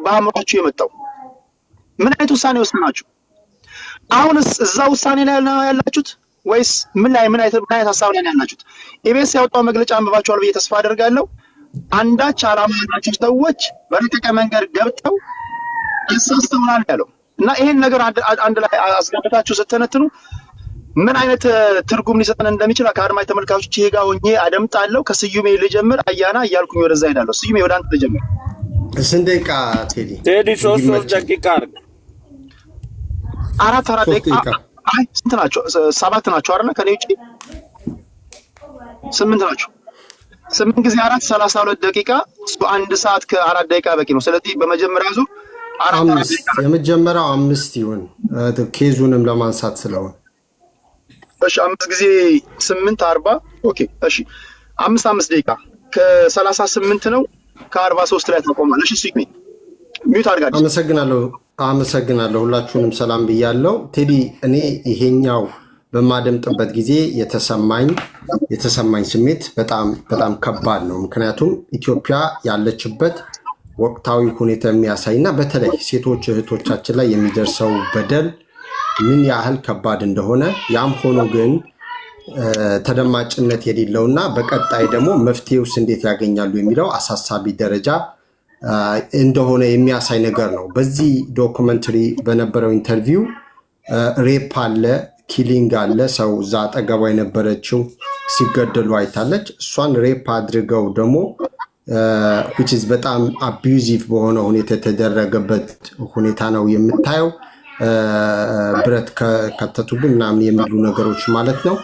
በአእምሯችሁ የመጣው? ምን አይነት ውሳኔ ወስናችሁ? አሁንስ እዛ ውሳኔ ላይ ያላችሁት ወይስ ምን አይነት ሐሳብ ላይ ያላችሁት? ኢቢኤስ ያወጣው መግለጫ አንብባችኋል ብዬ ተስፋ አደርጋለሁ። አንዳች ዓላማ ያላችሁ ሰዎች በረቀቀ መንገድ ገብተው ያሳስተውናል ያለው እና ይሄን ነገር አንድ ላይ አስገብታችሁ ስትተነትኑ ምን አይነት ትርጉም ሊሰጠን እንደሚችል ከአድማጭ ተመልካቾች ይሄ ጋር ሆኜ አደምጣለሁ። ከስዩሜ ልጀምር አያና እያልኩኝ ወደዛ ሄዳለሁ። ስዩሜ ወደ አንተ ልጀምር። ስንት ደቂቃ ቴዲ? ሶስት ደቂቃ አራት ደቂቃ። አይ ስንት ናቸው? 7 ናቸው አይደል? ከኔ ውጪ 8 ናቸው። 8 ጊዜ 4 32 ደቂቃ። እሱ 1 ሰዓት ከ4 ደቂቃ በቂ ነው። ስለዚህ በመጀመሪያ ዙር 4 ደቂቃ የመጀመሪያው 5 ይሁን ኬዙንም ለማንሳት ስለሆነ እሺ 5 ጊዜ 8 40 ኦኬ እሺ 5 ደቂቃ ከ38 ነው ከ43 ላይ ተቆማል። እሺ ሲክሚ ሚዩት አድርጋለሁ። አመሰግናለሁ ሁላችሁንም ሰላም ብያለሁ። ቴዲ እኔ ይሄኛው በማደምጥበት ጊዜ የተሰማኝ ስሜት በጣም ከባድ ነው። ምክንያቱም ኢትዮጵያ ያለችበት ወቅታዊ ሁኔታ የሚያሳይና በተለይ ሴቶች እህቶቻችን ላይ የሚደርሰው በደል ምን ያህል ከባድ እንደሆነ ያም ሆኖ ግን ተደማጭነት የሌለውና በቀጣይ ደግሞ መፍትሄውስ እንዴት ያገኛሉ የሚለው አሳሳቢ ደረጃ እንደሆነ የሚያሳይ ነገር ነው። በዚህ ዶክመንተሪ በነበረው ኢንተርቪው ሬፕ አለ፣ ኪሊንግ አለ። ሰው እዛ አጠገቧ የነበረችው ሲገደሉ አይታለች። እሷን ሬፕ አድርገው ደግሞ which is በጣም አቢዩዚቭ በሆነ ሁኔታ የተደረገበት ሁኔታ ነው የምታየው። ብረት ከተቱብን ምናምን የሚሉ ነገሮች ማለት ነው።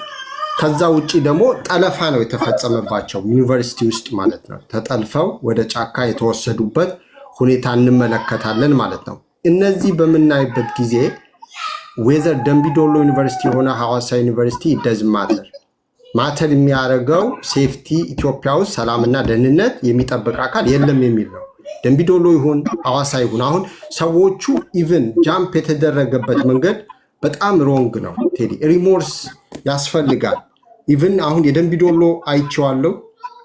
ከዛ ውጪ ደግሞ ጠለፋ ነው የተፈጸመባቸው ዩኒቨርሲቲ ውስጥ ማለት ነው። ተጠልፈው ወደ ጫካ የተወሰዱበት ሁኔታ እንመለከታለን ማለት ነው። እነዚህ በምናይበት ጊዜ ዌዘር ደምቢዶሎ ዩኒቨርሲቲ የሆነ ሐዋሳ ዩኒቨርሲቲ ደዝ ማተር የሚያደርገው ሴፍቲ ኢትዮጵያ ውስጥ ሰላምና ደህንነት የሚጠብቅ አካል የለም የሚል ነው። ደምቢዶሎ ይሁን ሐዋሳ ይሁን አሁን ሰዎቹ ኢቭን ጃምፕ የተደረገበት መንገድ በጣም ሮንግ ነው። ቴዲ ሪሞርስ ያስፈልጋል። ኢቭን አሁን የደምቢዶሎ አይቼዋለሁ።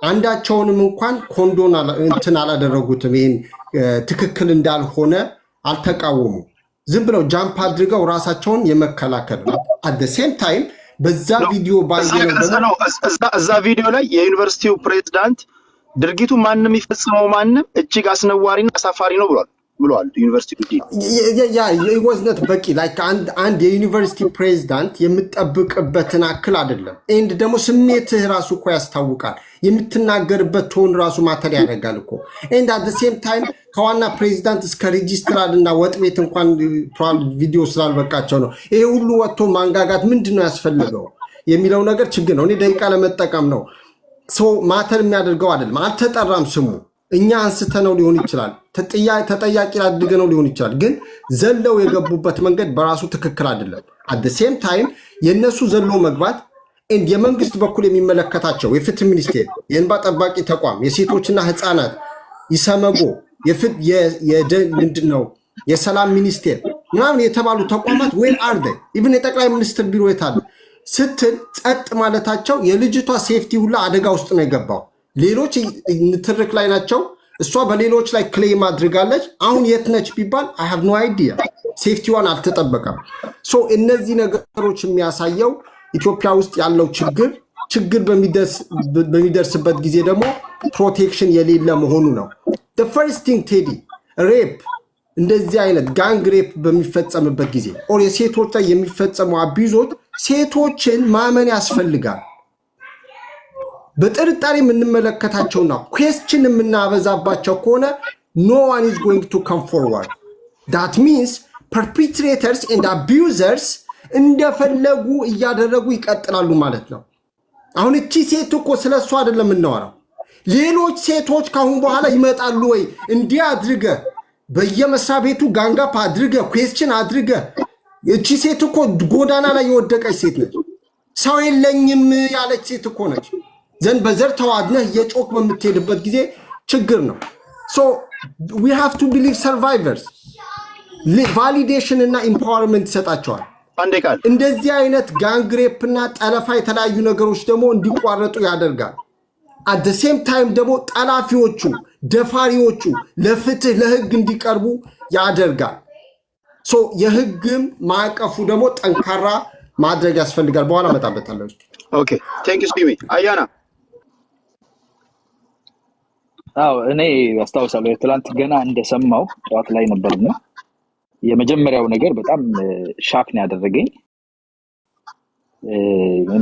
አንዳቸውንም እንኳን ኮንዶን እንትን አላደረጉትም። ይሄን ትክክል እንዳልሆነ አልተቃወሙ። ዝም ብለው ጃምፕ አድርገው ራሳቸውን የመከላከል ነው። አት ዘ ሴም ታይም በዛ ቪዲዮ ባየነው እዛ ቪዲዮ ላይ የዩኒቨርሲቲው ፕሬዝዳንት ድርጊቱ ማንንም ይፈጽመው ማንም እጅግ አስነዋሪና አሳፋሪ ነው ብሏል። ዩኒቨርሲቲ ወዝነት በቂ ላይክ አንድ የዩኒቨርሲቲ ፕሬዝዳንት የምጠብቅበትን አክል አይደለም። ኤንድ ደግሞ ስሜትህ ራሱ እኮ ያስታውቃል። የምትናገርበት ቶን ራሱ ማተር ያደርጋል እኮ። ኤንድ አት ዘ ሴም ታይም ከዋና ፕሬዝዳንት እስከ ሬጂስትራል እና ወጥ ቤት እንኳን ቪዲዮ ስላልበቃቸው ነው ይሄ ሁሉ ወጥቶ ማንጋጋት ምንድነው ያስፈልገው የሚለው ነገር ችግር ነው። እኔ ደቂቃ ለመጠቀም ነው ሰው ማተር የሚያደርገው አይደለም። አልተጠራም ስሙ። እኛ አንስተነው ሊሆን ይችላል፣ ተጠያቂ አድርገነው ሊሆን ይችላል። ግን ዘለው የገቡበት መንገድ በራሱ ትክክል አይደለም። አት ዘ ሴም ታይም የነሱ ዘሎ መግባት የመንግስት በኩል የሚመለከታቸው የፍትህ ሚኒስቴር፣ የእንባ ጠባቂ ተቋም፣ የሴቶችና ህፃናት ይሰመጎ፣ ምንድነው የሰላም ሚኒስቴር ምናምን የተባሉ ተቋማት ዌል አር ዴይ ኢቭን የጠቅላይ ሚኒስትር ቢሮ የታለ ስትል ጸጥ ማለታቸው የልጅቷ ሴፍቲ ሁላ አደጋ ውስጥ ነው የገባው። ሌሎች ንትርክ ላይ ናቸው። እሷ በሌሎች ላይ ክሌም አድርጋለች። አሁን የት ነች ቢባል አይ ሃቭ ኖ አይዲያ። ሴፍቲዋን አልተጠበቀም። ሶ እነዚህ ነገሮች የሚያሳየው ኢትዮጵያ ውስጥ ያለው ችግር በሚደርስበት ጊዜ ደግሞ ፕሮቴክሽን የሌለ መሆኑ ነው። the first thing ቴዲ ሬፕ እንደዚህ አይነት ጋንግ ሬፕ በሚፈጸምበት ጊዜ ኦር የሴቶች ላይ የሚፈጸሙ አቢዞች ሴቶችን ማመን ያስፈልጋል። በጥርጣሬ የምንመለከታቸውና ኩዌስችን የምናበዛባቸው ከሆነ no one is going to come forward. that means perpetrators and abusers እንደፈለጉ እያደረጉ ይቀጥላሉ ማለት ነው። አሁን እቺ ሴት እኮ ስለሷ አይደለም እናወራው። ሌሎች ሴቶች ካሁን በኋላ ይመጣሉ ወይ እንዲህ አድርገ በየመስሪያ ቤቱ ጋንጋፕ አድርገ ኩዌስችን አድርገ እቺ ሴት እኮ ጎዳና ላይ የወደቀች ሴት ነች። ሰው የለኝም ያለች ሴት እኮ ነች። ዘንድ በዘር ተዋድነህ የጮክ በምትሄድበት ጊዜ ችግር ነው። so we have to believe survivors validation እና empowerment ይሰጣቸዋል። እንደዚህ አይነት ጋንግ ሬፕ እና ጠለፋ የተለያዩ ነገሮች ደግሞ እንዲቋረጡ ያደርጋል። at the same time ደግሞ ጠላፊዎቹ ደፋሪዎቹ ለፍትህ ለህግ እንዲቀርቡ ያደርጋል ሶ የህግም ማዕቀፉ ደግሞ ጠንካራ ማድረግ ያስፈልጋል በኋላ መጣበታለሁ ኦኬ ቴንክ ዩ ስቲሚ አያና እኔ አስታውሳለሁ ትላንት ገና እንደሰማው ጧት ላይ ነበርና የመጀመሪያው ነገር በጣም ሻክ ነው ያደረገኝ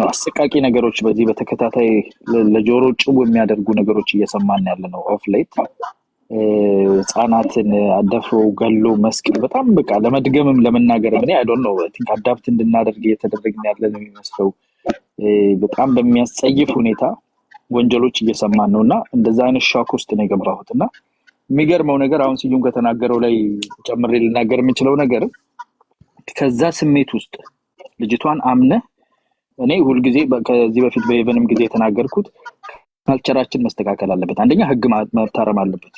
አሰቃቂ ነገሮች በዚህ በተከታታይ ለጆሮ ጭው የሚያደርጉ ነገሮች እየሰማን ያለነው ኦፍ ሌት ህፃናትን አደፍሮ ገሎ መስቀል በጣም በቃ ለመድገምም ለመናገር እኔ አይ ዶንት ኖ አይ ቲንክ አዳፕት እንድናደርግ እየተደረግን ያለነው የሚመስለው በጣም በሚያስጸይፍ ሁኔታ ወንጀሎች እየሰማን ነውና እንደዛ አይነት ሻክ ውስጥ ነው የገባሁትና የሚገርመው ነገር አሁን ሲዩም ከተናገረው ላይ ጨምሬ ልናገር የምችለው ነገር ከዛ ስሜት ውስጥ ልጅቷን አምነ እኔ ሁሉ ጊዜ ከዚህ በፊት በኢቨንም ጊዜ የተናገርኩት ካልቸራችን መስተካከል አለበት አንደኛ ህግ መታረም አለበት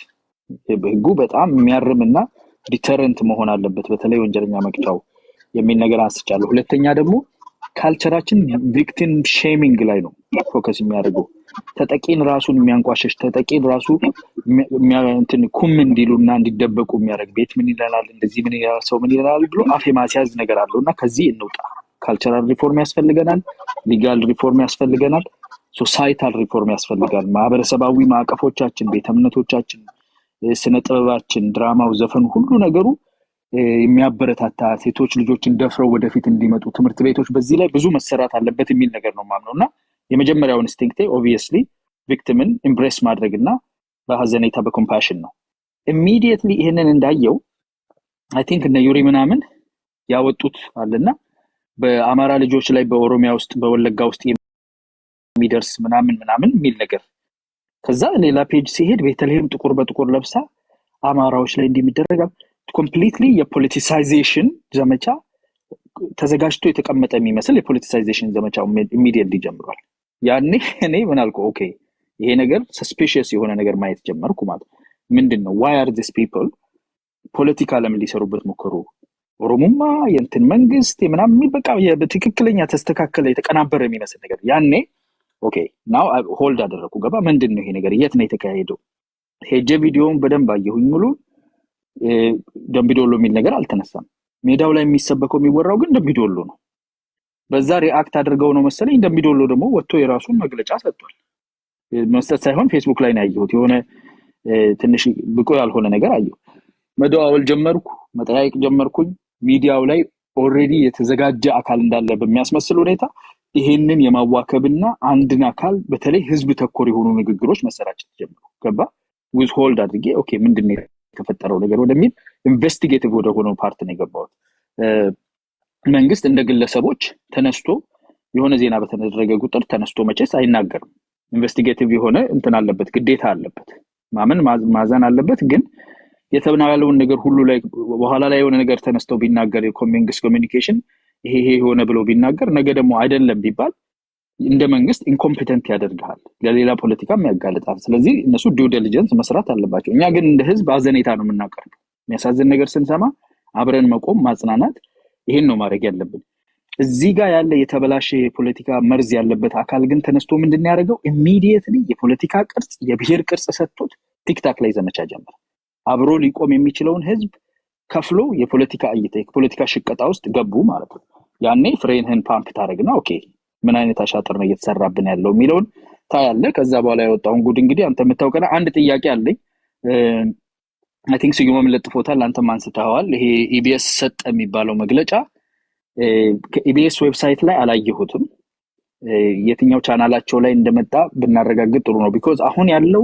ህጉ በጣም የሚያርምና ዲተረንት መሆን አለበት በተለይ ወንጀለኛ መቅጫው የሚል ነገር አንስቻለሁ ሁለተኛ ደግሞ ካልቸራችን ቪክቲም ሼሚንግ ላይ ነው ፎከስ የሚያደርገው ተጠቂን ራሱን የሚያንቋሽሽ ተጠቂን ራሱ እንትን ኩም እንዲሉና እንዲደበቁ የሚያደርግ ቤት ምን ይላል እንደዚህ ምን ይላል ሰው ምን ይላል ብሎ አፍ የማስያዝ ነገር አለውና ከዚህ እንውጣ ካልቸራል ሪፎርም ያስፈልገናል ሊጋል ሪፎርም ያስፈልገናል ሶሳይታል ሪፎርም ያስፈልጋል ማህበረሰባዊ ማዕቀፎቻችን ቤተ እምነቶቻችን ስነ ጥበባችን ድራማው ዘፈን ሁሉ ነገሩ የሚያበረታታ ሴቶች ልጆችን ደፍረው ወደፊት እንዲመጡ ትምህርት ቤቶች በዚህ ላይ ብዙ መሰራት አለበት የሚል ነገር ነው ማምነውና የመጀመሪያው ኢንስቲንክት ኦብቪየስሊ ቪክቲምን ኢምብሬስ ማድረግና በሐዘኔታ በኮምፓሽን ነው ኢሚዲየትሊ ይሄንን እንዳየው አይ ቲንክ እነ ዩሪ ምናምን ያወጡት አለና በአማራ ልጆች ላይ በኦሮሚያ ውስጥ በወለጋ ውስጥ የሚደርስ ምናምን የሚል ነገር ከዛ ሌላ ፔጅ ሲሄድ ቤተልሔም ጥቁር በጥቁር ለብሳ አማራዎች ላይ እንደሚደረግ ኮምፕሊትሊ የፖለቲሳይዜሽን ዘመቻ ተዘጋጅቶ የተቀመጠ የሚመስል የፖለቲሳይዜሽን ዘመቻው ኢሚዲየትሊ ጀምሯል ያኔ እኔ ምን አልኩ ኦኬ ይሄ ነገር ሰስፒሺየስ የሆነ ነገር ማየት ጀመርኩ ማለት ምንድነው why are these people ፖለቲካ ለምን ሊሰሩበት ሞከሩ ኦሮሞማ የእንትን መንግስት ምናምን በቃ በትክክለኛ ተስተካከለ የተቀናበረ የሚመስል ነገር ያኔ ኦኬ ናው ሆልድ አደረኩ ገባ ምንድነው ይሄ ነገር የት ነው የተካሄደው ሄጄ ቪዲዮውን በደንብ አየሁኝ ሙሉ ደምቢዶሎ የሚል ነገር አልተነሳም ሜዳው ላይ የሚሰበከው የሚወራው ግን ደምቢዶሎ ነው በዛ ሪአክት አድርገው ነው መሰለኝ ደምቢዶሎ ደግሞ ወጥቶ የራሱን መግለጫ ሰጥቷል መስጠት ሳይሆን ፌስቡክ ላይ ነው ያየሁት የሆነ ትንሽ ብቆ ያልሆነ ነገር አየሁ መደዋወል ጀመርኩ መጠያየቅ ጀመርኩኝ ሚዲያው ላይ ኦሬዲ የተዘጋጀ አካል እንዳለ በሚያስመስል ሁኔታ ይሄንን የማዋከብና አንድን አካል በተለይ ህዝብ ተኮር የሆኑ ንግግሮች መሰራጨት ጀመሩ ገባ with hold አድርጌ ኦኬ ምንድነው የተፈጠረው ነገር ወደሚል ኢንቨስቲጌቲቭ ወደ ሆነው ፓርት ነው የገባው መንግስት እንደ ግለሰቦች ተነስቶ የሆነ ዜና በተደረገ ቁጥር ተነስቶ መቼስ አይናገርም ኢንቨስቲጌቲቭ የሆነ እንትን አለበት ግዴታ አለበት ማመን ማዘን አለበት ግን የተብናለውን ነገር ሁሉ ላይ በኋላ ላይ የሆነ ነገር ተነስተው ቢናገር የኮሚኒኬሽን ኮሚኒኬሽን ይሄ ሆነ ብሎ ቢናገር ነገ ደግሞ አይደለም ቢባል እንደ መንግስት ኢንኮምፒተንት ያደርጋል ለሌላ ፖለቲካም ያጋልጣል ስለዚህ እነሱ ዲው ዲሊጀንስ መስራት አለባቸው እኛ ግን እንደ ህዝብ አዘኔታ ነው የምናቀርበው የሚያሳዝን ነገር ስንሰማ አብረን መቆም ማጽናናት ይሄን ነው ማድረግ ያለብን እዚህ ጋር ያለ የተበላሸ ፖለቲካ መርዝ ያለበት አካል ግን ተነስቶ ምንድነው ያደረገው ኢሚዲየትሊ የፖለቲካ ቅርጽ የብሔር ቅርጽ ሰጥቶት ቲክታክ ላይ ዘመቻ ጀመረ አብሮ ሊቆም የሚችለውን ህዝብ ከፍሎ የፖለቲካ እይታ የፖለቲካ ሽቀጣ ውስጥ ገቡ ማለት ነው ያኔ ፍሬንህን ፓምፕ ታረግና ኦኬ ምን አይነት አሻጥር ነው እየተሰራብን ያለው ሚሊዮን ታያለ ከዛ በኋላ ያወጣውን ጉድ እንግዲህ አንተ መታወቀና አንድ ጥያቄ አለኝ አይ ቲንክ ሲዩም ለጥፎታል አንተ ማንስተዋል ይሄ ኢቢኤስ ሰጠ የሚባለው መግለጫ ከኢቢኤስ ዌብሳይት ላይ አላየሁትም የትኛው ቻናላቸው ላይ እንደመጣ ብናረጋግጥ ጥሩ ነው ቢኮዝ አሁን ያለው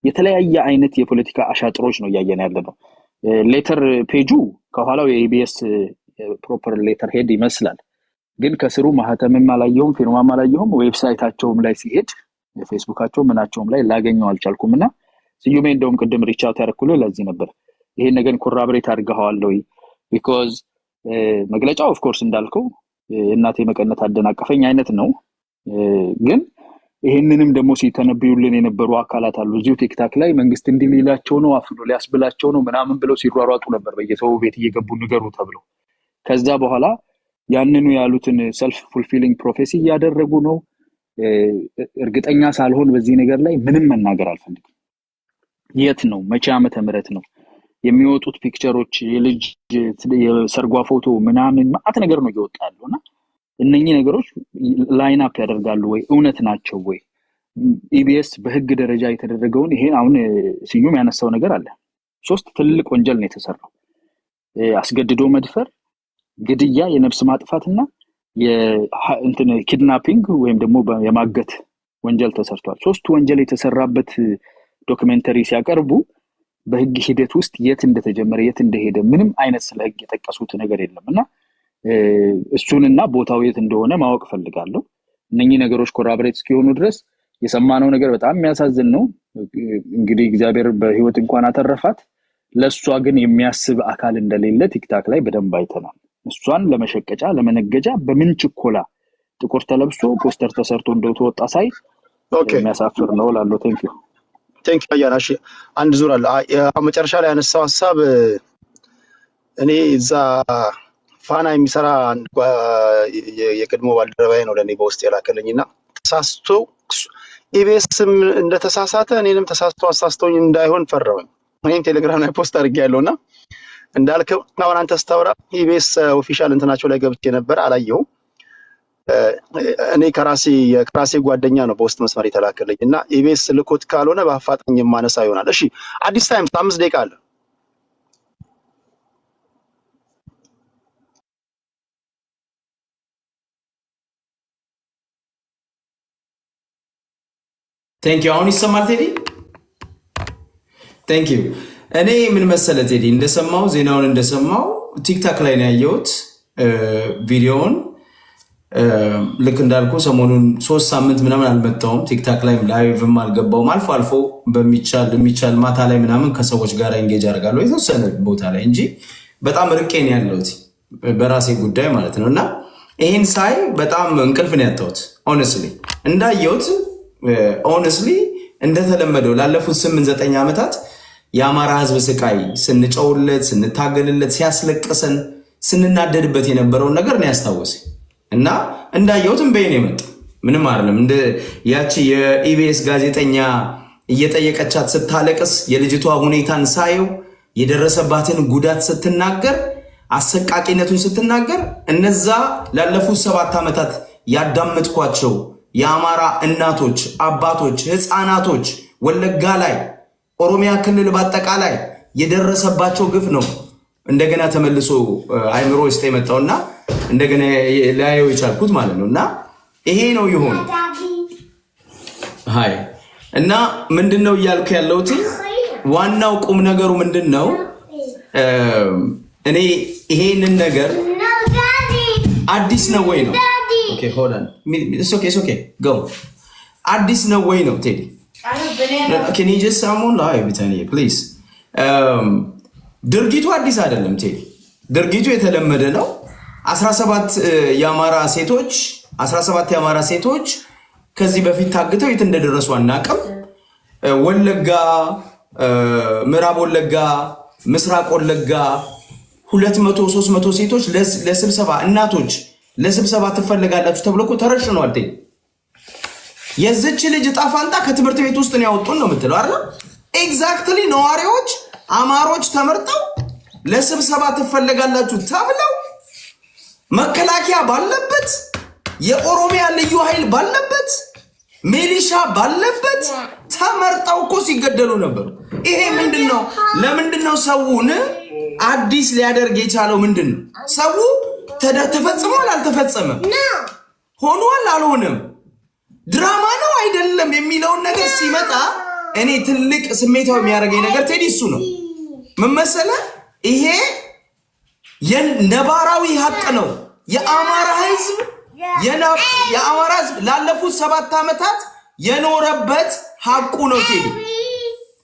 የተለያየ አይነት የፖለቲካ አሻጥሮች ነው ያያየን ያለው ሌተር ፔጁ ከኋላው የኢቢኤስ ፕሮፐር ሌተር ሄድ ይመስላል ግን ከስሩ ማህተምም አላየሁም ፊርማም አላየሁም ዌብሳይታቸውም ላይ ሲሄድ የፌስቡካቸው ምናቸውም ላይ ላገኘው አልቻልኩምና ሲዩሜ እንደውም ቅድም ሪች አውት ያረኩልህ ለዚህ ነበር ይሄን ነገር ኮራብሬት አድርገዋል ወይ ቢኮዝ መግለጫው ኦፍ ኮርስ እንዳልከው እናቴ መቀነት አደናቀፈኝ አይነት ነው ግን ይሄንንም ደግሞ ሲተነብዩልን የነበሩ አካላት አሉ እዚሁ ቲክታክ ላይ መንግስት እንዲሚላቸው ነው አፍኖ ሊያስብላቸው ነው ምናምን ብለው ሲሯሯጡ ነበር በየሰው ቤት እየገቡ ንገሩ ተብሎ ከዛ በኋላ ያንኑ ያሉትን ሰልፍ ፉልፊሊንግ ፕሮፌሲ ያደረጉ ነው እርግጠኛ ሳልሆን በዚህ ነገር ላይ ምንም መናገር አልፈልግም። የት ነው መቼ ዓመተ ምህረት ነው የሚወጡት ፒክቸሮች የልጅ የሰርጓ ፎቶ ምናምን ማአት ነገር ነው እየወጣ ያለውና እነኚህ ነገሮች ላይን አፕ ያደርጋሉ ወይ እውነት ናቸው ወይ? ኢቢኤስ በህግ ደረጃ የተደረገውን ይሄን አሁን ስዩም ያነሳው ነገር አለ። 3 ትልቅ ወንጀል ነው የተሰራው። አስገድዶ መድፈር፣ ግድያ፣ የነፍስ ማጥፋትና የእንትን ኪድናፒንግ ወይም ደግሞ የማገት ወንጀል ተሰርቷል። 3 ወንጀል የተሰራበት ዶክመንተሪ ሲያቀርቡ በህግ ሂደት ውስጥ የት እንደተጀመረ የት እንደሄደ ምንም አይነት ስለ ህግ የጠቀሱት ነገር የለምና እሱንና ቦታው የት እንደሆነ ማወቅ ፈልጋለሁ። እነኚህ ነገሮች ኮራብሬት እስኪሆኑ ድረስ የሰማነው ነገር በጣም የሚያሳዝን ነው። እንግዲህ እግዚአብሔር በህይወት እንኳን አተረፋት። ለሷ ግን የሚያስብ አካል እንደሌለ ቲክታክ ላይ በደንብ አይተናል። እሷን ለመሸቀጫ ለመነገጃ በምን ችኮላ ጥቁር ተለብሶ ፖስተር ተሰርቶ እንደተወጣ ሳይ የሚያሳፍር ነው ላለው። ቴንክ ዩ አያናሽ። አንድ ዙር አለ መጨረሻ ላይ ያነሳው ሐሳብ እኔ እዛ ፋና የሚሰራ የቅድሞ ባልደረባዬ ነው ለኔ በውስጥ የላከልኝና ተሳስቶ ኢቢኤስም እንደተሳሳተ እኔንም ተሳስቶ አሳስቶኝ እንዳይሆን ፈራሁኝ። እኔም ቴሌግራም ላይ ፖስት አድርጌያለሁና እንዳልከው አሁን አንተ ስታወራ ኢቢኤስ ኦፊሻል እንትናቸው ላይ ገብቼ ነበር አላየሁም። እኔ ከራሴ ጓደኛ ነው በውስጥ መስመር የተላከልኝ እና ኢቢኤስ ልኮት ካልሆነ በአፋጣኝ የማነሳ ይሆናል። እሺ አዲስ ታይም 5 ደቂቃ አለ። ቴንክ ዩ። አሁን ይሰማል ቴዲ? ቴንክ ዩ። እኔ ምን መሰለ ቴዲ እንደሰማው ዜናውን እንደሰማው ቲክታክ ላይ ነው ያየሁት ቪዲዮውን። ልክ እንዳልኩ ሰሞኑን 3 ሳምንት ምናምን አልመጣውም ቲክታክ ላይ ላይቭም አልገባውም። አልፎ አልፎ በሚቻል ማታ ላይ ምናምን ከሰዎች ጋር ኤንጌጅ አደርጋለሁ የተወሰነ ቦታ ላይ እንጂ በጣም ርቄ ነው ያለሁት በራሴ ጉዳይ ማለት ነው። እና ይህን ሳይ በጣም እንቅልፍ ነው ያጣሁት ሆነስሊ እንዳየሁት ሆነስሊ እንደተለመደው ላለፉት 8-9 ዓመታት የአማራ ህዝብ ስቃይ ስንጨውለት ስንታገልለት ሲያስለቅሰን ስንናደድበት የነበረውን ነገር ነው ያስታወሰኝ እና እንዳየሁትም በይኔ መጣ። ምንም አይደለም። እንደ ያቺ የኢቢኤስ ጋዜጠኛ እየጠየቀቻት ስታለቅስ የልጅቷ ሁኔታን ሳየው የደረሰባትን ጉዳት ስትናገር አሰቃቂነቱን ስትናገር እነዛ ላለፉት 7 ዓመታት ያዳመጥኳቸው የአማራ እናቶች፣ አባቶች፣ ህፃናቶች ወለጋ ላይ ኦሮሚያ ክልል በአጠቃላይ የደረሰባቸው ግፍ ነው እንደገና ተመልሶ አይምሮ ውስጥ የመጣውና እንደገና ላየው የቻልኩት ማለት ነው። እና ይሄ ነው ይሆን ሃይ እና ምንድነው እያልኩ ያለሁት ዋናው ቁም ነገሩ ምንድነው? እኔ ይሄንን ነገር አዲስ ነው ወይ ነው? ኦኬ ሆልድ ኦን ኢትስ ኦኬ ጎ አዲስ ነው ወይ ነው ቴዲ? can you just someone live bitani please ድርጊቱ አዲስ አይደለም ቴዲ። ድርጊቱ የተለመደ ነው። 17 የአማራ ሴቶች ከዚህ በፊት ታግተው የት እንደደረሱ አናውቅም። ወለጋ፣ ምዕራብ ወለጋ፣ ምስራቅ ወለጋ 200-300 ሴቶች ለስብሰባ እናቶች ለስብሰባ ትፈልጋላችሁ ተብሎ እኮ ተረሽነዋል። የዚች ልጅ ዕጣ ፈንታ ከትምህርት ቤት ውስጥ ነው ያወጡን ነው የምትለው አይደል? ኤግዛክትሊ ነዋሪዎች አማሮች ተመርጠው ለስብሰባ ትፈልጋላችሁ ተብለው መከላከያ ባለበት የኦሮሚያ ልዩ ኃይል ባለበት ሚሊሻ ባለበት ተመርጠው እኮ ሲገደሉ ነበር። ይሄ ምንድነው? ለምንድነው ሰውን አዲስ ሊያደርግ የቻለው? ምንድነው? ሰው ተፈጽሟል አልተፈጸመም፣ ሆኗል አልሆነም፣ ድራማ ነው አይደለም የሚለውን ነገር ሲመጣ እኔ ትልቅ ስሜታው የሚያደርገኝ ነገር ቴዲ እሱ ነው። ምን መሰለህ? ይሄ የነባራዊ ሀቅ ነው። የአማራ ህዝብ ላለፉት 7 ዓመታት የኖረበት ሀቁ ነው ቴዲ።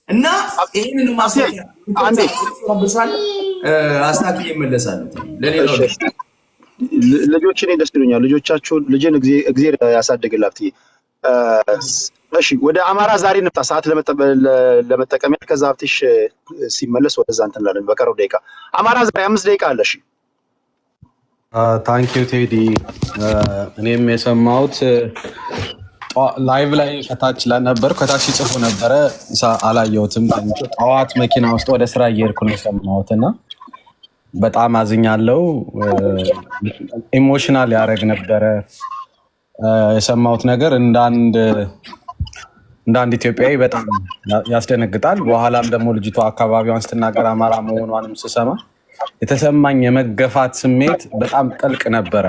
እና ይሄንን አስታክዬ እመለሳለሁ። ለሌላው ልጆችን ደስ ይሉኛል። ልጆቻችሁን ልጅን እግዚአብሔር ያሳድግላት። እሺ ወደ አማራ ዛሬ እንምጣ፣ ሰዓት ለመጠቀም ከዛ ሀብትሽ ሲመለስ ወደዛ እንትን እንላለን። በቀረው ደቂቃ አማራ ዛሬ 5 ደቂቃ አለ። እሺ ታንኪዩ ቴዲ። እኔም የሰማሁት ላይቭ ላይ ከታች ነበር ከታች ሲጽፉ ነበረ አላየሁትም። ጠዋት መኪና ውስጥ ወደ ስራ እየሄድኩ ነው የሰማሁት እና በጣም አዝኛለሁ። ኢሞሽናል ያደረግ ነበረ የሰማሁት ነገር እንደ አንድ ኢትዮጵያዊ በጣም ያስደነግጣል። በኋላም ደግሞ ልጅቷ አካባቢዋን ስትናገር አማራ መሆኗንም ስሰማ የተሰማኝ የመገፋት ስሜት በጣም ጥልቅ ነበረ።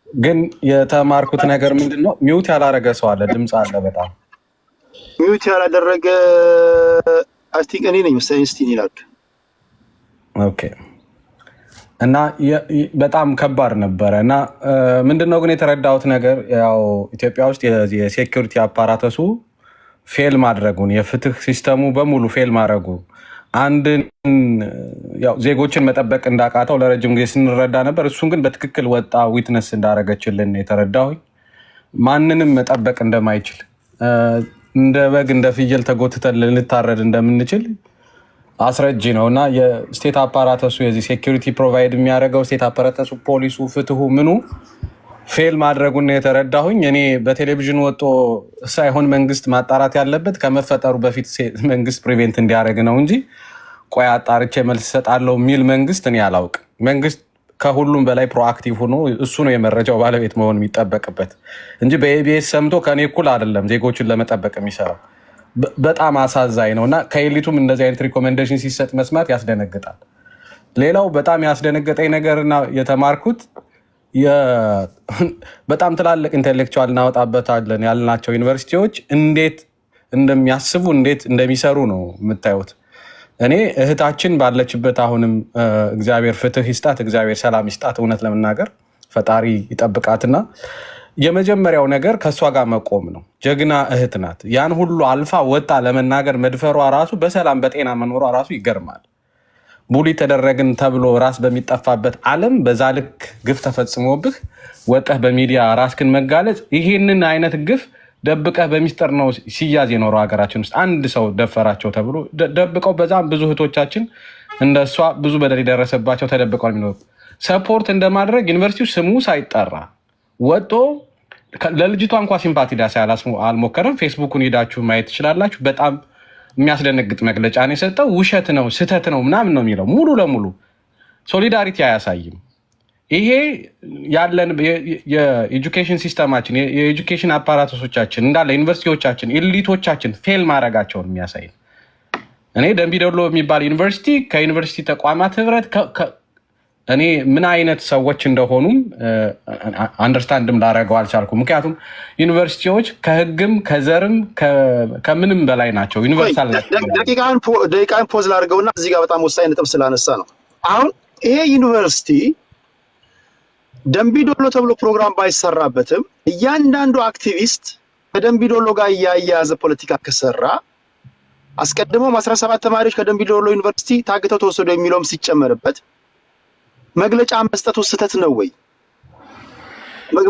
ግን የተማርኩት ነገር ምንድነው? ሚውት ያላረገ ሰው አለ፣ ድምፅ አለ። በጣም ሚውት ያላደረገ አስቲክ እኔ ነኝ መሰለኝ እስቲ ይላል። ኦኬ። እና በጣም ከባድ ነበረ እና ምንድነው ግን የተረዳሁት ነገር ያው ኢትዮጵያ ውስጥ የሴኩሪቲ አፓራተሱ ፌል ማድረጉን፣ የፍትህ ሲስተሙ በሙሉ ፌል ማድረጉ፣ አንድን ያው ዜጎችን መጠበቅ እንዳቃተው ለረጅም ጊዜ ስንረዳ ነበር። እሱን ግን በትክክል ወጣ ዊትነስ እንዳረገችልን የተረዳሁኝ። ማንንም መጠበቅ እንደማይችል እንደ በግ እንደ ፍየል ተጎትተን ልንታረድ እንደምንችል አስረጅ ነው እና የስቴት አፓራተሱ የዚህ ሴኩሪቲ ፕሮቫይድ የሚያደርገው ስቴት አፓራተሱ ፖሊሱ፣ ፍትሁ ምኑ ፌል ማድረጉን የተረዳሁኝ። እኔ በቴሌቪዥን ወጦ ሳይሆን መንግስት ማጣራት ያለበት ከመፈጠሩ በፊት መንግስት ፕሪቬንት እንዲያደርግ ነው እንጂ ቆይ አጣርቼ መልስ እሰጣለሁ የሚል መንግስት እኔ አላውቅም። መንግስት ከሁሉም በላይ ፕሮአክቲቭ ሆኖ እሱ ነው የመረጃው ባለቤት መሆን የሚጠበቅበት እንጂ በኤቢኤስ ሰምቶ ከኔ እኩል አይደለም ዜጎችን ለመጠበቅ የሚሰራው። በጣም አሳዛኝ ነው እና ከኤሊቱም እንደዚህ አይነት ሪኮሜንዴሽን ሲሰጥ መስማት ያስደነግጣል። ሌላው በጣም ያስደነገጠኝ ነገርና የተማርኩት በጣም ትላልቅ ኢንቴሌክቹዋል እናወጣበታለን ያልናቸው ዩኒቨርሲቲዎች እንዴት እንደሚያስቡ እንዴት እንደሚሰሩ ነው የምታዩት። እኔ እህታችን ባለችበት አሁንም እግዚአብሔር ፍትህ ይስጣት፣ እግዚአብሔር ሰላም ይስጣት። እውነት ለመናገር ፈጣሪ ይጠብቃትና የመጀመሪያው ነገር ከእሷ ጋር መቆም ነው። ጀግና እህት ናት። ያን ሁሉ አልፋ ወጣ ለመናገር መድፈሯ ራሱ በሰላም በጤና መኖሯ ራሱ ይገርማል። ቡሊ ተደረግን ተብሎ ራስ በሚጠፋበት ዓለም በዛ ልክ ግፍ ተፈጽሞብህ ወጠህ በሚዲያ ራስክን መጋለጽ፣ ይህንን አይነት ግፍ ደብቀህ በሚስጥር ነው ሲያዝ የኖረው ሀገራችን ውስጥ። አንድ ሰው ደፈራቸው ተብሎ ደብቀው በዛም ብዙ እህቶቻችን እንደሷ ብዙ በደል የደረሰባቸው ተደብቀው የሚኖሩ ሰፖርት እንደማድረግ ዩኒቨርሲቲው ስሙ ሳይጠራ ወጦ ለልጅቷ እንኳ ሲምፓቲ ዳሳ አልሞከረም። ፌስቡኩን ሄዳችሁ ማየት ትችላላችሁ። በጣም የሚያስደነግጥ መግለጫ ነው የሰጠው። ውሸት ነው ስህተት ነው ምናምን ነው የሚለው። ሙሉ ለሙሉ ሶሊዳሪቲ አያሳይም። ይሄ ያለን የኤጁኬሽን ሲስተማችን የኤጁኬሽን አፓራቶሶቻችን እንዳለ ዩኒቨርሲቲዎቻችን ኤሊቶቻችን ፌል ማድረጋቸውን የሚያሳይ። እኔ ደምቢዶሎ የሚባል ዩኒቨርሲቲ ከዩኒቨርሲቲ ተቋማት ህብረት እኔ ምን አይነት ሰዎች እንደሆኑም አንደርስታንድም ላደረገው አልቻልኩም። ምክንያቱም ዩኒቨርሲቲዎች ከህግም ከዘርም ከምንም በላይ ናቸው፣ ዩኒቨርሳል ናቸው። ደቂቃን ፖዝ ላድርገውና እዚህ ጋር በጣም ወሳኝ ነጥብ ስላነሳ ነው። አሁን ይሄ ዩኒቨርሲቲ ደምቢዶሎ ተብሎ ፕሮግራም ባይሰራበትም እያንዳንዱ አክቲቪስት ከደምቢዶሎ ጋር እያያዘ ፖለቲካ ከሰራ አስቀድሞም 17 ተማሪዎች ከደምቢዶሎ ዩኒቨርሲቲ ታግተው ተወሰዱ የሚለውም ሲጨመርበት መግለጫ መስጠቱ ስህተት ነው ወይ?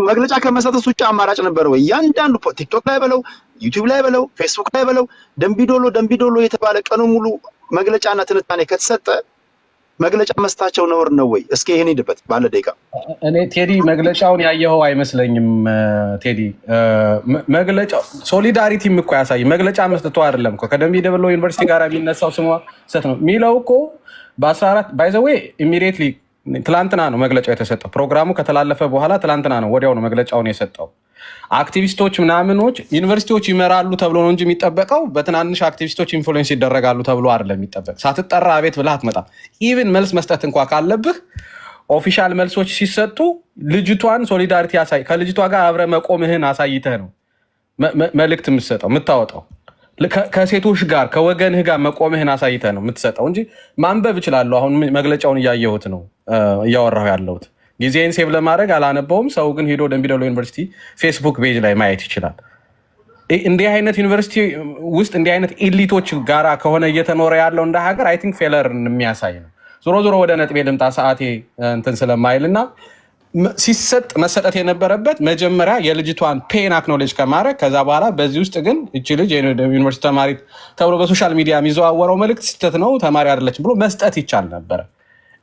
መግለጫ ከመስጠት ውጭ አማራጭ ነበር ወይ? ያንዳንዱ ቲክቶክ ላይ በለው ዩቲዩብ ላይ በለው ፌስቡክ ላይ በለው ደምቢዶሎ የተባለ ቀኑ ሙሉ መግለጫና ትንታኔ ከተሰጠ መግለጫ መስታቸው ነውር ነው ወይ? እስኪ ይሄን ሂድበት ባለ ደቂቃ። እኔ ቴዲ መግለጫውን ያየኸው አይመስለኝም። ቴዲ መግለጫው ሶሊዳሪቲም እኮ ያሳይ መግለጫ መስጠቱ አይደለም እኮ ከደምቢዶሎ ዩኒቨርሲቲ ጋር የሚነሳው ስሟ ስህተት ነው የሚለው እኮ በ14 ባይ ዘ ዌይ ኢሚዲየትሊ ትላንትና ነው መግለጫው የተሰጠው። ፕሮግራሙ ከተላለፈ በኋላ ትላንትና ነው ወዲያው ነው መግለጫውን የሰጠው። አክቲቪስቶች ምናምኖች ዩኒቨርሲቲዎች ይመራሉ ተብሎ ነው እንጂ የሚጠበቀው በትናንሽ አክቲቪስቶች ኢንፍሉዌንስ ይደረጋሉ ተብሎ አይደለም የሚጠበቅ። ሳትጠራ አቤት ብለህ አትመጣም። ኢቭን መልስ መስጠት እንኳ ካለብህ ኦፊሻል መልሶች ሲሰጡ ልጅቷን ሶሊዳሪቲ ያሳይ ከልጅቷ ጋር አብረ መቆምህን አሳይተህ ነው መልእክት የምትሰጠው የምታወጣው። ከሴቶች ጋር ከወገንህ ጋር መቆምህን አሳይተህ ነው የምትሰጠው እንጂ ማንበብ እችላለሁ። አሁን መግለጫውን እያየሁት ነው እያወራሁ ያለሁት። ጊዜን ሴቭ ለማድረግ አላነበውም። ሰው ግን ሄዶ ደምቢዶሎ ዩኒቨርሲቲ ፌስቡክ ፔጅ ላይ ማየት ይችላል። እንዲህ አይነት ዩኒቨርሲቲ ውስጥ እንዲህ አይነት ኤሊቶች ጋራ ከሆነ እየተኖረ ያለው እንደ ሀገር አይ ቲንክ ፌለርን የሚያሳይ ነው። ዞሮ ዞሮ ወደ ነጥቤ ልምጣ ሰዓቴ እንትን ስለማይልና ሲሰጥ መሰጠት የነበረበት መጀመሪያ የልጅቷን ፔን አክኖሌጅ ከማድረግ ከዛ በኋላ በዚህ ውስጥ ግን እቺ ልጅ ዩኒቨርሲቲ ተማሪ ተብሎ በሶሻል ሚዲያ የሚዘዋወረው መልእክት ስህተት ነው ተማሪ አይደለችም ብሎ መስጠት ይቻል ነበረ።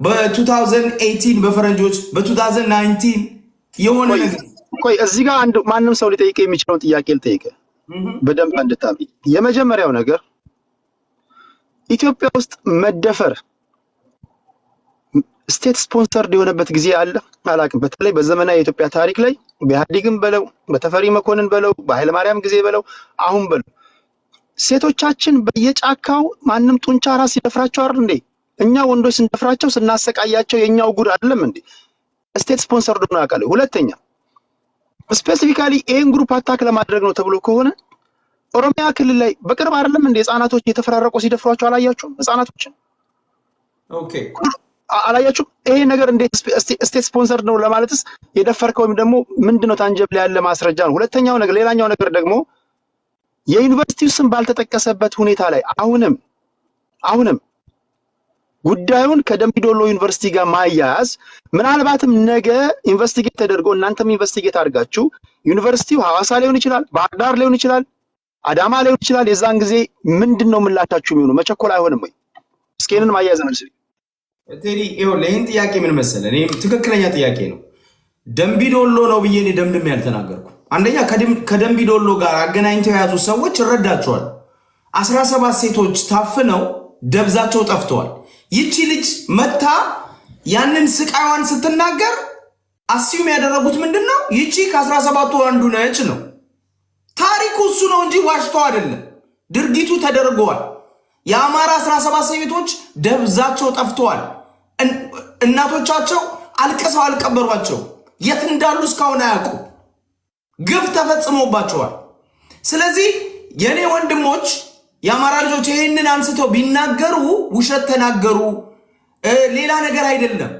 በ2018 በፈረንጆች በ2019 የሆነ ነገር ቆይ እዚህ ጋር አንድ ማንም ሰው ሊጠይቅ የሚችለውን ጥያቄ ልጠይቅ በደንብ እንድታምኝ። የመጀመሪያው ነገር ኢትዮጵያ ውስጥ መደፈር ስቴት ስፖንሰርድ የሆነበት ጊዜ አለ አላውቅም። በተለይ በዘመናዊ የኢትዮጵያ ታሪክ ላይ በኢህአዴግም በለው በተፈሪ መኮንን በለው በኃይለ ማርያም ጊዜ በለው አሁን በለው ሴቶቻችን በየጫካው ማንም ጡንቻ ራስ ይደፍራቸው አይደል እንዴ? እኛ ወንዶች ስንደፍራቸው ስናሰቃያቸው የኛው ጉድ አይደለም እንዴ? ስቴት ስፖንሰርድ ነው ያውቃል። ሁለተኛ ስፔሲፊካሊ ይሄን ግሩፕ አታክ ለማድረግ ነው ተብሎ ከሆነ ኦሮሚያ ክልል ላይ በቅርብ አይደለም እንዴ ህፃናቶች የተፈራረቁ ሲደፍሯቸው አላያችሁም? ህፃናቶችን ኦኬ አላያችሁ? ይሄ ነገር እንዴት ስቴት ስፖንሰርድ ነው ለማለትስ የደፈርከው ወይም ደግሞ ምንድነው ታንጀብል ያለ ማስረጃ ነው? ሁለተኛው ነገር ሌላኛው ነገር ደግሞ የዩኒቨርሲቲው ስም ባልተጠቀሰበት ሁኔታ ላይ አሁንም ጉዳዩን ከደምቢዶሎ ዩኒቨርሲቲ ጋር ማያያዝ ምናልባትም ነገ ኢንቨስቲጌት ተደርጎ እናንተም ኢንቨስቲጌት አድርጋችሁ ዩኒቨርሲቲው ሐዋሳ ሊሆን ይችላል፣ ባህር ዳር ሊሆን ይችላል፣ አዳማ ሊሆን ይችላል። የዛን ጊዜ ምንድነው ምላታችሁ የሚሆነው? መቸኮል አይሆንም ወይ? እስኪንን ማያያዝ መልስ ቴዲ ይሄን ጥያቄ ምን መሰለህ፣ እኔ ትክክለኛ ጥያቄ ነው። ደምቢዶሎ ነው ብዬ እኔ ደምድሜ ያልተናገርኩ። አንደኛ ከደምቢዶሎ ጋር አገናኝተው የያዙ ሰዎች እረዳቸዋል። 17 ሴቶች ታፍነው ደብዛቸው ጠፍተዋል። ይቺ ልጅ መታ ያንን ስቃይዋን ስትናገር አስዩም ያደረጉት ምንድነው? ይቺ ከ17ቱ አንዱ ነች ነው ታሪኩ። እሱ ነው እንጂ ዋሽተው አይደለም። ድርጊቱ ተደርገዋል። የአማራ 17 ሴቶች ደብዛቸው ጠፍተዋል። እናቶቻቸው አልቅሰው አልቀበሯቸው። የት እንዳሉ እስካሁን አያውቁ። ግፍ ተፈጽሞባቸዋል። ስለዚህ የኔ ወንድሞች የአማራ ልጆች ይሄንን አንስተው ቢናገሩ ውሸት ተናገሩ፣ ሌላ ነገር አይደለም።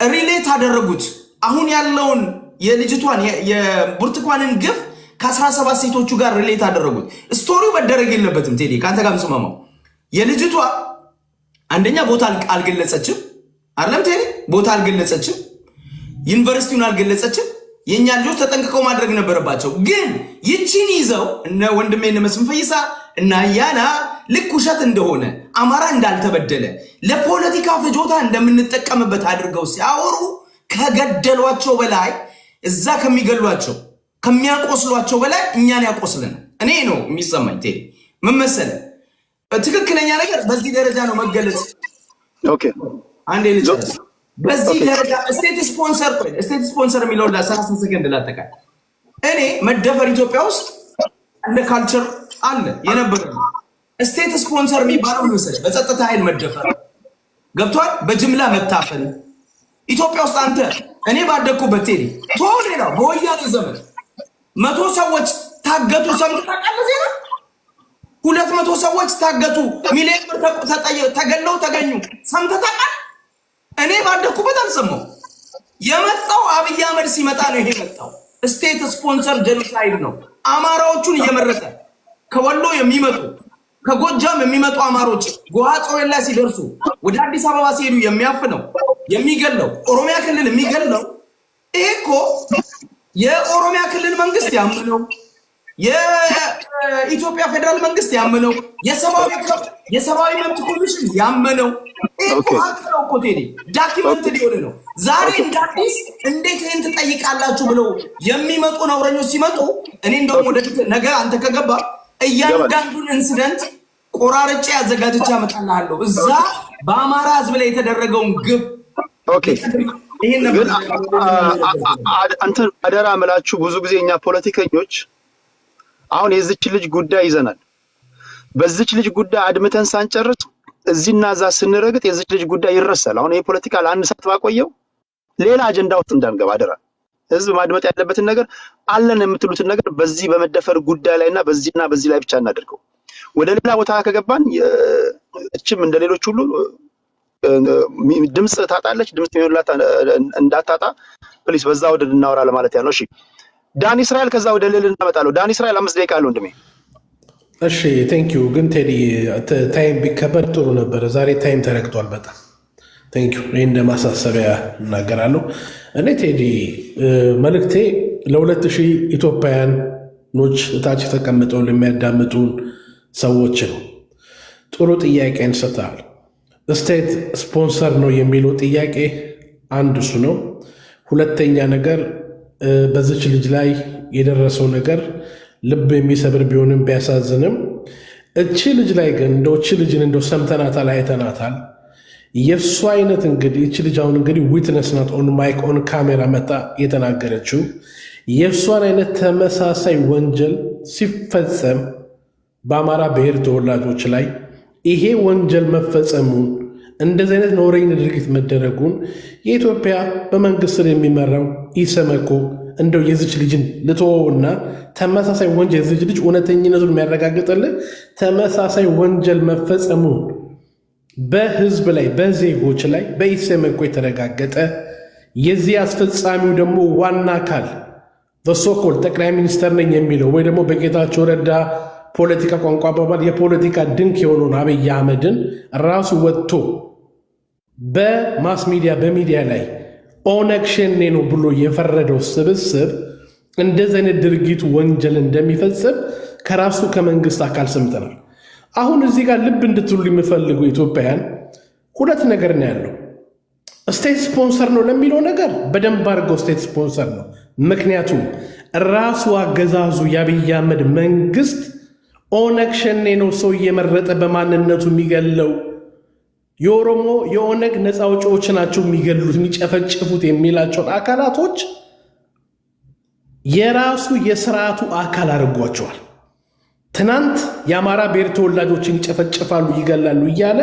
ሪሌት አደረጉት። አሁን ያለውን የልጅቷን የብርቱካንን ግፍ ከ17 ሴቶቹ ጋር ሪሌት አደረጉት። ስቶሪው መደረግ የለበትም ቴዲ፣ ከአንተ ጋር ምስማማው። የልጅቷ አንደኛ ቦታ አልገለጸችም አይደለም ቴዲ፣ ቦታ አልገለጸችም፣ ዩኒቨርሲቲውን አልገለጸችም። የኛ ልጆች ተጠንቅቀው ማድረግ ነበረባቸው። ግን ይቺን ይዘው እነ ወንድሜ እነ መስፍን ፈይሳ እና ያና ልክ ውሸት እንደሆነ አማራ እንዳልተበደለ ለፖለቲካ ፍጆታ እንደምንጠቀምበት አድርገው ሲያወሩ ከገደሏቸው በላይ እዛ ከሚገሏቸው ከሚያቆስሏቸው በላይ እኛን ያቆስልን። እኔ ነው የሚሰማኝ ቴዲ። ምን መሰለህ፣ ትክክለኛ ነገር በዚህ ደረጃ ነው መገለጽ። ኦኬ አንዴ ልጅ በዚህ ደረጃ ስቴት ስፖንሰር የሚለው ለ30 ሰከንድ ላጠቃል። እኔ መደፈር ኢትዮጵያ ውስጥ እንደ ካልቸር አለ የነበረ ነው። ስቴት ስፖንሰር የሚባለው መሰለህ በጸጥታ ኃይል መደፈር ገብቷል። በጅምላ መታፈን ኢትዮጵያ ውስጥ አንተ እኔ ባደኩበት ቴዲ ቶሎ ነው። በወያኔ ዘመን 100 ሰዎች ታገቱ። ሰምተህ ታውቃለህ? ዜና 200 ሰዎች ታገቱ፣ ሚሊዮን ብር ተገለው ተገኙ። ሰምተህ ታውቃለህ? እኔ ባደኩበት አልሰማው። የመጣው አብይ አህመድ ሲመጣ ነው ይሄ መጣው። ስቴት ስፖንሰር ጄኖሳይድ ነው። አማራዎቹን እየመረጠ ከወሎ የሚመጡ ከጎጃም የሚመጡ አማሮች ጎሃጾዌ ላይ ሲደርሱ ወደ አዲስ አበባ ሲሄዱ የሚያፍነው የሚገለው ኦሮሚያ ክልል የሚገለው ይሄ እኮ የኦሮሚያ ክልል መንግስት ያመነው የኢትዮጵያ ፌደራል መንግስት ያመነው የሰብአዊ መብት ኮሚሽን ያመነው እኮ አጥረው እኮ ቴዲ ዳኪመንት ሊሆን ነው። ዛሬ እንደ አዲስ እንዴት ይሄን ትጠይቃላችሁ ብለው የሚመጡ ነውረኞች ሲመጡ እኔ እንደውም ወደፊት ነገ አንተ ከገባ እያንዳንዱን ኢንሲደንት ቆራርጬ አዘጋጅቼ አመጣልሃለሁ። እዛ በአማራ ህዝብ ላይ የተደረገውን ግፍ ኦኬ ይሄን አንተ አደራ መላችሁ። ብዙ ጊዜ እኛ ፖለቲከኞች አሁን የዚች ልጅ ጉዳይ ይዘናል። በዚች ልጅ ጉዳይ አድምተን ሳንጨርስ እዚህና እዛ ስንረግጥ የዚች ልጅ ጉዳይ ይረሳል። አሁን ይሄ ፖለቲካ ለአንድ ሰዓት ባቆየው ሌላ አጀንዳ ውስጥ እንዳንገባ አደራ። ህዝብ ማድመጥ ያለበትን ነገር አለን የምትሉትን ነገር በዚህ በመደፈር ጉዳይ ላይና በዚህና በዚህ ላይ ብቻ እናደርገው። ወደ ሌላ ቦታ ከገባን እችም እንደሌሎች ሁሉ ድምጽ ታጣለች። ድምጽ የሚሆንላት እንዳታጣ ፕሊስ በዛ ወደ እናወራ ለማለት ያለው። እሺ ዳን እስራኤል ከዛ ወደ ሌላ እናመጣለው። ዳን እስራኤል 5 ደቂቃ አለው ወንድሜ። እሺ ቴንኪዩ። ግን ቴዲ ታይም ቢከበር ጥሩ ነበረ። ዛሬ ታይም ተረግጧል በጣም ቴንኪዩ። ይህ እንደ ማሳሰቢያ እናገራለሁ። እኔ ቴዲ መልእክቴ ለ2000 ኢትዮጵያውያኖች እታች ተቀምጠው ለሚያዳምጡን ሰዎች ነው። ጥሩ ጥያቄ እንሰጣል። ስቴት ስፖንሰር ነው የሚለው ጥያቄ አንድ እሱ ነው። ሁለተኛ ነገር በዚች ልጅ ላይ የደረሰው ነገር ልብ የሚሰብር ቢሆንም ቢያሳዝንም እቺ ልጅ ላይ ግን እቺ ልጅን ሰምተናታል፣ አይተናታል። የእሱ አይነት እንግዲህ እቺ ልጅ አሁን እንግዲህ ዊትነስ ናት፣ ኦን ማይክ ኦን ካሜራ መጣ የተናገረችው የእሷን አይነት ተመሳሳይ ወንጀል ሲፈጸም በአማራ ብሔር ተወላጆች ላይ ይሄ ወንጀል መፈጸሙን እንደዚህ አይነት ነውረኛ ድርጊት መደረጉን የኢትዮጵያ በመንግስት ስር የሚመራው ኢሰመኮ እንደው የዚች ልጅን ልትወውና ተመሳሳይ ወንጀል የዚች ልጅ እውነተኝነቱን የሚያረጋግጥልን ተመሳሳይ ወንጀል መፈጸሙን በህዝብ ላይ በዜጎች ላይ በኢሰመኮ የተረጋገጠ የዚህ አስፈጻሚው ደግሞ ዋና አካል በሶኮል ጠቅላይ ሚኒስተር ነኝ የሚለው ወይ ደግሞ በጌታቸው ረዳ ፖለቲካ ቋንቋ አባባል የፖለቲካ ድንክ የሆነውን አብይ አህመድን ራሱ ወጥቶ በማስ ሚዲያ በሚዲያ ላይ ኦነግ ሸኔ ነው ብሎ የፈረደው ስብስብ እንደዚህ አይነት ድርጊቱ ወንጀል እንደሚፈጽም ከራሱ ከመንግስት አካል ሰምተናል። አሁን እዚህ ጋር ልብ እንድትሉ የሚፈልጉ ኢትዮጵያውያን ሁለት ነገር ነው ያለው። ስቴት ስፖንሰር ነው ለሚለው ነገር በደንብ አድርገው ስቴት ስፖንሰር ነው። ምክንያቱም ራሱ አገዛዙ የአብይ አህመድ መንግስት ኦነግ ሸኔ ነው ሰው እየመረጠ በማንነቱ የሚገለው፣ የኦሮሞ የኦነግ ነፃ አውጪዎች ናቸው የሚገሉት የሚጨፈጭፉት የሚላቸውን አካላቶች የራሱ የስርዓቱ አካል አድርጓቸዋል። ትናንት የአማራ ብሔር ተወላጆችን ይጨፈጭፋሉ ይገላሉ እያለ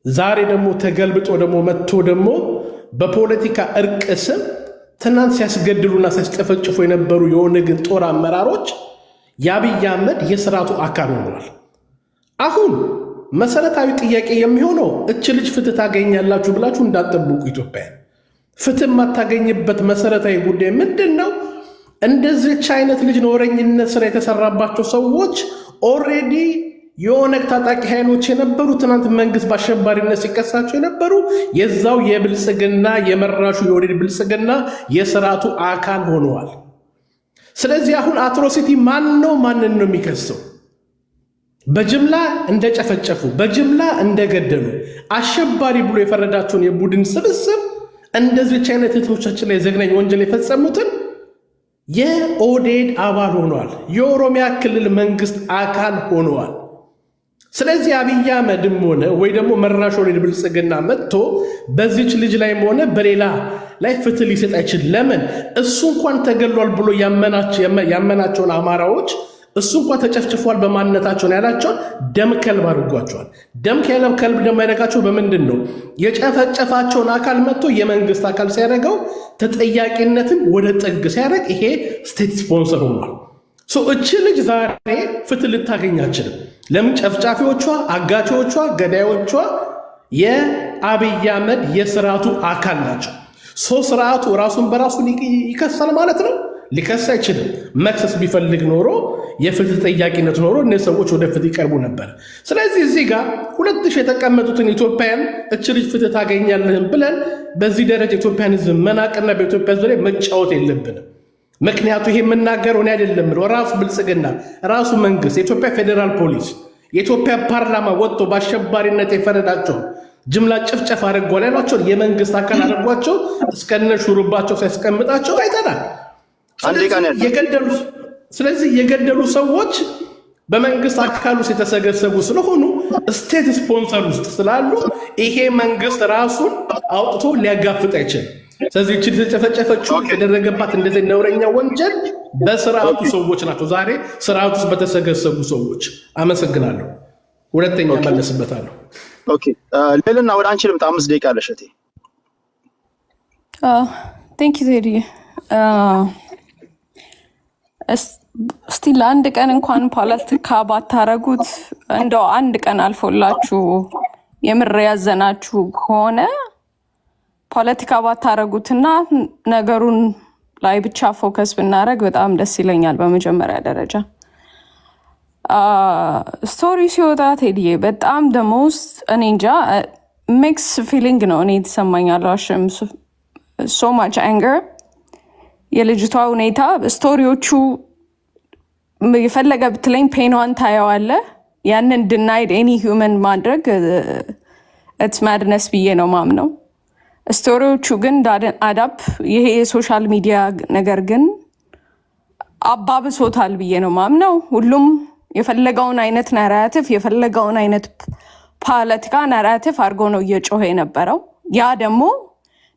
ዛሬ ደግሞ ተገልብጦ ደግሞ መጥቶ ደግሞ በፖለቲካ እርቅ ስም ትናንት ሲያስገድሉና ሲያስጨፈጭፉ የነበሩ የኦነግን ጦር አመራሮች የአብይ አህመድ የስርዓቱ አካል ሆኗል። አሁን መሰረታዊ ጥያቄ የሚሆነው እች ልጅ ፍትህ ታገኛላችሁ ብላችሁ እንዳትጠብቁ ኢትዮጵያን። ፍትህ የማታገኝበት መሰረታዊ ጉዳይ ምንድን ነው? እንደዚች አይነት ልጅ ነውረኝነት ስራ የተሰራባቸው ሰዎች ኦልሬዲ የኦነግ ታጣቂ ኃይሎች የነበሩ ትናንት መንግስት በአሸባሪነት ሲከሳቸው የነበሩ የዛው የብልጽግና የመራሹ የኦህዴድ ብልጽግና የስርዓቱ አካል ሆነዋል። ስለዚህ አሁን አትሮሲቲ ማንን ነው የሚከሰው? በጅምላ እንደጨፈጨፉ በጅምላ እንደገደሉ አሸባሪ ብሎ የፈረዳቸውን የቡድን ስብስብ እንደዚች አይነት እህቶቻችን ላይ ዘግናኝ ወንጀል የፈጸሙትን የኦህዴድ አባል ሆነዋል። የኦሮሚያ ክልል መንግስት አካል ሆነዋል። ስለዚህ አብይ አህመድም ሆነ ወይ ደግሞ መራሽ ኦህዴድ ብልጽግና መጥቶ በዚች ልጅ ላይም ሆነ በሌላ ላይ ፍትህ ሊሰጥ አይችል። ለምን? እሱ እንኳን ተገሏል ብሎ ያመናቸውን አማራዎች እሱ እንኳን ተጨፍጭፏል በማንነታቸው ያላቸውን ደም ከልብ አድርጓቸዋል። ደም ከልብ ደግሞ ያደረጋቸው በምንድን ነው? የጨፈጨፋቸውን አካል መጥቶ የመንግስት አካል ሲያደርገው ተጠያቂነትን ወደ ጥግ ሲያደርግ ይሄ ስቴት ስፖንሰር ሆኗል። እቺ ልጅ ዛሬ ፍትህ ልታገኝ አችልም። ለምን? ጨፍጫፊዎቿ፣ አጋቾቿ፣ ገዳዮቿ የአብይ አህመድ የስርዓቱ አካል ናቸው። ስርዓቱ ራሱን በራሱ ይከሳል ማለት ነው? ሊከስ አይችልም። መክሰስ ቢፈልግ ኖሮ የፍትህ ጠያቂነት ኖሮ እነዚህ ሰዎች ወደ ፍትህ ይቀርቡ ነበር። ስለዚህ እዚህ ጋር 2000 የተቀመጡትን ኢትዮጵያን እች ልጅ ፍትህ ታገኛለህም ብለን በዚህ ደረጃ ኢትዮጵያን ህዝብ መናቅና በኢትዮጵያ ህዝብ ላይ መጫወት የለብንም። ምክንያቱ ይሄ የምናገረው እኔ አይደለም፣ ራሱ ብልጽግና፣ ራሱ መንግስት፣ የኢትዮጵያ ፌዴራል ፖሊስ፣ የኢትዮጵያ ፓርላማ ወጥቶ በአሸባሪነት የፈረዳቸው ጅምላ ጭፍጨፍ አድርጓል ያሏቸውን የመንግስት አካል አድርጓቸው እስከነ ሹሩባቸው ሲያስቀምጣቸው አይተናል። ስለዚህ የገደሉ ሰዎች በመንግስት አካል ውስጥ የተሰገሰጉ ስለሆኑ ስቴት ስፖንሰር ውስጥ ስላሉ ይሄ መንግስት ራሱን አውጥቶ ሊያጋፍጥ አይችልም። ስለዚህ እቺ የተጨፈጨፈችው የተደረገባት እንደዚህ ነውረኛ ወንጀል በስርዓቱ ሰዎች ናቸው። ዛሬ ስርዓቱ ውስጥ በተሰገሰጉ ሰዎች። አመሰግናለሁ። ሁለተኛ መለስበታለሁ። ኦኬ ሌልና ወደ አንቺ ልምጣ። 5 ደቂቃ አለሽ እቴ። ቴንክ ዩ ቴዲ። እስቲ ለአንድ ቀን እንኳን ፖለቲካ ባታረጉት እንደው አንድ ቀን አልፎላችሁ የምር ያዘናችሁ ከሆነ ፖለቲካ ባታረጉትና ነገሩን ላይ ብቻ ፎከስ ብናረግ በጣም ደስ ይለኛል። በመጀመሪያ ደረጃ ስቶሪ ሲወጣ ቴዲዬ በጣም ደሞስት እኔ እንጃ ሚክስ ፊሊንግ ነው እኔ የተሰማኛል። ሶ ማች አንገር የልጅቷ ሁኔታ ስቶሪዎቹ የፈለገ ብትለኝ ፔኗን ታየዋለ። ያንን ድናይድ ኤኒ ሂውመን ማድረግ ኢትስ ማድነስ ብዬ ነው ማምነው። ስቶሪዎቹ ግን አዳፕ ይሄ የሶሻል ሚዲያ ነገር ግን አባብሶታል ብዬ ነው ማምነው። ሁሉም የፈለገውን አይነት ናራቲቭ የፈለገውን አይነት ፖለቲካ ናራቲቭ አድርጎ ነው እየጮኸ የነበረው። ያ ደግሞ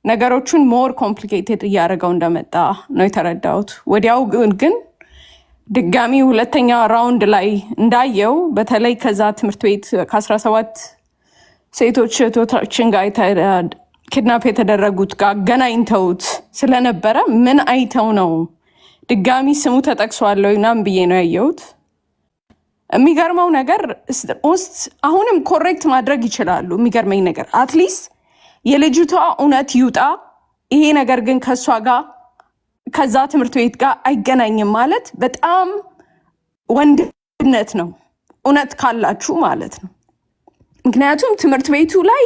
ነገሮቹን ሞር ኮምፕሊኬትድ እያደረገው እንደመጣ ነው የተረዳሁት። ወዲያው ግን ድጋሚ ሁለተኛ ራውንድ ላይ እንዳየው በተለይ ከዛ ትምህርት ቤት ከ17 ሴቶች እህቶቻችን ጋር ኪድናፕ የተደረጉት ጋር አገናኝተውት ስለነበረ ምን አይተው ነው ድጋሚ ስሙ ተጠቅሷል ምናምን ብዬ ነው ያየሁት። የሚገርመው ነገር ውስጥ አሁንም ኮሬክት ማድረግ ይችላሉ። የሚገርመኝ ነገር አትሊስት የልጅቷ እውነት ይውጣ። ይሄ ነገር ግን ከእሷ ጋር ከዛ ትምህርት ቤት ጋር አይገናኝም ማለት በጣም ወንድነት ነው፣ እውነት ካላችሁ ማለት ነው። ምክንያቱም ትምህርት ቤቱ ላይ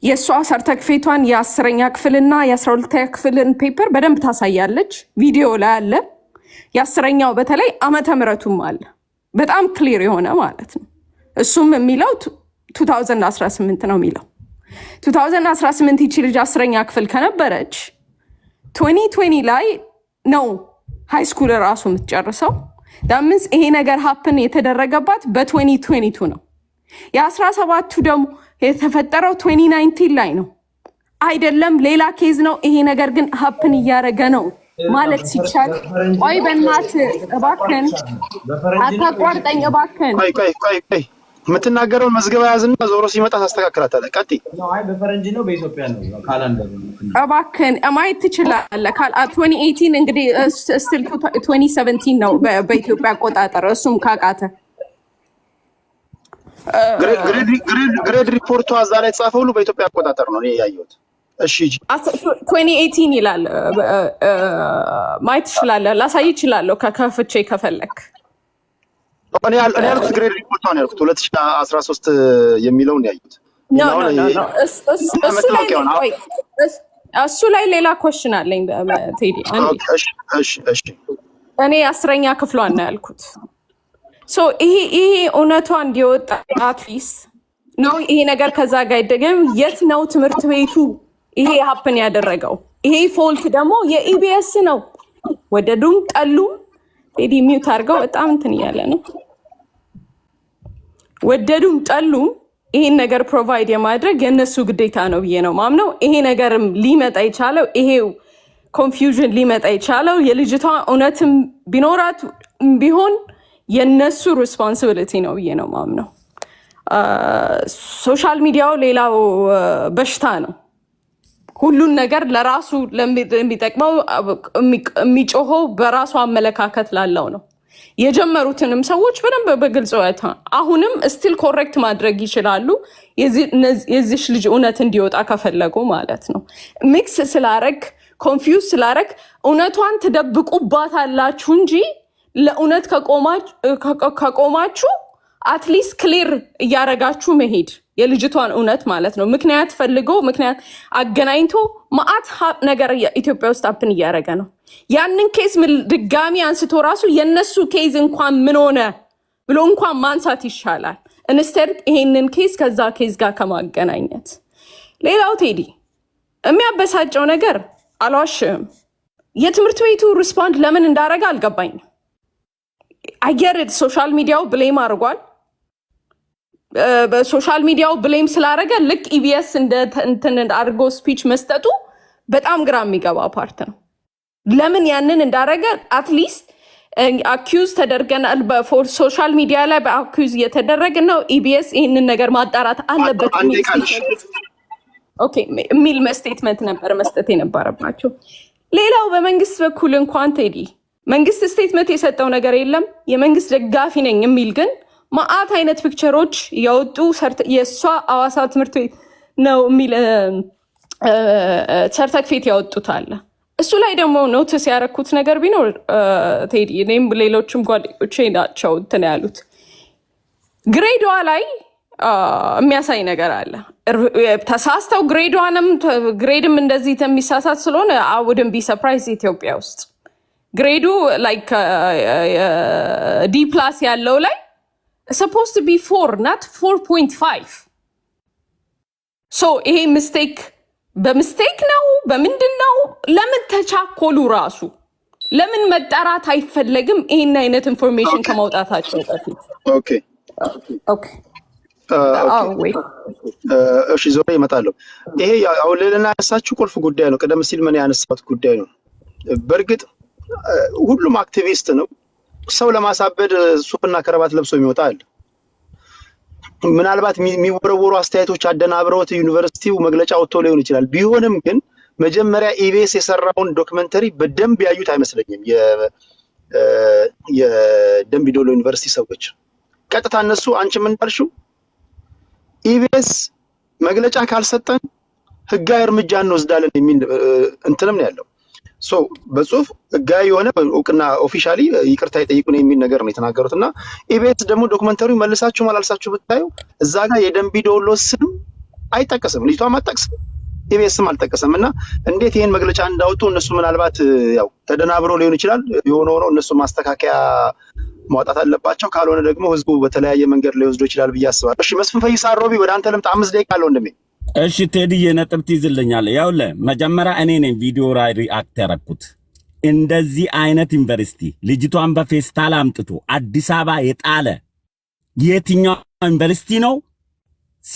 የእሷ ሰርተክፌቷን የ10ኛ ክፍልና የ12ኛ ክፍልን ፔፐር በደንብ ታሳያለች። ቪዲዮ ላይ አለ። የ10ኛው በተለይ ዓመተ ምሕረቱም አለ በጣም ክሊር የሆነ ማለት ነው። እሱም የሚለው 2018 ነው የሚለው 2018 ይቺ ልጅ 10ኛ ክፍል ከነበረች 2020 ላይ ነው ሃይ ስኩል ራሱ የምትጨርሰው። ዳምንስ ይሄ ነገር ሀፕን የተደረገባት በ2022 ነው። የ17ቱ ደግሞ የተፈጠረው 2019 ላይ ነው አይደለም፣ ሌላ ኬዝ ነው። ይሄ ነገር ግን ሀፕን እያደረገ ነው ማለት ሲቻል፣ ቆይ በእናትህ እባክህን አታቋርጠኝ እባክህን። ቆይ የምትናገረውን መዝገባ ያዝና ዞሮ ሲመጣ ታስተካክላታለህ። ቀጥይ። አይ በፈረንጅ ነው በኢትዮጵያ ነው ካላንደር እባክህን ማየት ትችላለህ። 2018 እንግዲህ ስቲል 2017 ነው በኢትዮጵያ አቆጣጠር። እሱም ካቃተ ግሬድ ሪፖርቱ እዛ ላይ የተጻፈው ሁሉ በኢትዮጵያ አቆጣጠር ነው እኔ ያየሁት። እሺ 2018 ይላል። ማየት ትችላለህ። ላሳይ እችላለሁ ከፍቼ ከፈለክ። እኔ ያልኩት ግሬድ ሪፖርት ነው ያልኩት 2013 የሚለውን ያዩት። እሱ ላይ ሌላ ኮሽን አለኝ ቴዲ። እኔ 10ኛ ክፍሏን ነው ያልኩት። ይሄ እውነቷ እንዲወጣ አትሊስት ነው ይሄ ነገር ከዛ ጋር ይደገም። የት ነው ትምህርት ቤቱ ይሄ ሀፕን ያደረገው? ይሄ ፎልት ደግሞ የኢቢኤስ ነው። ወደዱም ጠሉም ቴዲ ሚውት አድርገው በጣም እንትን እያለ ነው። ወደዱም ጠሉም ይሄን ነገር ፕሮቫይድ የማድረግ የእነሱ ግዴታ ነው ብዬ ነው ማምነው። ይሄ ነገርም ሊመጣ የቻለው ይሄው ኮንፊውዥን ሊመጣ የቻለው የልጅቷ እውነትም ቢኖራት ቢሆን የነሱ ሪስፖንሲቢሊቲ ነው ብዬ ነው ማምነው። ሶሻል ሚዲያው ሌላው በሽታ ነው። ሁሉን ነገር ለራሱ ለሚጠቅመው የሚጮኸው በራሱ አመለካከት ላለው ነው። የጀመሩትንም ሰዎች በደንብ በግልጽ ወታ አሁንም ስቲል ኮሬክት ማድረግ ይችላሉ። የዚሽ ልጅ እውነት እንዲወጣ ከፈለጉ ማለት ነው። ሚክስ ስላረግ ኮንፊውዝ ስላረግ እውነቷን ትደብቁባታላችሁ እንጂ ለእውነት ከቆማችሁ አትሊስት ክሊር እያረጋችሁ መሄድ የልጅቷን እውነት ማለት ነው። ምክንያት ፈልጎ ምክንያት አገናኝቶ ማአት ነገር ኢትዮጵያ ውስጥ አፕን እያደረገ ነው። ያንን ኬዝ ድጋሚ አንስቶ ራሱ የነሱ ኬዝ እንኳን ምን ሆነ ብሎ እንኳን ማንሳት ይሻላል እንስተር ይሄንን ኬዝ ከዛ ኬዝ ጋር ከማገናኘት። ሌላው ቴዲ የሚያበሳጨው ነገር አልዋሽም፣ የትምህርት ቤቱ ሪስፖንድ ለምን እንዳረገ አልገባኝም። አየር ሶሻል ሚዲያው ብሌም አድርጓል። በሶሻል ሚዲያው ብሌም ስላደረገ ልክ ኢቢኤስ እንትን አድርጎ ስፒች መስጠቱ በጣም ግራ የሚገባ ፓርት ነው። ለምን ያንን እንዳደረገ አትሊስት አኪዩዝ ተደርገናል። በሶሻል ሚዲያ ላይ በአኪዩዝ እየተደረገ ነው። ኢቢኤስ ይህንን ነገር ማጣራት አለበት የሚል ስቴትመንት ነበር መስጠት የነበረባቸው። ሌላው በመንግስት በኩል እንኳን ቴዲ መንግስት ስቴትመንት የሰጠው ነገር የለም። የመንግስት ደጋፊ ነኝ የሚል ግን ማአት አይነት ፒክቸሮች ያወጡ የእሷ አዋሳ ትምህርት ቤት ነው የሚል ሰርተክፌት ያወጡት አለ። እሱ ላይ ደግሞ ኖቲስ ያደረኩት ነገር ቢኖር ቴዲ እኔም ሌሎችም ጓደኞቼ ናቸው እንትን ያሉት ግሬዷ ላይ የሚያሳይ ነገር አለ። ተሳስተው ግሬድም እንደዚህ የሚሳሳት ስለሆነ አውድን ቢ ሰርፕራይዝ ኢትዮጵያ ውስጥ ግሬዱ ላይክ ዲ ፕላስ ያለው ላይ supposed to be 4 not 4.5 ሶ ይሄ ሚስቴክ በሚስቴክ ነው በምንድን ነው? ለምን ተቻኮሉ? ራሱ ለምን መጣራት አይፈለግም? ይሄን አይነት ኢንፎርሜሽን ከማውጣታቸው በፊት ኦኬ እሺ ዞሬ እመጣለሁ። ይሄ አሁን ሌላና ያነሳችሁ ቁልፍ ጉዳይ ነው። ቀደም ሲል ምን ያነሳሁት ጉዳይ ነው። በእርግጥ ሁሉም አክቲቪስት ነው። ሰው ለማሳበድ ሱፍና ከረባት ለብሶ የሚወጣ አለ። ምናልባት የሚወረወሩ አስተያየቶች አደናብረውት ዩኒቨርሲቲው መግለጫ ወጥቶ ሊሆን ይችላል። ቢሆንም ግን መጀመሪያ ኢቢኤስ የሰራውን ዶክመንተሪ በደንብ ያዩት አይመስለኝም። የደምቢ ዶሎ ዩኒቨርሲቲ ሰዎች ቀጥታ እነሱ አንቺ ምን እንዳልሽው ኢቢኤስ መግለጫ ካልሰጠን ህጋዊ እርምጃ እንወስዳለን የሚል እንትንም ነው ያለው። ሶ በጽሁፍ ህጋዊ የሆነ እውቅና ኦፊሻሊ ይቅርታ ይጠይቁን የሚል ነገር ነው የተናገሩትና ኢቢኤስ ደግሞ ዶክመንተሪው መልሳችሁ ማላልሳችሁ ብታዩ እዛ ጋር የደምቢ ዶሎ ስም አይጠቀስም፣ ልጅቷም አትጠቅስም፣ ኢቢኤስም አልጠቀሰም። እና እንዴት ይሄን መግለጫ እንዳወጡ እነሱ ምናልባት ያው ተደናብረው ሊሆን ይችላል። የሆነ ሆኖ እነሱ ማስተካከያ ማውጣት አለባቸው። ካልሆነ ደግሞ ህዝቡ በተለያየ መንገድ ሊወስዶ ይችላል ብዬ አስባለሁ። እሺ መስፍን ፈይሳ ሮቢ ወደ አንተ ልምጣ። 5 ደቂቃ አለው እንደሜ። እሺ ቴዲዬ ነጥብ ትይዝልኛለህ። ያውልህ መጀመሪያ እኔ ነኝ ቪዲዮ ላይ ሪአክት ያደረኩት። እንደዚህ አይነት ዩኒቨርሲቲ ልጅቷን በፌስታል አምጥቶ አዲስ አበባ የጣለ የትኛው ዩኒቨርሲቲ ነው?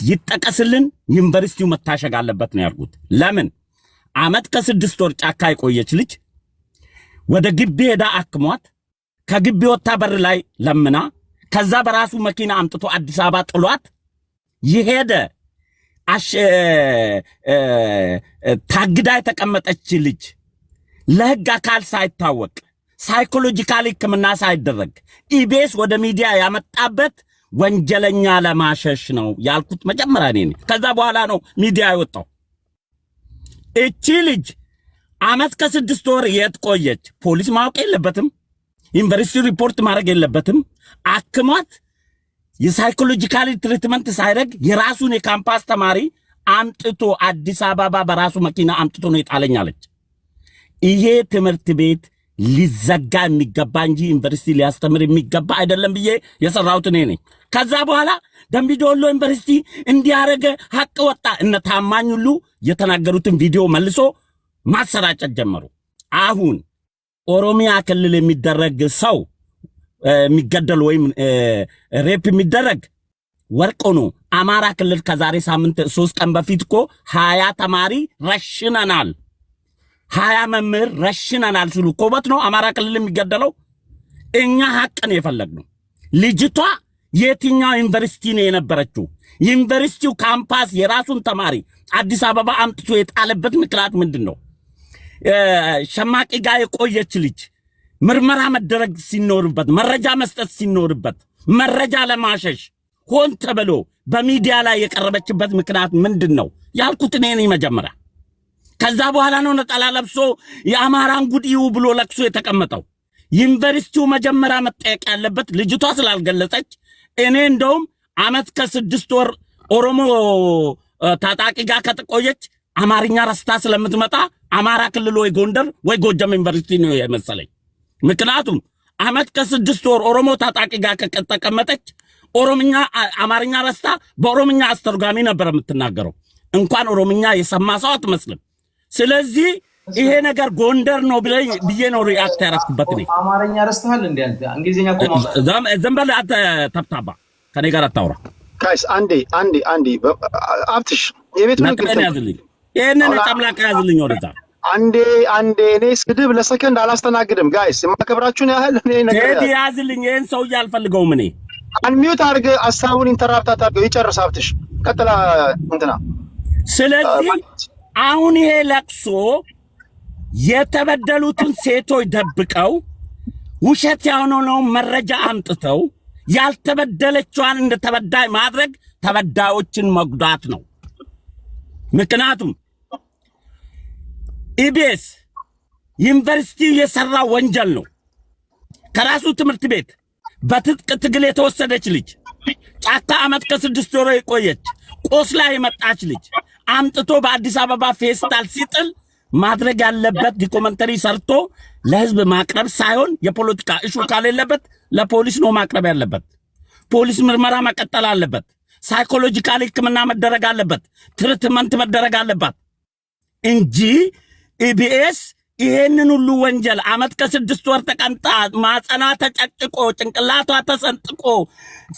ይጠቀስልን። ዩኒቨርሲቲው መታሸግ አለበት ነው ያልኩት። ለምን አመት ከ6 ወር ጫካ የቆየች ልጅ ወደ ግቢ ሄዳ አክሟት ከግቢ ወጣ በር ላይ ለምና ከዛ በራሱ መኪና አምጥቶ አዲስ አበባ ጥሏት ይሄደ ታግዳ የተቀመጠች ልጅ ለህግ አካል ሳይታወቅ ሳይኮሎጂካሊ ሕክምና ሳይደረግ ኢቢኤስ ወደ ሚዲያ ያመጣበት ወንጀለኛ ለማሸሽ ነው ያልኩት መጀመሪያ እኔ ነኝ። ከዛ በኋላ ነው ሚዲያ የወጣው። እቺ ልጅ አመት ከ6 ወር የት ቆየች? ፖሊስ ማወቅ የለበትም? ዩኒቨርሲቲ ሪፖርት ማድረግ የለበትም? አክሟት የሳይኮሎጂካሊ ትሪትመንት ሳይረግ የራሱን የካምፓስ ተማሪ አምጥቶ አዲስ አበባ በራሱ መኪና አምጥቶ ነው የጣለኛለች። ይሄ ትምህርት ቤት ሊዘጋ የሚገባ እንጂ ዩኒቨርሲቲ ሊያስተምር የሚገባ አይደለም ብዬ የሰራሁት እኔ ነኝ። ከዛ በኋላ ደምቢ ዶሎ ዩኒቨርሲቲ እንዲያረገ ሀቅ ወጣ። እነ ታማኝ ሁሉ የተናገሩትን ቪዲዮ መልሶ ማሰራጨት ጀመሩ። አሁን ኦሮሚያ ክልል የሚደረግ ሰው የሚገደል ወይም ሬፕ የሚደረግ ወርቆ ነው። አማራ ክልል ከዛሬ ሳምንት 3 ቀን በፊት እኮ 20 ተማሪ ረሽነናል፣ 20 መምህር ረሽነናል ሲሉ ኮበት ነው አማራ ክልል የሚገደለው። እኛ ሀቅን የፈለግነው ልጅቷ የትኛው ዩኒቨርሲቲ ነው የነበረችው? ዩኒቨርሲቲው ካምፓስ የራሱን ተማሪ አዲስ አበባ አምጥቶ የጣለበት ምክንያት ምንድን ነው? ሸማቂ ጋር የቆየች ልጅ ምርመራ መደረግ ሲኖርበት መረጃ መስጠት ሲኖርበት መረጃ ለማሸሽ ሆን ተብሎ በሚዲያ ላይ የቀረበችበት ምክንያት ምንድን ነው ያልኩት እኔ ነኝ መጀመሪያ። ከዛ በኋላ ነው ነጠላ ለብሶ የአማራን ጉዲው ብሎ ለቅሶ የተቀመጠው። ዩኒቨርሲቲው መጀመሪያ መጠየቅ ያለበት ልጅቷ ስላልገለጸች፣ እኔ እንደውም አመት ከ6 ወር ኦሮሞ ታጣቂ ጋር ከተቆየች አማርኛ ረስታ ስለምትመጣ አማራ ክልል ወይ ጎንደር ወይ ጎጃም ዩኒቨርሲቲ ነው የመሰለኝ። ምክንያቱም አመት ከ6 ወር ኦሮሞ ታጣቂ ጋር ከተቀመጠች ኦሮምኛ አማርኛ ረስታ በኦሮምኛ አስተርጓሚ ነበር የምትናገረው። እንኳን ኦሮምኛ የሰማ ሰው አትመስልም። ስለዚህ ይሄ ነገር ጎንደር ነው ብዬ ነው ሪአክት ያደረኩበት። እኔ አማርኛ ረስተሃል እንዴ አንተ? እንግሊዝኛ ቆማ ዝም በል አንተ ተብታባ፣ ከኔ ጋር አታውራ። ጋይስ አንዴ አብትሽ የቤት ምን ነጥብ ያዝልኝ፣ ይሄንን ጨምላቃ ያዝልኝ ወደዛ። አንዴ እኔ ስድብ ለሰከንድ አላስተናግድም። ጋይስ የማከብራችሁን ያህል እኔ ነገር ቴዲ ያዝልኝ። ይሄን ሰውዬ አልፈልገውም እኔ። አንሚዩት አድርግ፣ ሐሳቡን ኢንተራፕት አታድርገው፣ ይጨርስ አብትሽ። ቀጥላ እንትና። ስለዚህ አሁን ይሄ ለቅሶ የተበደሉትን ሴቶች ደብቀው ውሸት የሆነውን መረጃ አምጥተው ያልተበደለችዋን እንደተበዳይ ማድረግ ተበዳዮችን መጉዳት ነው። ምክንያቱም ኢቢኤስ ዩኒቨርሲቲው የሰራ ወንጀል ነው። ከራሱ ትምህርት ቤት በትጥቅ ትግል የተወሰደች ልጅ፣ ጫካ አመት ከ6 ወር የቆየች ቆስላ የመጣች ልጅ አምጥቶ በአዲስ አበባ ፌስታል ሲጥል ማድረግ ያለበት ዶክመንተሪ ሰርቶ ለህዝብ ማቅረብ ሳይሆን የፖለቲካ እሹ ካሌለበት ለፖሊስ ነው ማቅረብ ያለበት። ፖሊስ ምርመራ መቀጠል አለበት። ሳይኮሎጂካል ሕክምና መደረግ አለበት፣ ትሪትመንት መደረግ አለባት እንጂ ኢቢኤስ ይሄንን ሁሉ ወንጀል ዓመት ከ6 ወር ተቀምጣ ማጸና ተጨጭቆ ጭንቅላቷ ተሰንጥቆ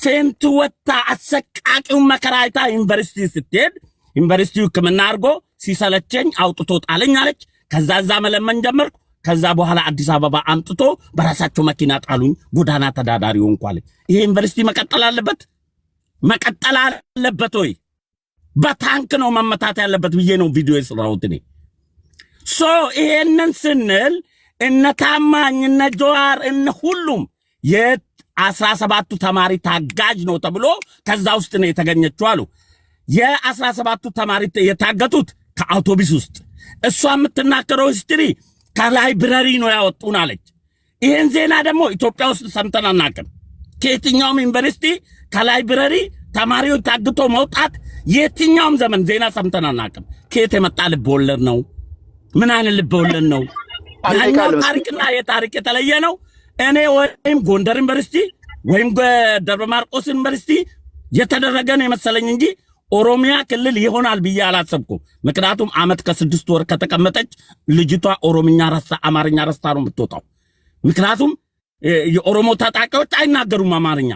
ፌንት ወታ አሰቃቂውን መከራይታ ዩኒቨርሲቲ ስትሄድ ዩኒቨርሲቲው ሕክምና አድርጎ ሲሰለቸኝ አውጥቶ ጣለኝ አለች። ከዛ እዛ መለመን ጀመርኩ። ከዛ በኋላ አዲስ አበባ አምጥቶ በራሳቸው መኪና ጣሉኝ። ጎዳና ተዳዳሪ ሆንኩ አለች። ይሄ ዩኒቨርሲቲ መቀጠል አለበት ወይ? በታንክ ነው መመታት ያለበት ብዬ ነው ቪዲዮ የሰራሁት እኔ። ሶ ይሄንን ስንል እነ ታማኝ እነ ጀዋር እነ ሁሉም የ17ቱ ተማሪ ታጋጅ ነው ተብሎ ከዛ ውስጥ ነው የተገኘችው አሉ። የ17ቱ ተማሪ የታገቱት ከአውቶቡስ ውስጥ፣ እሷ የምትናገረው ሂስትሪ ከላይብረሪ ነው ያወጡን አለች። ይሄን ዜና ደግሞ ኢትዮጵያ ውስጥ ሰምተን አናውቅም። ከየትኛውም ዩኒቨርሲቲ ከላይብረሪ ተማሪዎች ታግቶ መውጣት የትኛውም ዘመን ዜና ሰምተን አናውቅም። ከየት የመጣ ልብ ወለድ ነው? ምን አይነት ልብ ወለድ ነው? ያኛው ታሪክና የታሪክ የተለየ ነው። እኔ ወይም ጎንደር ዩኒቨርሲቲ ወይም ደብረ ማርቆስ ዩኒቨርሲቲ የተደረገ ነው የመሰለኝ እንጂ ኦሮሚያ ክልል ይሆናል ብዬ አላሰብኩም። ምክንያቱም ዓመት ከ6 ወር ከተቀመጠች ልጅቷ ኦሮምኛ ረሳ አማርኛ ረስታ ነው የምትወጣው። ምክንያቱም የኦሮሞ ታጣቂዎች አይናገሩም አማርኛ።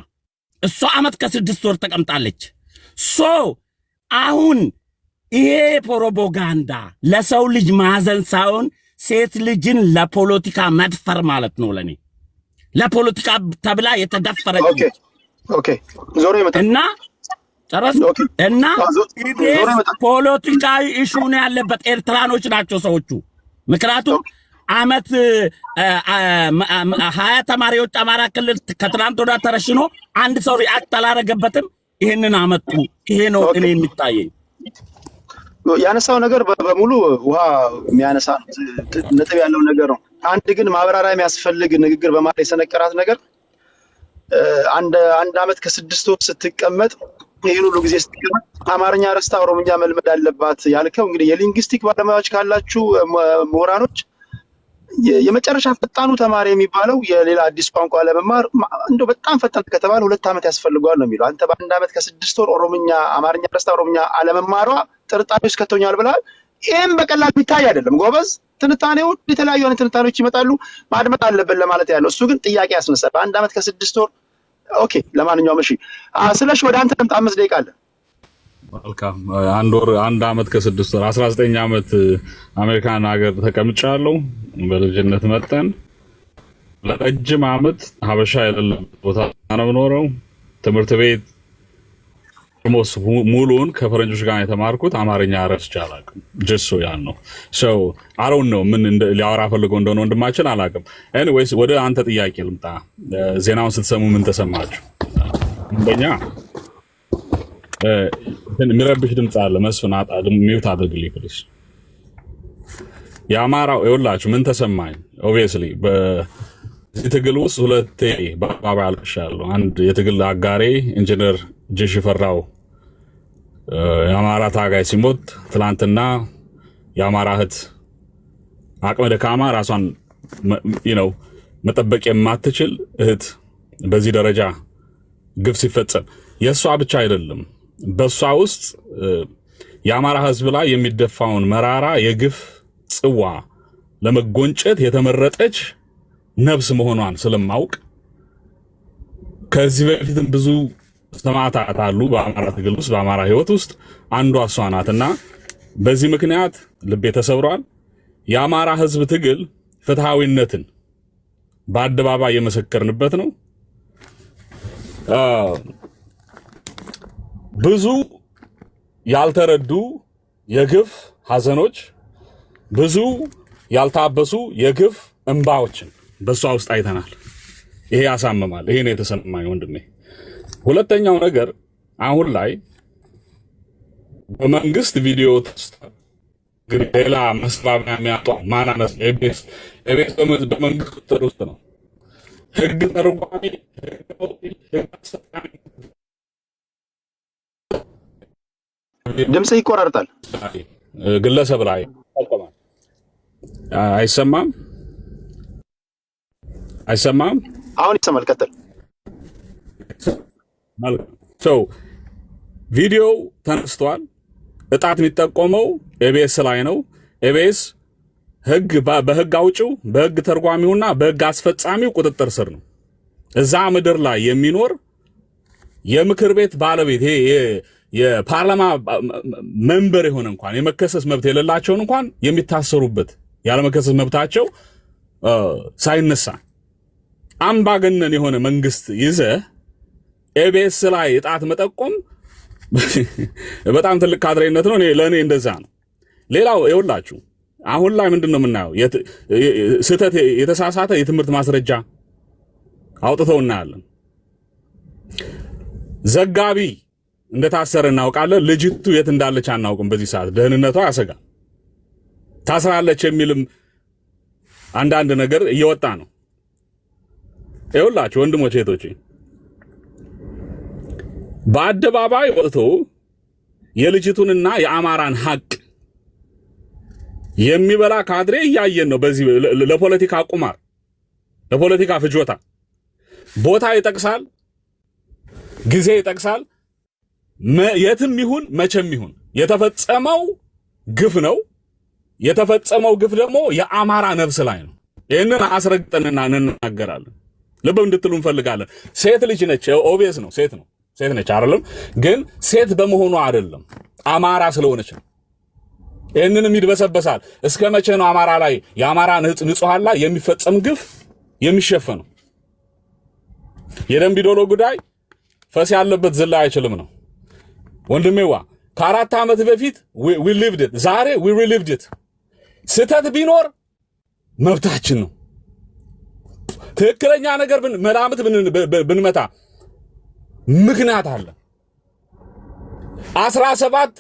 እሷ ዓመት ከ6 ወር ተቀምጣለች። ሶ አሁን ይሄ ፕሮፓጋንዳ ለሰው ልጅ ማዘን ሳይሆን ሴት ልጅን ለፖለቲካ መድፈር ማለት ነው። ለኔ ለፖለቲካ ተብላ የተደፈረች ኦኬ ዞሮ ይመጣ እና ጨረስ እና ኢቢኤስ ፖለቲካዊ ኢሹ ነው ያለበት። ኤርትራኖች ናቸው ሰዎቹ። ምክንያቱም ዓመት 20 ተማሪዎች አማራ ክልል ከትናንት ወዲያ ተረሽኖ አንድ ሰው ሪአክት አላረገበትም። ይሄንን አመጡ። ይሄ ነው እኔ የሚታየኝ። ያነሳው ነገር በሙሉ ውሃ የሚያነሳ ነጥብ ያለው ነገር ነው። አንድ ግን ማብራሪያ የሚያስፈልግ ንግግር በማለት የሰነቀራት ነገር አንድ ዓመት ከ6 ወር ስትቀመጥ ይሄን ሁሉ ጊዜ ስትቀመጥ አማርኛ ረስታ ኦሮምኛ መልመድ አለባት ያልከው እንግዲህ የሊንግዊስቲክ ባለሙያዎች ካላችሁ ምሁራኖች የመጨረሻ ፈጣኑ ተማሪ የሚባለው የሌላ አዲስ ቋንቋ ለመማር እንደው በጣም ፈጣን ከተባለ 2 ዓመት ያስፈልገዋል ነው የሚለው። አንተ በአንድ ዓመት ከ6 ወር አማርኛ ረስታ ኦሮምኛ አለመማሯ ጥርጣሬዎች ከተኛል ብለሃል። ይሄም በቀላል ቢታይ አይደለም ጎበዝ። ትንታኔዎች የተለያዩ አይነት ትንታኔዎች ይመጣሉ፣ ማድመጥ አለብን ለማለት ያለው እሱ ግን ጥያቄ ያስነሳል። በአንድ ዓመት ከ6 ወር ኦኬ። ለማንኛውም እሺ ስለሽ ወደ አንተ 5 ደቂቃ አለ። መልካም። አንድ ዓመት ከ6 ወር 19 ዓመት አሜሪካን ሀገር ተቀምጫለሁ። በልጅነት መጠን ለረጅም ዓመት ሀበሻ የሌለበት ቦታ ነው የምኖረው። ትምህርት ቤት ሙሉውን ከፈረንጆች ጋር የተማርኩት አማርኛ ረስቼ አላውቅም። ጀሶ ያን ነው ሰው አሮን ነው ምን ሊያወራ ፈልገው እንደሆነ ወንድማችን አላውቅም። ኤኒዌይስ ወደ አንተ ጥያቄ ልምጣ። ዜናውን ስትሰሙ ምን ተሰማችሁ? አንደኛ የሚረብሽ ድምፅ አለ። መስፍን ሚውት አድርግልኝ ፕሊዝ። የአማራው ይኸውላችሁ ምን ተሰማኝ። ኦብቪየስሊ በዚህ ትግል ውስጥ ሁለቴ በአባባ አልቅሻለሁ። አንድ የትግል አጋሬ ኢንጂነር ጄሽ ፈራው የአማራ ታጋይ ሲሞት፣ ትላንትና የአማራ እህት አቅመ ደካማ ራሷን መጠበቅ የማትችል እህት በዚህ ደረጃ ግፍ ሲፈጸም የእሷ ብቻ አይደለም፣ በእሷ ውስጥ የአማራ ህዝብ ላይ የሚደፋውን መራራ የግፍ ጽዋ ለመጎንጨት የተመረጠች ነፍስ መሆኗን ስለማውቅ ከዚህ በፊትም ብዙ ሰማዕታት አሉ በአማራ ትግል ውስጥ በአማራ ህይወት ውስጥ አንዷ እሷ ናትና በዚህ ምክንያት ልቤ ተሰብሯል። የአማራ ህዝብ ትግል ፍትሃዊነትን በአደባባይ የመሰከርንበት ነው። ብዙ ያልተረዱ የግፍ ሐዘኖች፣ ብዙ ያልታበሱ የግፍ እንባዎችን በሷ ውስጥ አይተናል። ይሄ ያሳምማል። ይሄ ነው የተሰማኝ ወንድሜ። ሁለተኛው ነገር አሁን ላይ በመንግስት ቪዲዮ እንግዲህ ሌላ መስባቢያ የሚያጧ ማናነስ ኤቤስ በመንግስት ቁጥጥር ውስጥ ነው። ህግ ተርጓሚ፣ ድምጽ ይቆራርጣል። ግለሰብ ላይ አይሰማም። አሁን ይሰማል። ቀጥል። ቪዲዮው ተነስቷል። እጣት የሚጠቆመው ኤቢኤስ ላይ ነው። ኤቢኤስ በህግ አውጪው በህግ ተርጓሚውና በህግ አስፈጻሚው ቁጥጥር ስር ነው። እዛ ምድር ላይ የሚኖር የምክር ቤት ባለቤት የፓርላማ መንበር የሆነ እንኳን የመከሰስ መብት የሌላቸውን እንኳን የሚታሰሩበት ያለመከሰስ መብታቸው ሳይነሳ አምባገነን የሆነ መንግስት ይዘ ኤቢኤስ ላይ እጣት መጠቆም በጣም ትልቅ ካድሬነት ነው። ለእኔ እንደዛ ነው። ሌላው ይኸውላችሁ አሁን ላይ ምንድነው የምናየው? ስህተት የተሳሳተ የትምህርት ማስረጃ አውጥተው እናያለን። ዘጋቢ እንደታሰረ እናውቃለን። ልጅቱ የት እንዳለች አናውቅም። በዚህ ሰዓት ደህንነቷ ያሰጋል። ታስራለች የሚልም አንዳንድ ነገር እየወጣ ነው። ይኸውላችሁ ወንድሞቼ እህቶቼ በአደባባይ ወጥቶ የልጅቱንና የአማራን ሀቅ የሚበላ ካድሬ እያየን ነው። በዚህ ለፖለቲካ ቁማር ለፖለቲካ ፍጆታ ቦታ ይጠቅሳል፣ ጊዜ ይጠቅሳል። የትም ይሁን መቼም ይሁን የተፈጸመው ግፍ ነው። የተፈጸመው ግፍ ደግሞ የአማራ ነፍስ ላይ ነው። ይህንን አስረግጠንና እንናገራለን። ልብ እንድትሉ እንፈልጋለን። ሴት ልጅ ነች፣ ኦቢየስ ነው። ሴት ነች አይደለም፣ ግን ሴት በመሆኑ አይደለም፣ አማራ ስለሆነች ነው። ይህንንም ይድበሰበሳል። እስከ መቼ ነው አማራ ላይ የአማራ ንጹሃን ላይ የሚፈጸም ግፍ የሚሸፈነው? የደንቢ ዶሎ ጉዳይ ፈስ ያለበት ዝላ አይችልም ነው ወንድሜዋ። ከ4 ዓመት በፊት we lived it፣ ዛሬ we relived it። ስህተት ቢኖር መብታችን ነው። ትክክለኛ ነገር መላምት ብንመታ ምክንያት አለ። 17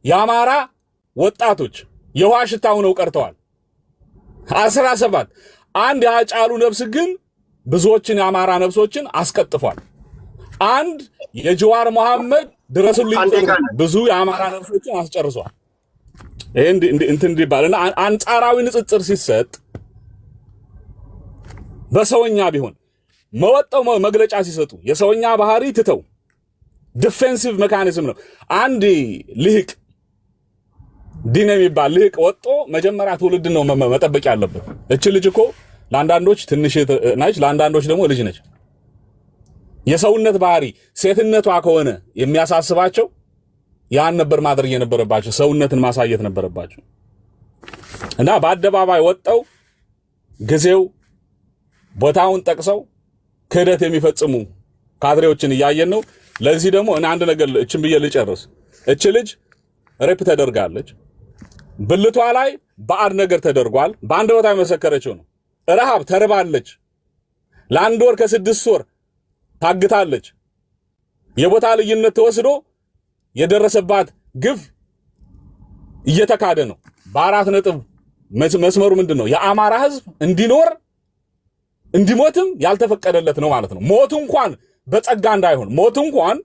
የአማራ ወጣቶች የውሃ ሽታ ሆነው ቀርተዋል። 17 አንድ የአጫሉ ነፍስ ግን ብዙዎችን የአማራ ነፍሶችን አስቀጥፏል። አንድ የጀዋር መሐመድ ድረሱልኝ ብዙ የአማራ ነፍሶችን አስጨርሷል። እንትን እንዲባልና አንጻራዊ ንጽጽር ሲሰጥ በሰውኛ ቢሆን መወጣው መግለጫ ሲሰጡ የሰውኛ ባህሪ ትተው ዲፌንሲቭ ሜካኒዝም ነው። አንድ ልህቅ ዲን የሚባል ልህቅ ወጦ መጀመሪያ ትውልድ ነው መጠበቅ ያለበት። እቺ ልጅ እኮ ለአንዳንዶች ትንሽ ነች፣ ለአንዳንዶች ደግሞ ልጅ ነች። የሰውነት ባህሪ ሴትነቷ ከሆነ የሚያሳስባቸው ያን ነበር ማድረግ የነበረባቸው፣ ሰውነትን ማሳየት ነበረባቸው። እና በአደባባይ ወጣው ጊዜው ቦታውን ጠቅሰው ክህደት የሚፈጽሙ ካድሬዎችን እያየን ነው። ለዚህ ደግሞ እኔ አንድ ነገር እቺን ብዬ ልጨርስ። እቺ ልጅ ሬፕ ተደርጋለች። ብልቷ ላይ ባዕድ ነገር ተደርጓል። በአንድ ቦታ የመሰከረችው ነው። ረሃብ ተርባለች። ለ1 ወር ከ6 ወር ታግታለች። የቦታ ልዩነት ተወስዶ የደረሰባት ግፍ እየተካደ ነው። በ4 ነጥብ መስመሩ ምንድነው? የአማራ ህዝብ እንዲኖር እንዲሞትም ያልተፈቀደለት ነው ማለት ነው። ሞት እንኳን በጸጋ እንዳይሆን፣ ሞት እንኳን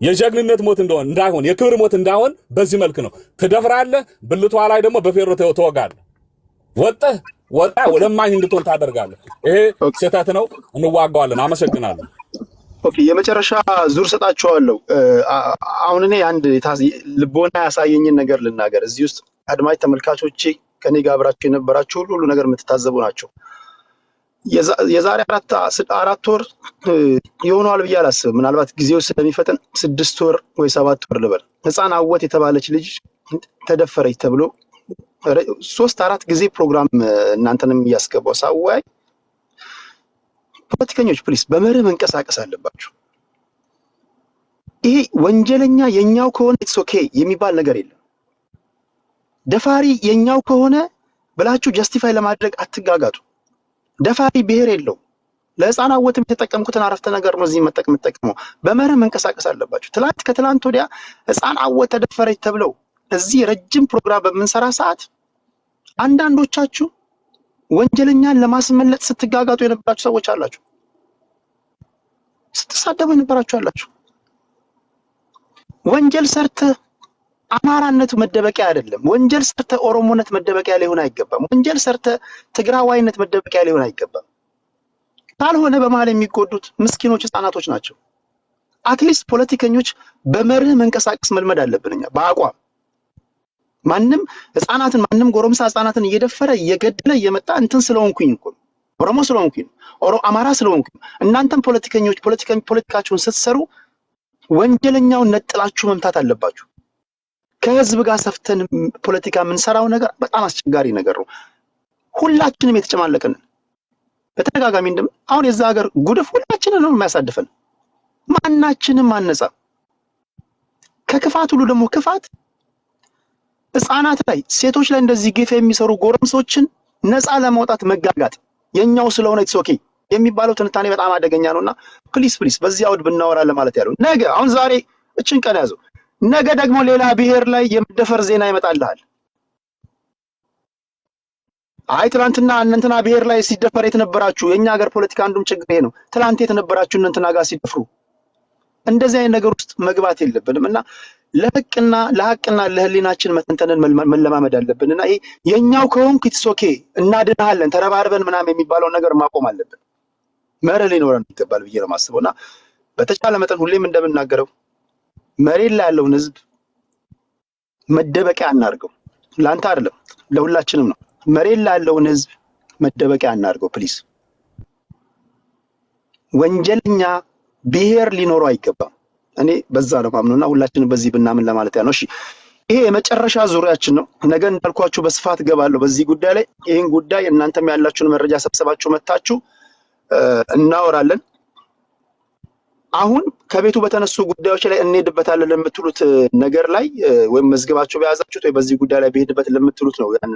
የጀግንነት ሞት እንዳይሆን፣ የክብር ሞት እንዳይሆን በዚህ መልክ ነው። ትደፍራለህ፣ ብልቷ ላይ ደግሞ በፌሮ ተወጋለህ። ወጣ ወለማኝ እንድትሆን ታደርጋለህ። ይሄ ስህተት ነው። እንዋጋዋለን። አመሰግናለሁ። ኦኬ፣ የመጨረሻ ዙር ሰጣችኋለሁ። አሁን እኔ አንድ ልቦና ያሳየኝን ነገር ልናገር። እዚህ ውስጥ አድማጭ ተመልካቾቼ ከኔ ጋር አብራችሁ የነበራችሁ ሁሉ ነገር የምትታዘቡ ናቸው። የዛሬ 4 ወር ይሆናል ብዬ አላስብም። ምናልባት ጊዜው ስለሚፈጥን 6 ወር ወይ 7 ወር ልበል። ህፃን አወት የተባለች ልጅ ተደፈረች ተብሎ 3-4 ጊዜ ፕሮግራም እናንተንም እያስገባው ሳወያይ፣ ፖለቲከኞች ፕሊስ በመርህ መንቀሳቀስ አለባችሁ። ይሄ ወንጀለኛ የኛው ከሆነ ኢትስ ኦኬ የሚባል ነገር የለም። ደፋሪ የኛው ከሆነ ብላችሁ ጀስቲፋይ ለማድረግ አትጋጋጡ። ደፋሪ ብሔር የለው። ለህፃን አወትም የተጠቀምኩትን አረፍተ ነገር ነው እዚህ መጠቀመው። በመርህ መንቀሳቀስ አለባችሁ። ከትላንት ወዲያ ህፃን አወት ተደፈረች ተብለው እዚህ ረጅም ፕሮግራም በምንሰራ ሰዓት አንዳንዶቻችሁ ወንጀለኛን ለማስመለጥ ስትጋጋጡ የነበራችሁ ሰዎች አላችሁ። ስትሳደቡ የነበራችሁ አላችሁ። ወንጀል ሰርተ አማራነት መደበቂያ አይደለም። ወንጀል ሰርተ ኦሮሞነት መደበቂያ ሊሆን አይገባም። ወንጀል ሰርተ ትግራዋይነት መደበቂያ ሊሆን አይገባም። ካልሆነ በመሀል የሚጎዱት ምስኪኖች ህፃናቶች ናቸው። አትሊስት ፖለቲከኞች በመርህ መንቀሳቀስ መልመድ አለብን። እኛ በአቋም ማንም ህፃናትን ማንም ጎረምሳ ህፃናትን እየደፈረ እየገደለ እየመጣ እንትን ስለሆንኩኝ እኮ ኦሮሞ ስለሆንኩኝ አማራ ስለሆንኩኝ እናንተም ፖለቲከኞች ፖለቲካችሁን ስትሰሩ ወንጀለኛውን ነጥላችሁ መምታት አለባችሁ። ከህዝብ ጋር ሰፍተን ፖለቲካ የምንሰራው ነገር በጣም አስቸጋሪ ነገር ነው። ሁላችንም የተጨማለቀን በተደጋጋሚ አሁን የዛ ሀገር ጉድፍ ሁላችንን ነው የሚያሳድፈን። ማናችንም ማነጻ ከክፋት ሁሉ ደግሞ ክፋት ህፃናት ላይ ሴቶች ላይ እንደዚህ ግፍ የሚሰሩ ጎረምሶችን ነፃ ለማውጣት መጋጋጥ የኛው ስለሆነ ኢትስ ኦኬ የሚባለው ትንታኔ በጣም አደገኛ ነውና ፕሊስ በዚህ አውድ ብናወራ ለማለት ያለው ነገ አሁን ዛሬ እችን ቀን ያዘው ነገ ደግሞ ሌላ ብሔር ላይ የመደፈር ዜና ይመጣልሃል። አይ ትናንትና እንትና ብሔር ላይ ሲደፈር የተነበራችሁ የኛ ሀገር ፖለቲካ አንዱም ችግር ይሄ ነው። ትናንት የተነበራችሁ እንትና ጋር ሲደፍሩ እንደዚህ አይነት ነገር ውስጥ መግባት የለብንም እና ለሐቅና ለህሊናችን መተንተንን መለማመድ አለብንና ይሄ የኛው ከሆንክ ኢትስ ኦኬ እናድናለን ተረባርበን ምናምን የሚባለው ነገር ማቆም አለብን። መርህ ሊኖረን ይገባል ብዬ ነው የማስበውና በተቻለ መጠን ሁሌም እንደምናገረው መሬት ላይ ያለውን ህዝብ መደበቂያ አናርገው። ላንተ አይደለም ለሁላችንም ነው። መሬት ላይ ያለውን ህዝብ መደበቂያ አናርገው ፕሊስ። ወንጀለኛ ብሔር ሊኖረው አይገባም። እኔ በዛ ነው ማምነውና ሁላችንም በዚህ ብናምን ለማለት ያ ነው። እሺ ይሄ የመጨረሻ ዙሪያችን ነው። ነገ እንዳልኳችሁ በስፋት ገባለሁ በዚህ ጉዳይ ላይ። ይሄን ጉዳይ እናንተም ያላችሁን መረጃ ሰብስባችሁ መታችሁ እናወራለን። አሁን ከቤቱ በተነሱ ጉዳዮች ላይ እንሄድበታለን ለምትሉት ነገር ላይ ወይም መዝገባችሁ በያዛችሁት ወይ በዚህ ጉዳይ ላይ በሄድበት ለምትሉት ነው ያን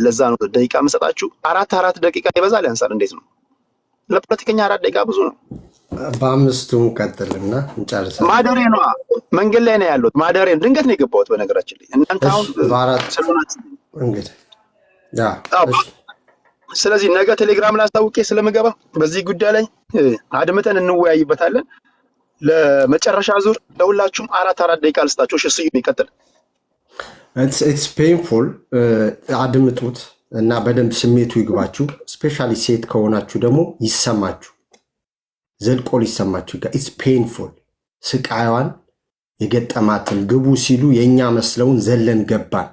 ለዛ ነው ደቂቃ መሰጣችሁ። አራት ደቂቃ ይበዛል ያንሳል? እንዴት ነው? ለፖለቲከኛ 4 ደቂቃ ብዙ ነው። በአምስቱም ቀጥልና እንጨርሳለን። ማደሬ ነው መንገድ ላይ ነው ያለሁት። ማደሬ ድንገት ነው የገባሁት በነገራችን ላይ እናንተ አሁን በአራት እንግዲህ ስለዚህ ነገ ቴሌግራም ላይ አስታውቄ ስለምገባ በዚህ ጉዳይ ላይ አድምጠን እንወያይበታለን። ለመጨረሻ ዙር ለሁላችሁም 4 ደቂቃ ልስጣችሁ። እሺ ስዩ ይቀጥል። ኢትስ ፔንፉል አድምጡት እና በደንብ ስሜቱ ይግባችሁ። ስፔሻሊ ሴት ከሆናችሁ ደግሞ ይሰማችሁ፣ ዘልቆ ሊሰማችሁ ይጋ ኢትስ ፔንፉል። ስቃይዋን የገጠማትን ግቡ ሲሉ የኛ መስለውን ዘለን ገባን።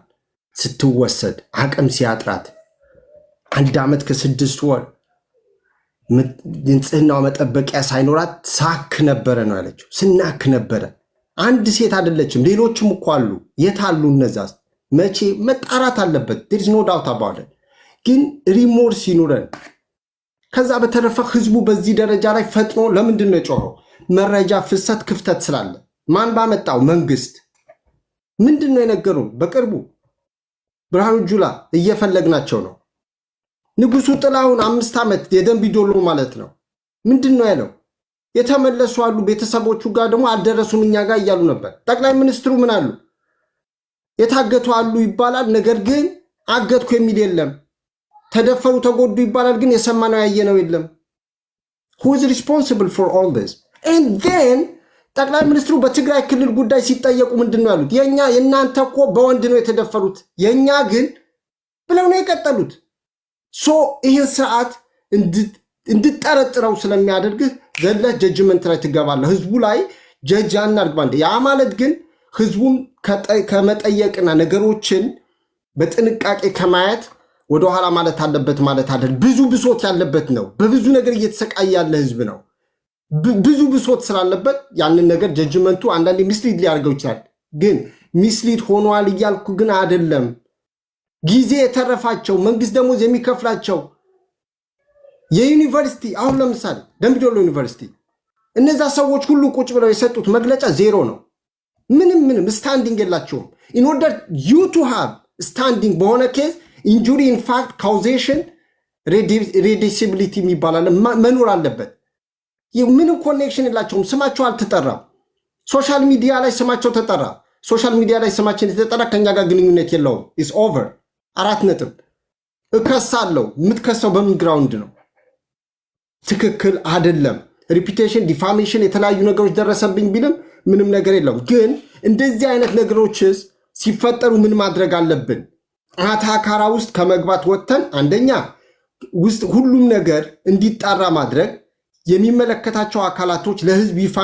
ስትወሰድ አቅም ሲያጥራት 1 ዓመት ከ6 ወር ንጽህናው መጠበቂያ ሳይኖራት ሳክ ነበረ ነው ያለችው። ስናክ ነበረ። አንድ ሴት አይደለችም፣ ሌሎችም እኮ አሉ። የት አሉ እነዛስ? መቼ መጣራት አለበት። there is no doubt about it። ግን ሪሞርስ ይኑረን። ከዛ በተረፈ ህዝቡ በዚህ ደረጃ ላይ ፈጥኖ ለምንድን ነው የጮኸው? መረጃ ፍሰት ክፍተት ስላለ። ማን ባመጣው? መንግስት። ምንድን ነው የነገሩን? በቅርቡ ብርሃኑ ጁላ እየፈለግናቸው ነው። ንጉሱ ጥላሁን 5 ዓመት የደንቢ ዶሎ ማለት ነው። ምንድን ነው ያለው? የተመለሱ አሉ። ቤተሰቦቹ ጋር ደግሞ አልደረሱም እኛ ጋር እያሉ ነበር። ጠቅላይ ሚኒስትሩ ምን አሉ? የታገቱ አሉ ይባላል፣ ነገር ግን አገትኩ የሚል የለም። ተደፈሩ ተጎዱ ይባላል፣ ግን የሰማነው ያየነው የለም። who is responsible for all this? and then ጠቅላይ ሚኒስትሩ በትግራይ ክልል ጉዳይ ሲጠየቁ ምንድን ነው ያሉት? የእናንተ እኮ በወንድ ነው የተደፈሩት፣ የኛ ግን ብለው ነው የቀጠሉት። ሶ ይህን ስርዓት እንድጠረጥረው ስለሚያደርግህ ዘለህ ጀጅመንት ላይ ትገባለህ። ህዝቡ ላይ ጀጅ አናድርግ ባንዴ። ያ ማለት ግን ህዝቡን ከመጠየቅና ነገሮችን በጥንቃቄ ከማየት ወደኋላ ማለት አለበት ማለት አይደል። ብዙ ብሶት ያለበት ነው። በብዙ ነገር እየተሰቃየ ያለ ህዝብ ነው። ብዙ ብሶት ስላለበት ያንን ነገር ጀጅመንቱ አንዳንዴ ሚስሊድ ሊያደርገው ይችላል። ግን ሚስሊድ ሆኗል እያልኩ ግን አይደለም። ጊዜ የተረፋቸው መንግስት ደሞዝ የሚከፍላቸው የዩኒቨርሲቲ አሁን ለምሳሌ ደምቢዶሎ ዩኒቨርሲቲ እነዛ ሰዎች ሁሉ ቁጭ ብለው የሰጡት መግለጫ 0 ነው። ምንም ስታንዲንግ የላቸውም። in order you to have standing በሆነ ኬዝ injury in fact causation reducibility የሚባላል መኖር አለበት። ምንም ኮኔክሽን የላቸውም። ስማቸው አልተጠራም። ሶሻል ሚዲያ ላይ ስማቸው ተጠራ። ሶሻል ሚዲያ ላይ ስማችን የተጠራ ከኛ ጋር ግንኙነት የለውም። is over 4 ነጥብ። እከሳለሁ። የምትከሰው በምን ግራውንድ ነው? ትክክል አይደለም። ሪፒቴሽን ዲፋሜሽን የተለያዩ ነገሮች ደረሰብኝ ቢልም ምንም ነገር የለውም። ግን እንደዚህ አይነት ነገሮችስ ሲፈጠሩ ምን ማድረግ አለብን? አታካራ ውስጥ ከመግባት ወጥተን አንደኛ ውስጥ ሁሉም ነገር እንዲጣራ ማድረግ፣ የሚመለከታቸው አካላቶች ለህዝብ ይፋ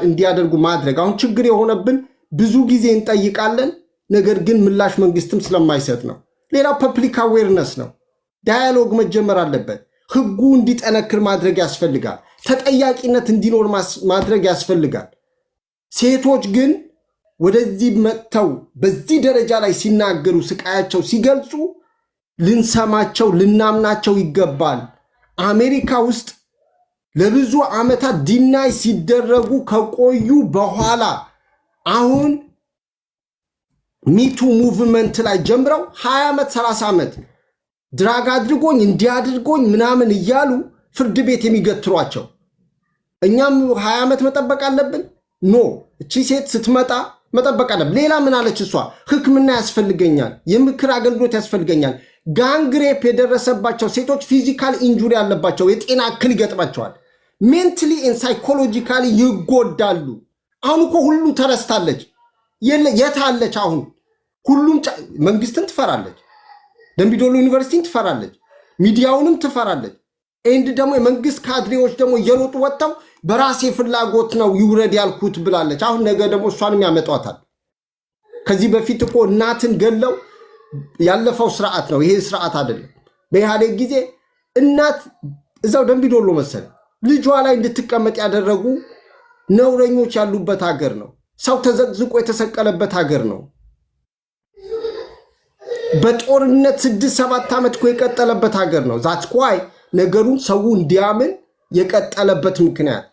እንዲያደርጉ ማድረግ። አሁን ችግር የሆነብን ብዙ ጊዜ እንጠይቃለን፣ ነገር ግን ምላሽ መንግስትም ስለማይሰጥ ነው። ሌላው ፐብሊክ አዌርነስ ነው። ዳያሎግ መጀመር አለበት። ህጉ እንዲጠነክር ማድረግ ያስፈልጋል። ተጠያቂነት እንዲኖር ማድረግ ያስፈልጋል። ሴቶች ግን ወደዚህ መጥተው በዚህ ደረጃ ላይ ሲናገሩ፣ ስቃያቸው ሲገልጹ ልንሰማቸው ልናምናቸው ይገባል። አሜሪካ ውስጥ ለብዙ ዓመታት ዲናይ ሲደረጉ ከቆዩ በኋላ አሁን ሚቱ ሙቭመንት ላይ ጀምረው 20 ዓመት 30 ዓመት ድራግ አድርጎኝ እንዲያድርጎኝ ምናምን እያሉ ፍርድ ቤት የሚገትሯቸው፣ እኛም 20 ዓመት መጠበቅ አለብን? ኖ፣ እቺ ሴት ስትመጣ መጠበቅ አለብን። ሌላ ምን አለች እሷ? ሕክምና ያስፈልገኛል፣ የምክር አገልግሎት ያስፈልገኛል። ጋንግሬፕ የደረሰባቸው ሴቶች ፊዚካል ኢንጁሪ ያለባቸው የጤና እክል ይገጥማቸዋል። ሜንታሊ ኤንድ ሳይኮሎጂካሊ ይጎዳሉ። አሁን እኮ ሁሉ ተረስታለች። የት አለች አሁን? ሁሉም መንግስትን ትፈራለች፣ ደምቢዶሎ ዩኒቨርሲቲን ትፈራለች፣ ሚዲያውንም ትፈራለች። ኤንድ ደግሞ የመንግስት ካድሬዎች ደግሞ እየሮጡ ወጥተው በራሴ ፍላጎት ነው ይውረድ ያልኩት ብላለች። አሁን ነገ ደግሞ እሷንም ያመጧታል። ከዚህ በፊት እኮ እናትን ገለው ያለፈው ስርዓት ነው፣ ይሄ ስርዓት አይደለም። በኢህአዴግ ጊዜ እናት እዛው ደምቢዶሎ መሰለ ልጇ ላይ እንድትቀመጥ ያደረጉ ነውረኞች ያሉበት ሀገር ነው። ሰው ተዘቅዝቆ የተሰቀለበት ሀገር ነው። በጦርነት 6-7 ዓመት እኮ የቀጠለበት ሀገር ነው። ዛትስ ዋይ ነገሩን ሰው እንዲያምን የቀጠለበት ምክንያት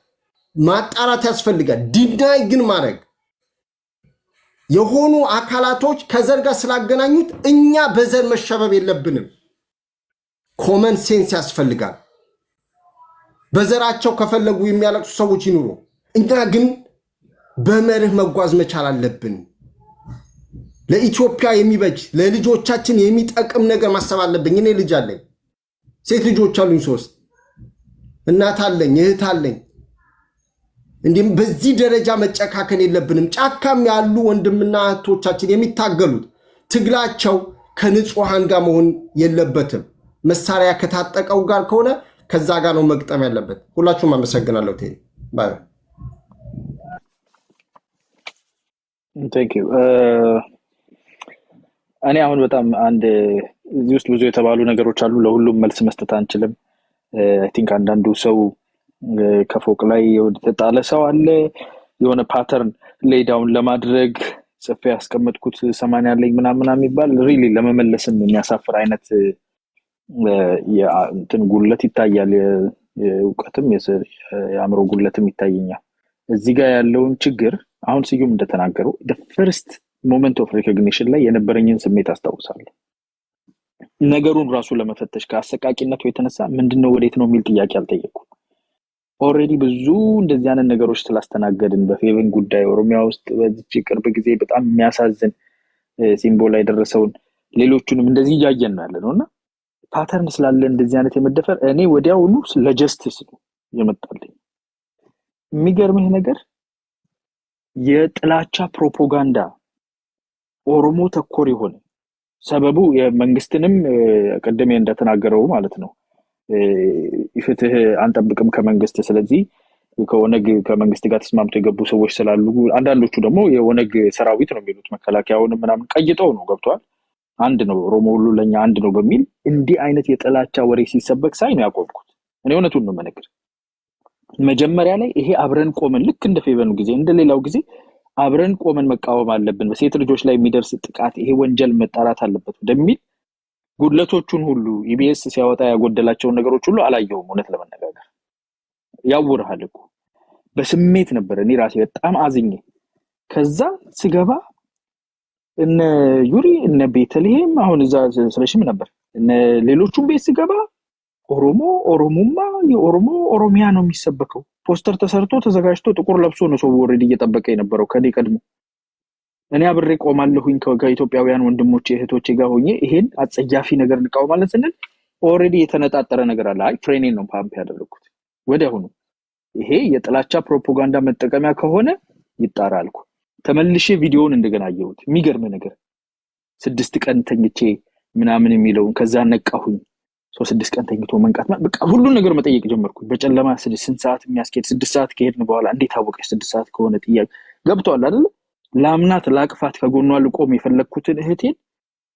ማጣራት ያስፈልጋል። ዲናይ ግን ማድረግ የሆኑ አካላቶች ከዘር ጋር ስላገናኙት እኛ በዘር መሸበብ የለብንም። ኮመን ሴንስ ያስፈልጋል። በዘራቸው ከፈለጉ የሚያለቅሱ ሰዎች ይኑሩ። እኛ ግን በመርህ መጓዝ መቻል አለብን። ለኢትዮጵያ የሚበጅ ለልጆቻችን የሚጠቅም ነገር ማሰብ አለብኝ። እኔ ልጅ አለኝ፣ ሴት ልጆች አሉኝ፣ 3 እናት አለኝ፣ እህት አለኝ። እንዲህም በዚህ ደረጃ መጨካከን የለብንም። ጫካም ያሉ ወንድምና እህቶቻችን የሚታገሉት ትግላቸው ከንጹሃን ጋር መሆን የለበትም። መሳሪያ ከታጠቀው ጋር ከሆነ ከዛ ጋር ነው መግጠም ያለበት። ሁላችሁም አመሰግናለሁ። ቴዲ ባይ። ቴንክ ዩ። እኔ አሁን በጣም አንድ እዚህ ውስጥ ብዙ የተባሉ ነገሮች አሉ። ለሁሉም መልስ መስጠት አንችልም። አይ ቲንክ አንዳንዱ ሰው ከፎቅ ላይ የተጣለ ሰው አለ። የሆነ ፓተርን ሌይ ዳውን ለማድረግ ጽፌ ያስቀመጥኩት 80 ያለኝ ምናምን የሚባል ሪሊ ለመመለስም የሚያሳፍር አይነት እንትን ጉለት ይታያል። የእውቀትም የአእምሮ ጉለትም ይታየኛል። እዚህ ጋር ያለውን ችግር አሁን ስዩም እንደተናገረው the first moment of recognition ላይ የነበረኝን ስሜት አስታውሳለሁ። ነገሩን ራሱ ለመፈተሽ ከአሰቃቂነቱ የተነሳ ምንድነው ወዴት ነው የሚል ጥያቄ አልጠየኩም። ኦሬዲ ብዙ እንደዚህ አይነት ነገሮች ስላስተናገድን በፌቨን ጉዳይ ኦሮሚያ ውስጥ በዚህ ቅርብ ጊዜ በጣም የሚያሳዝን ሲምቦል ላይ ደረሰውን ሌሎቹንም እንደዚህ እያየን ነው ያለነውና ፓተርን ስላለ እንደዚህ አይነት የመደፈር እኔ ወዲያውኑ ለጀስቲስ ነው የመጣልኝ። የሚገርምህ ነገር የጥላቻ ፕሮፓጋንዳ ኦሮሞ ተኮር የሆነ ሰበቡ የመንግስትንም ቀደም እንደተናገረው ማለት ነው ፍትህ አንጠብቅም ከመንግስት። ስለዚህ ከኦነግ ከመንግስት ጋር ተስማምቶ የገቡ ሰዎች ስላሉ አንዳንዶቹ ደግሞ የኦነግ ሰራዊት ነው የሚሉት መከላከያውን ምናምን ቀይጠው ነው ገብቷል። አንድ ነው ኦሮሞ ሁሉ ለኛ አንድ ነው በሚል እንዲህ አይነት የጥላቻ ወሬ ሲሰበክ ሳይ ነው ያቆምኩት። እኔ እውነቱን ነው መነገር። መጀመሪያ ላይ ይሄ አብረን ቆመን ልክ እንደ ፌቨኑ ጊዜ እንደሌላው ጊዜ አብረን ቆመን መቃወም አለብን፣ በሴት ልጆች ላይ የሚደርስ ጥቃት ይሄ ወንጀል መጣራት አለበት እንደሚል ጉድለቶቹን ሁሉ ኢቢኤስ ሲያወጣ ያጎደላቸውን ነገሮች ሁሉ አላየሁም። እውነት ለመነጋገር ያውርሃል እኮ በስሜት ነበር እኔ ራሴ በጣም አዝኜ። ከዛ ስገባ እነ ዩሪ እነ ቤተልሔም አሁን እዛ ስለሽም ነበር እነ ሌሎቹም ቤት ስገባ ኦሮሞማ የኦሮሞ ኦሮሚያ ነው የሚሰበከው። ፖስተር ተሰርቶ ተዘጋጅቶ ጥቁር ለብሶ ነው ሰው ኦሬዲ እየጠበቀ የነበረው ከኔ ቀድሞ። እኔ አብሬ ቆማለሁኝ ከኢትዮጵያውያን ወንድሞቼ እህቶቼ ጋር ሆኜ ይሄን አጸያፊ ነገር እንቃወማለን ስንል ኦሬዲ የተነጣጠረ ነገር አለ። አይ ፍሬኔን ነው ፓምፕ ያደረኩት ወዲያውኑ። ይሄ የጥላቻ ፕሮፓጋንዳ መጠቀሚያ ከሆነ ይጣራልኩ። ተመልሼ ቪዲዮውን እንደገና አየሁት። የሚገርም ነገር 6 ቀን ተኝቼ ምናምን የሚለውን ከዛ ነቃሁኝ። 6 ቀን ተኝቶ መንቃት በቃ ሁሉን ነገር መጠየቅ ጀመርኩ። በጨለማ 6 ሰዓት የሚያስኬድ 6 ሰዓት ከሄድን በኋላ እንዴት አወቀሽ 6 ሰዓት ከሆነ ጥያቄ ገብቷል አይደል? ላምናት ላቅፋት ከጎኗ ልቆም የፈለኩትን እህቴን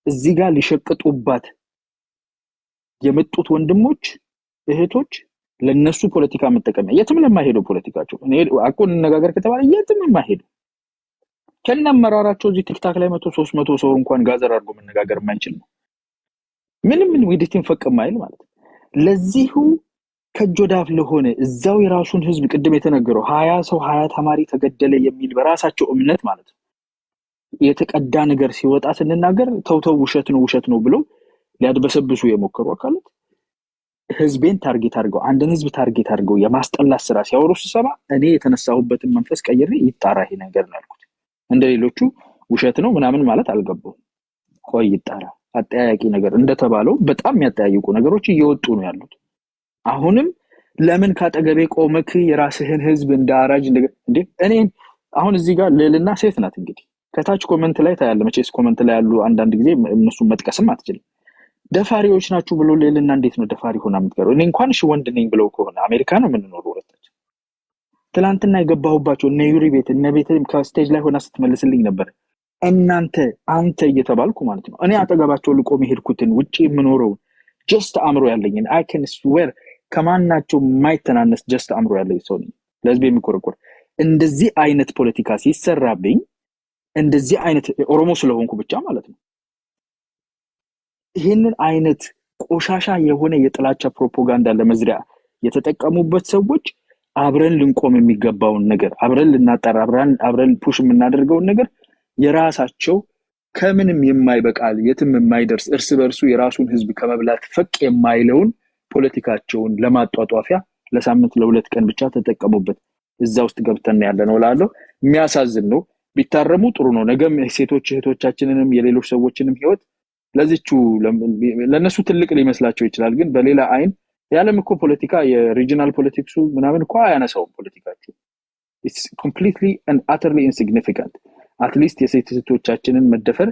እዚህ ጋር ሊሸቅጡባት የመጡት ወንድሞች እህቶች ለነሱ ፖለቲካ መጠቀሚያ የትም ለማይሄደው ፖለቲካቸው እኔ አቆን ነጋገር ከተባለ የትም የማይሄዱ ከነመራራቸው እዚህ ቲክታክ ላይ 300 ሰው እንኳን ጋዘር አድርጎ መነጋገር የማይችል ነው። ምንም ዊዲቲን ፈቀማይል ማለት ለዚሁ ከጆዳፍ ለሆነ እዛው የራሱን ህዝብ ቅድም የተነገረው 20 ሰው 20 ተማሪ ተገደለ የሚል በራሳቸው እምነት ማለት ነው የተቀዳ ነገር ሲወጣ ስንናገር ተውተው ውሸት ነው ብለው ሊያድበሰብሱ የሞከሩ አካላት ህዝቤን ታርጌት አድርገው አንድን ህዝብ ታርጌት አድርገው የማስጠላት ስራ ሲያወሩ ሲሰማ እኔ የተነሳሁበትን መንፈስ ቀይሬ ይጣራ ይሄ ነገር ነው ያልኩት። እንደሌሎቹ ውሸት ነው ምናምን ማለት አልገባው። ቆይ ይጣራ አጠያያቂ ነገር እንደተባለው በጣም የሚያጠያይቁ ነገሮች እየወጡ ነው ያሉት። አሁንም ለምን ካጠገቤ ቆመክ የራስህን ህዝብ እንዳራጅ እንዴ እኔ አሁን እዚህ ጋር ሌልና ሴት ናት እንግዲህ ከታች ኮሜንት ላይ ታያለ። መቼስ ኮሜንት ላይ ያሉ አንዳንድ ጊዜ እነሱ መጥቀስም አትችልም። ደፋሪዎች ናችሁ ብሎ ሌልና እንዴት ነው ደፋሪ ሆና የምትቀረው? እኔ እንኳን እሺ ወንድ ነኝ ብለው ከሆነ አሜሪካ ነው የምንኖረው ወጣች። ትላንትና የገባሁባቸው እነ ዩሪ ቤት እነ ቤትም ከስቴጅ ላይ ሆና ስትመልስልኝ ነበር እናንተ አንተ እየተባልኩ ማለት ነው። እኔ አጠገባቸው ልቆም ሄድኩትን ውጪ የምኖረው ጀስት አምሮ ያለኝን I can swear ከማናቸው ማይተናነስ ጀስት አምሮ ያለኝ ሰው ነኝ። ለህዝብ የሚቆረቆር እንደዚህ አይነት ፖለቲካ ሲሰራብኝ እንደዚህ አይነት ኦሮሞ ስለሆንኩ ብቻ ማለት ነው ይሄንን አይነት ቆሻሻ የሆነ የጥላቻ ፕሮፓጋንዳ ለመዝሪያ የተጠቀሙበት ሰዎች አብረን ልንቆም የሚገባውን ነገር አብረን ልናጠራ አብረን ፑሽ የምናደርገውን ነገር የራሳቸው ከምንም የማይበቃል የትም የማይደርስ እርስ በርሱ የራሱን ህዝብ ከመብላት ፈቅ የማይለውን ፖለቲካቸውን ለማጧጧፊያ ለሳምንት ለሁለት ቀን ብቻ ተጠቀሙበት። እዛ ውስጥ ገብተን ያለነው ላለው የሚያሳዝን ነው። ቢታረሙ ጥሩ ነው። ነገም ሴቶች እህቶቻችንንም የሌሎች ሰዎችንም ህይወት ለዚቹ ለነሱ ትልቅ ሊመስላቸው ይችላል። ግን በሌላ አይን ያለም እኮ ፖለቲካ የሪጂናል ፖለቲክሱ ምናምን እኮ አያነሳው ፖለቲካቸው it's completely and utterly insignificant. at least የሴቶቻችንን መደፈር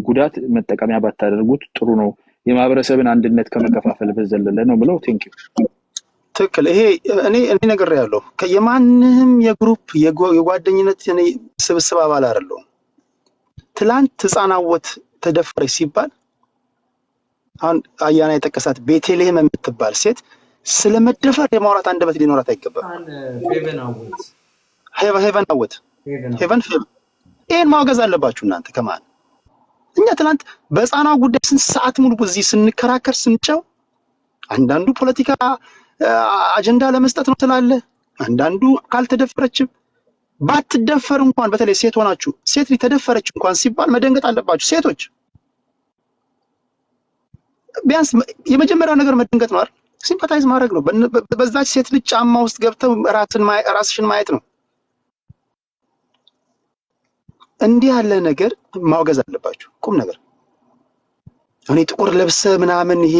ጉዳት መጠቀሚያ ባታደርጉት ጥሩ ነው። የማህበረሰብን አንድነት ከመከፋፈል በዘለለ ነው ብለው ቴንክ ዩ ትክክል። ይሄ እኔ ነገር ያለው የማንንም የግሩፕ የጓደኝነት እኔ ስብስብ አባል አይደለም። ትላንት ህፃናወት ተደፈረች ሲባል አሁን አያና የጠቀሳት ቤተልሔም የምትባል ሴት ስለመደፈር የማውራት አንደበት ሊኖራት አይገባም። ሄቨን ይሄን ማውገዝ አለባችሁ እናንተ ከማን እኛ ትላንት በህፃናው ጉዳይ ስንት ሰዓት ሙሉ በዚህ ስንከራከር ስንጨው አንዳንዱ ፖለቲካ አጀንዳ ለመስጠት ነው ትላለ። አንዳንዱ ካልተደፈረችም ባትደፈር እንኳን በተለይ ሴት ሆናችሁ ሴት ሊተደፈረች እንኳን ሲባል መደንገጥ አለባችሁ ሴቶች። ቢያንስ የመጀመሪያው ነገር መደንገጥ ነው አይደል? ሲምፓታይዝ ማድረግ ነው። በዛች ሴት ልጅ ጫማ ውስጥ ገብተው ራስሽን ማየት ነው። እንዲህ ያለ ነገር ማውገዝ አለባችሁ። ቁም ነገር እኔ ጥቁር ለብሰ ምናምን ይሄ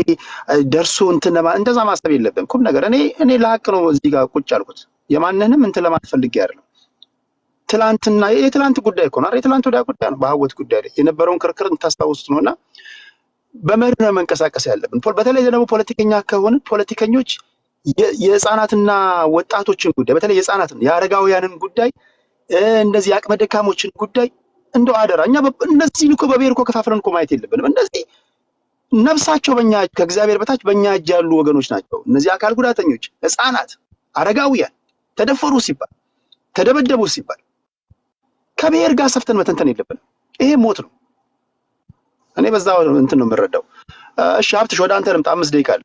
ደርሶ እንትን እንደዛ ማሰብ የለብም። ቁም ነገር እኔ ለሐቅ ነው እዚህ ጋር ቁጭ አልኩት። የማንንም እንትን ለማትፈልግ ያርለው ትላንትና የትላንት ጉዳይ እኮ ነው። የትላንት ወዲያ ጉዳይ ነው። በአወት ጉዳይ ላይ የነበረውን ክርክር እንታስታውሱት ነውና በመርህ ነው መንቀሳቀስ ያለብን። በተለይ ደግሞ ፖለቲከኛ ከሆነ ፖለቲከኞች የህፃናትና ወጣቶችን ጉዳይ በተለይ የህፃናትን የአረጋውያንን ጉዳይ እንደዚህ አቅመ ደካሞችን ጉዳይ እንደው አደራ እኛ እነዚህ እኮ በብሔር እኮ ከፋፍለን እኮ ማየት የለብንም። እነዚህ ነፍሳቸው በእኛ ከእግዚአብሔር በታች በእኛ እጅ ያሉ ወገኖች ናቸው። እነዚህ አካል ጉዳተኞች፣ ህፃናት፣ አረጋውያን ተደፈሩ ሲባል ተደበደቡ ሲባል ከብሔር ጋር ሰፍተን መተንተን የለብንም። ይሄ ሞት ነው። እኔ በዛው እንትን ነው የምረዳው። እሺ ሀብትሽ ወደ አንተ ልምጣ። 5 ደቂቃ አለ።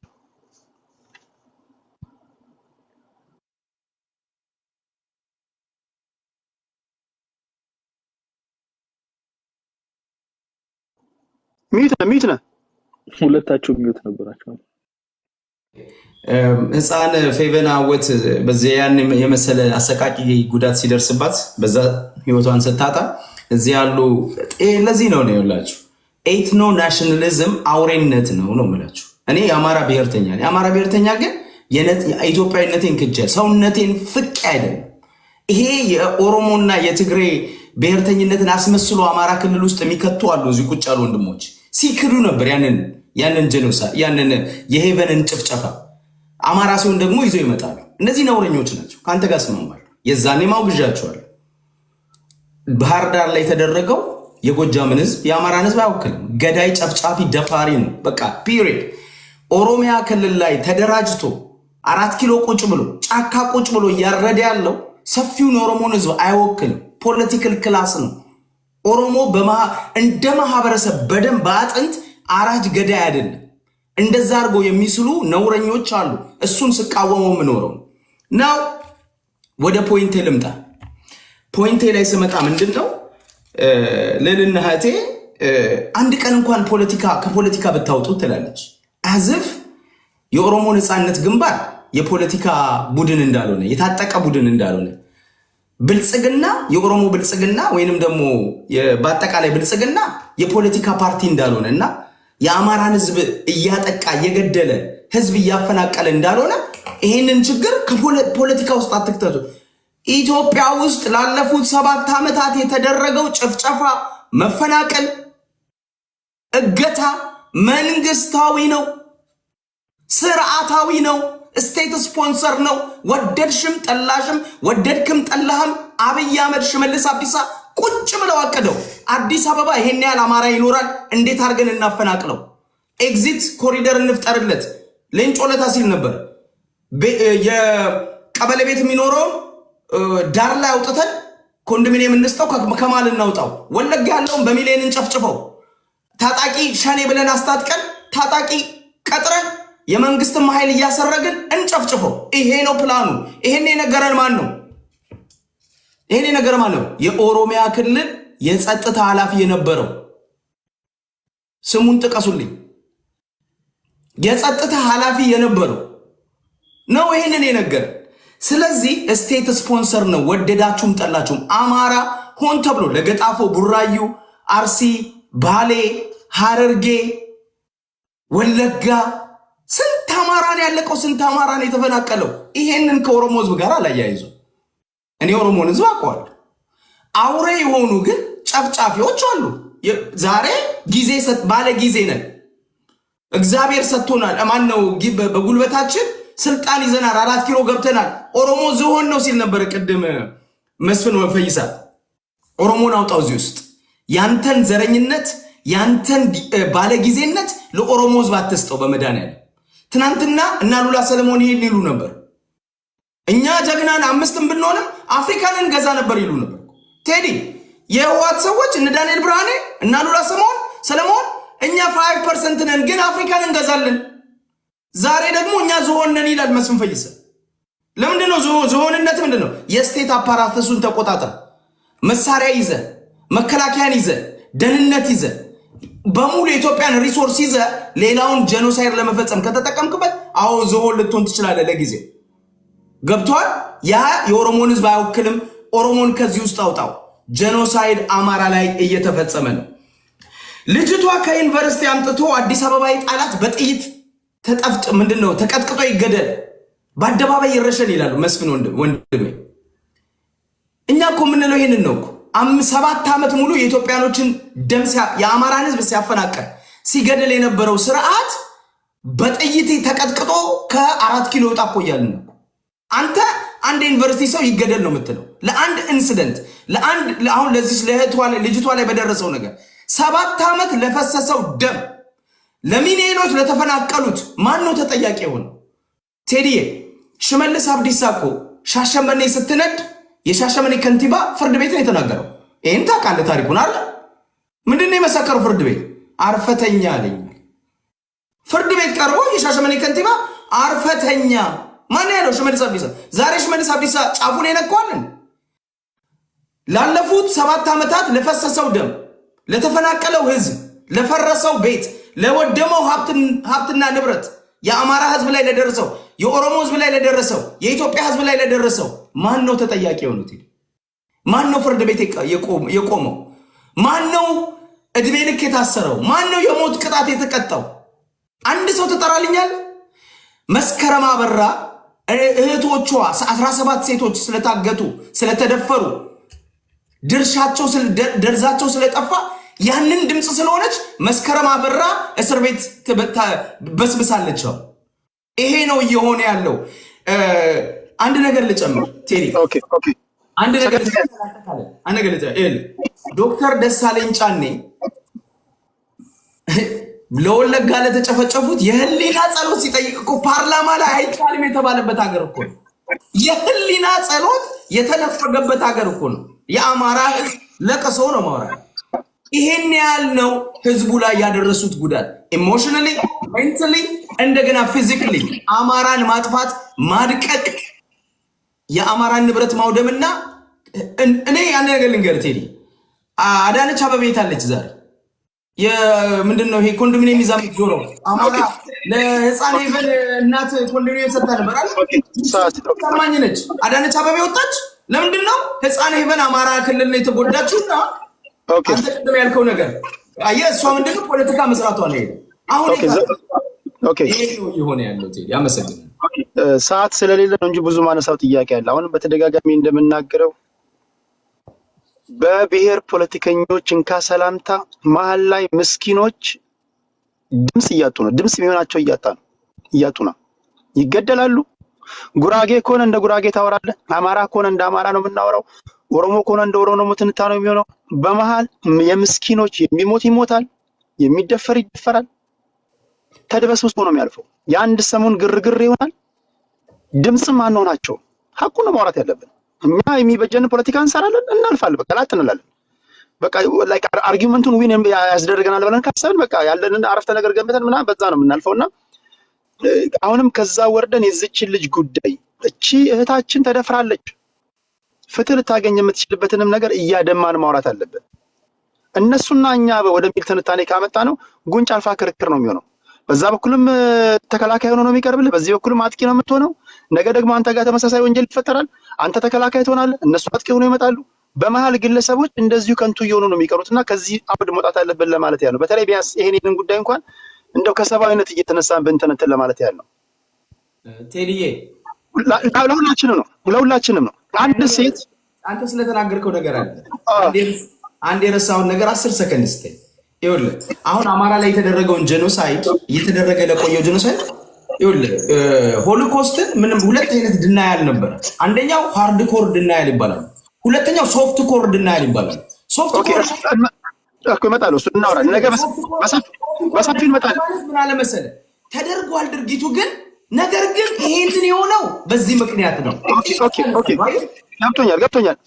ሚት ነህ ሁለታችሁ ሚውት ነበራችሁ። ህፃን ፌቨን አወት በዚህ ያን የመሰለ አሰቃቂ ጉዳት ሲደርስባት በዛ ህይወቷን ስታጣ እዚህ ያሉ ለዚህ ነው ያላችሁ ኤትኖ ናሽናሊዝም አውሬነት ነው የምላችሁ። እኔ የአማራ ብሔርተኛ ነኝ። የአማራ ብሔርተኛ ግን ኢትዮጵያዊነቴን ክጀ ሰውነቴን ፍቅ አይደለም። ይሄ የኦሮሞና የትግሬ ብሔርተኝነትን አስመስሎ አማራ ክልል ውስጥ የሚከቱ አሉ። እዚህ ቁጭ ያሉ ወንድሞች ሲክዱ ነበር ያንን ያንን ጄኖሳይድ ያንን የሄቨንን ጭፍጨፋ አማራ ሲሆን ደግሞ ይዘው ይመጣሉ። እነዚህ ነውረኞች ናቸው። ካንተ ጋር ስማማለሁ። የዛኔ ማውግዣቸዋል። ባህር ዳር ላይ የተደረገው የጎጃምን ህዝብ የአማራን ህዝብ አይወክልም። ገዳይ፣ ጨፍጫፊ፣ ደፋሪ ነው። በቃ ፒሪየድ። ኦሮሚያ ክልል ላይ ተደራጅቶ 4 ኪሎ ቁጭ ብሎ ጫካ ቁጭ ብሎ እያረደ ያለው ሰፊውን ኦሮሞን ህዝብ አይወክልም። ፖለቲካል ክላስ ነው። ኦሮሞ እንደ ማህበረሰብ በደም በአጥንት አራጅ ገዳይ አይደለም። እንደዛ አድርጎ የሚስሉ ነውረኞች አሉ። እሱን ስቃወመው የምኖረው ናው። ወደ ፖይንቴ ልምጣ። ፖይንቴ ላይ ስመጣ ምንድነው ልልና እህቴ አንድ ቀን እንኳን ከፖለቲካ ብታወጡ ትላለች። አዝፍ የኦሮሞ ነፃነት ግንባር የፖለቲካ ቡድን እንዳልሆነ የታጠቀ ቡድን እንዳልሆነ ብልጽግና የኦሮሞ ብልጽግና ወይንም ደግሞ በአጠቃላይ ብልጽግና የፖለቲካ ፓርቲ እንዳልሆነ እና የአማራን ህዝብ እያጠቃ እየገደለ ህዝብ እያፈናቀለ እንዳልሆነ ይሄንን ችግር ከፖለቲካ ውስጥ አትክተቱ። ኢትዮጵያ ውስጥ ላለፉት 7 ዓመታት የተደረገው ጭፍጨፋ፣ መፈናቀል፣ እገታ መንግስታዊ ነው፣ ስርዓታዊ ነው፣ ስቴት ስፖንሰር ነው። ወደድሽም ጠላሽም ወደድክም ጠላህም አብይ አህመድ ሽመልስ አብዲሳ ቁጭ ብለው አቀደው አዲስ አበባ ይሄን ያህል አማራ ይኖራል፣ እንዴት አድርገን እናፈናቅለው፣ ኤግዚት ኮሪደር እንፍጠርለት። ሌንጮለታ ሲል ነበር የቀበሌ ቤት የሚኖረው ዳር ላይ አውጥተን ኮንዶሚኒየም እንስጠው፣ ከማል እናውጣው። ወለጋ ያለውን በሚሊዮን እንጨፍጭፈው፣ ታጣቂ ሸኔ ብለን አስታጥቀን ታጣቂ ቀጥረን የመንግስትም ኃይል እያሰረግን እንጨፍጭፈው። ይሄ ነው ፕላኑ። ይሄን የነገረን ማን ነው? ይሄን የነገረን ማን ነው? የኦሮሚያ ክልል የጸጥታ ኃላፊ የነበረው ስሙን ጥቀሱልኝ። የጸጥታ ኃላፊ የነበረው ነው ይሄንን የነገረን። ስለዚህ ስቴት ስፖንሰር ነው። ወደዳችሁም ጠላችሁም አማራ ሆን ተብሎ ለገጣፎ፣ ቡራዩ፣ አርሲ፣ ባሌ፣ ሐረርጌ፣ ወለጋ ስንት አማራን ያለቀው፣ ስንት አማራን የተፈናቀለው። ይሄንን ከኦሮሞ ህዝብ ጋር አላያይዙ። እኔ ኦሮሞን ህዝብ አውቀዋለሁ። አውሬ የሆኑ ግን ጨፍጫፊዎች አሉ። ዛሬ ጊዜ ባለ ጊዜ ነን። እግዚአብሔር ሰጥቶናል። ማን ነው በጉልበታችን ስልጣን ይዘናል። 4 ኪሎ ገብተናል። ኦሮሞ ዝሆን ነው ሲል ነበር ቅድም መስፍን ወፈይሳ። ኦሮሞን አውጣው እዚህ ውስጥ ያንተን ዘረኝነት ያንተን ባለጊዜነት ለኦሮሞ ህዝብ አትስጠው። በመድኃኒዓለም ትናንትና እና ሉላ ሰለሞን ይሄን ይሉ ነበር። እኛ ጀግናን 5ም ብንሆንም አፍሪካን እንገዛ ነበር ይሉ ነበር። ቴዲ የህወሓት ሰዎች እነ ዳንኤል ብርሃኔ እና ሉላ ሰለሞን እኛ 5% ነን ግን አፍሪካን እንገዛለን። ዛሬ ደግሞ እኛ ዝሆን ነን ይላል መስፍን ፈይሳ። ለምንድን ነው ዝሆንነት? ምንድን ነው? የስቴት አፓራተሱን ተቆጣጠር፣ መሳሪያ ይዘ፣ መከላከያን ይዘ፣ ደህንነት ይዘ፣ በሙሉ የኢትዮጵያን ሪሶርስ ይዘ ሌላውን ጄኖሳይድ ለመፈጸም ከተጠቀምክበት አዎ ዝሆን ልትሆን ትችላለህ ለጊዜው። ገብቷል? ያ የኦሮሞን ህዝብ አይወክልም። ኦሮሞን ከዚህ ውስጥ አውጣው። ጄኖሳይድ አማራ ላይ እየተፈጸመ ነው። ልጅቷ ከዩኒቨርሲቲ አምጥቶ አዲስ አበባ የጣላት በጥይት ተጠፍጥ ምንድነው ተቀጥቅጦ ይገደል፣ በአደባባይ ይረሸን ይላሉ መስፍን ወንድሜ። እኛ እኮ የምንለው ይሄንን ነው እኮ 7 ዓመት ሙሉ የኢትዮጵያኖችን ደም የአማራን ህዝብ ሲያፈናቀል ሲገደል የነበረው ስርዓት በጥይት ተቀጥቅጦ ከ4 ኪሎ ወጣ እኮ እያልን ነው። አንተ አንድ ዩኒቨርሲቲ ሰው ይገደል ነው የምትለው ለአንድ ኢንሲደንት፣ አሁን ለዚህ ልጅቷ ላይ በደረሰው ነገር 7 ዓመት ለፈሰሰው ደም ለሚሊዮኖች ለተፈናቀሉት ማን ነው ተጠያቂ የሆነው? ቴዲዬ ሽመልስ አብዲሳ እኮ ሻሸመኔ ስትነድ የሻሸመኔ ከንቲባ ፍርድ ቤት ነው የተናገረው። ይሄን ታውቃለህ ታሪኩን አይደል? ምንድነው የመሰከረው? ፍርድ ቤት አርፈተኛ አለኝ። ፍርድ ቤት ቀርቦ የሻሸመኔ ከንቲባ አርፈተኛ ማን ያለው? ሽመልስ አብዲሳ። ዛሬ ሽመልስ አብዲሳ ጫፉን የነካዋልን? ላለፉት 7 ዓመታት ለፈሰሰው ደም፣ ለተፈናቀለው ህዝብ፣ ለፈረሰው ቤት፣ ለወደመው ሀብትና ንብረት የአማራ ህዝብ ላይ ለደረሰው፣ የኦሮሞ ህዝብ ላይ ለደረሰው፣ የኢትዮጵያ ህዝብ ላይ ለደረሰው ማን ነው ተጠያቂ የሆኑት? ማን ነው ፍርድ ቤት የቆመው? ማን ነው እድሜ ልክ የታሰረው? ማን ነው የሞት ቅጣት የተቀጣው? አንድ ሰው ትጠራልኛል? መስከረም አበራ እህቶቿ 17 ሴቶች ስለታገቱ ስለተደፈሩ ደርዛቸው ስለጠፋ ያንን ድምጽ ስለሆነች መስከረም አበራ እስር ቤት በስብሳለች። ይሄ ነው እየሆነ ያለው። አንድ ነገር ልጨምር ቴሪ፣ አንድ ነገር ዶክተር ደሳለኝ ጫኔ ለወለጋ ለተጨፈጨፉት የህሊና ጸሎት ሲጠይቅ እኮ ፓርላማ ላይ አይቻልም የተባለበት ሀገር እኮ ነው። የህሊና ጸሎት የተነፈገበት ሀገር እኮ ነው። የአማራ ህዝብ ለቅሶ ነው ማውራት። ይሄን ያህል ነው ህዝቡ ላይ ያደረሱት ጉዳት፣ ኢሞሽናሊ፣ ሜንታሊ፣ እንደገና ፊዚካሊ አማራን ማጥፋት፣ ማድቀቅ፣ የአማራን ንብረት ማውደምና እኔ ያን ነገር ልንገር ቴዲ፣ አዳነች አበቤ ታለች ዛሬ ምንድነው ይሄ ኮንዶሚኒየም ይዛ የምትዞረው አማራ ለህፃን ሄቨን እናት ኮንዶሚኒየም ሰጥታ ነበር አይደል? ታማኝ ነች አዳነች አበቤ ወጣች። ለምንድነው ህፃን ሄቨን አማራ ክልል ነው የተጎዳችውና አንተ ቅድም ያልከው ነገር አየህ፣ እሷ ምንድነው ፖለቲካ መስራቷ ነው። አሁን ይሄ ነው የሆነ ያለው ቴዲ። አመሰግናለሁ። ሰዓት ስለሌለ ነው እንጂ ብዙ ማነሳው ጥያቄ አለ። አሁን በተደጋጋሚ እንደምናገረው በብሔር ፖለቲከኞች እንካ ሰላምታ መሀል ላይ ምስኪኖች ድምጽ እያጡ ነው። ድምጽ የሚሆናቸው እያጡ ነው። ይገደላሉ። ጉራጌ ከሆነ እንደ ጉራጌ ታወራለህ፣ አማራ ከሆነ እንደ አማራ ነው የምናወራው፣ ኦሮሞ ከሆነ እንደ ኦሮሞ ትንታ ነው የሚሆነው። በመሀል የምስኪኖች የሚሞት ይሞታል፣ የሚደፈር ይደፈራል። ተድበስብሶ ነው የሚያልፈው። የአንድ ሰሞን ግርግር ይሆናል። ድምጽም አንሆናቸው። ሐቁን ነው ማውራት ያለብን። እኛ የሚበጀን ፖለቲካ እንሰራለን፣ እናልፋለን። በቃ ላት እንላለን። በቃ ላይክ አርጊውመንቱን ዊን ያስደርገናል ብለን ካሰብን በቃ ያለንን አረፍተ ነገር ገንብተን ምናምን በዛ ነው የምናልፈውና አሁንም ከዛ ወርደን የዚችን ልጅ ጉዳይ እቺ እህታችን ተደፍራለች፣ ፍትህ ልታገኝ የምትችልበትንም ነገር እያደማን ማውራት አለብን። እነሱና እኛ ወደሚል ትንታኔ ካመጣ ነው ጉንጭ አልፋ ክርክር ነው የሚሆነው። በዛ በኩልም ተከላካይ ሆኖ ነው የሚቀርብልህ፣ በዚህ በኩልም አጥቂ ነው የምትሆነው። ነገ ደግሞ አንተ ጋር ተመሳሳይ ወንጀል ይፈጠራል፣ አንተ ተከላካይ ትሆናለህ፣ እነሱ አጥቂ ሆኖ ይመጣሉ። በመሀል ግለሰቦች እንደዚሁ ከንቱ እየሆኑ ነው የሚቀሩትና ከዚህ አውድ መውጣት አለብን ለማለት ያለው። በተለይ ቢያንስ ይሄንን ጉዳይ እንኳን እንደው ከሰብአዊነት እየተነሳን ብንተነተን ለማለት ያለው ቴዲዬ፣ ለሁላችንም ነው። አንድ ሴት አንተ ስለተናገርከው ነገር አለ አንድ የረሳውን ነገር 10 ሰከንድ ስትይ ይኸውልህ፣ አሁን አማራ ላይ የተደረገውን ጄኖሳይድ እየተደረገ ለቆየው ጄኖሳይድ ይኸውልህ፣ ሆሎኮስትን ምንም ሁለት አይነት ድናያል ነበር። አንደኛው ሃርድ ኮር ድናያል ይባላል፣ ሁለተኛው ሶፍት ኮር ድናያል ይባላል። ሶፍት ኮር እኮ ይመጣል፣ እሱ እናወራለን ነገ በሰፊው ይመጣል። ምን አለ መሰለህ ተደርጓል ድርጊቱ ግን ነገር ግን ይሄንን የሆነው በዚህ ምክንያት ነው። ገብቶኛል።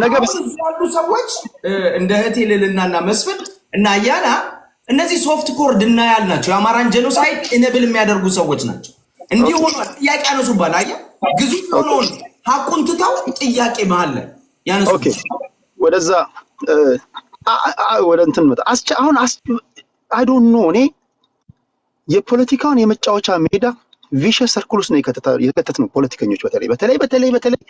ነገ ያሉ ሰዎች እንደ እህቴ ልዕልናና መስፍን እና አያና እነዚህ ሶፍት ኮር ድናያል ናቸው። የአማራን ጄኖሳይድ ኢነብል የሚያደርጉ ሰዎች ናቸው። እንዲህ ሆኗል። ጥያቄ ያነሱባል። አየህ ግዙፍ ሆኖን ሀቁን ትተው ጥያቄ መሀል ላይ ያነሱ። ወደዛ ወደ እንትን መጣ። አሁን አይ ዶንት ኖ እኔ የፖለቲካውን የመጫወቻ ሜዳ ቪሸስ ሰርኩልስ ነው የከተትነው ፖለቲከኞች። በተለይ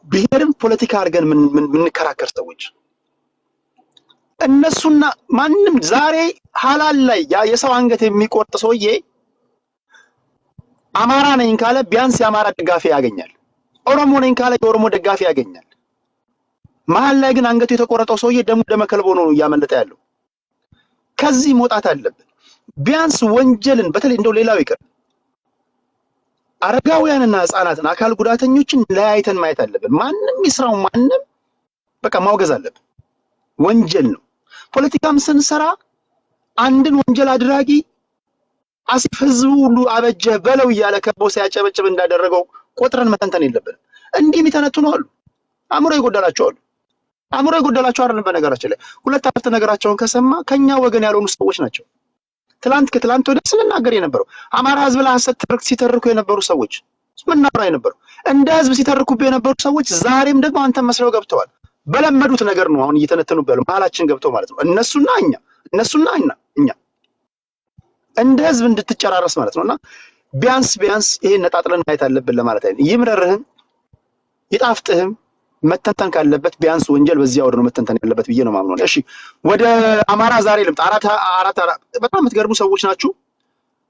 ብሔርን ፖለቲካ አድርገን የምንከራከር ሰዎች እነሱና ማንም ዛሬ ሀላል ላይ የሰው አንገት የሚቆርጥ ሰውዬ አማራ ነኝ ካለ ቢያንስ የአማራ ደጋፊ ያገኛል። ኦሮሞ ነኝ ካለ የኦሮሞ ደጋፊ ያገኛል። መሀል ላይ ግን አንገቱ የተቆረጠው ሰውዬ ደሙ ደመከልቦ ነው እያመለጠ ያለው። ከዚህ መውጣት አለብን። ቢያንስ ወንጀልን በተለይ እንደው ሌላው ይቀር አረጋውያንና ህፃናትን አካል ጉዳተኞችን ለያይተን ማየት አለብን። ማንም ይስራው ማንም በቃ ማውገዝ አለብን። ወንጀል ነው። ፖለቲካም ስንሰራ አንድን ወንጀል አድራጊ አሲፍ ህዝቡ ሁሉ አበጀ በለው እያለ ከቦ ሲያጨበጭብ እንዳደረገው ቆጥረን መተንተን የለብንም። እንዲህ የሚተነትኑ አሉ። አእምሮ ይጎደላቸው አይደለም። በነገራችን ላይ ሁለት አፍተ ነገራቸውን ከሰማ ከኛ ወገን ያልሆኑ ሰዎች ናቸው። ከትላንት ወደ ስለናገር የነበረው አማራ ህዝብ ላይ ሐሰት ሲተርኩ የነበሩ ሰዎች ምናራ የነበሩ እንደ ህዝብ ሲተርኩብ የነበሩ ሰዎች ዛሬም ደግሞ አንተ መስለው ገብተዋል። በለመዱት ነገር ነው አሁን እየተነተኑ ያለው መሀላችን ገብተው ማለት ነው። እነሱና እኛ እንደ ህዝብ እንድትጨራረስ ማለት ነውና ቢያንስ ይሄን ነጣጥለን ማየት አለብን ለማለት አይደል። ይምረርህም ይጣፍጥህም መተንተን ካለበት ቢያንስ ወንጀል በዚያ ወደ ነው መተንተን ያለበት ብዬ ነው ማምነው። እሺ ወደ አማራ ዛሬ ልምጣ። አራት በጣም የምትገርሙ ሰዎች ናችሁ።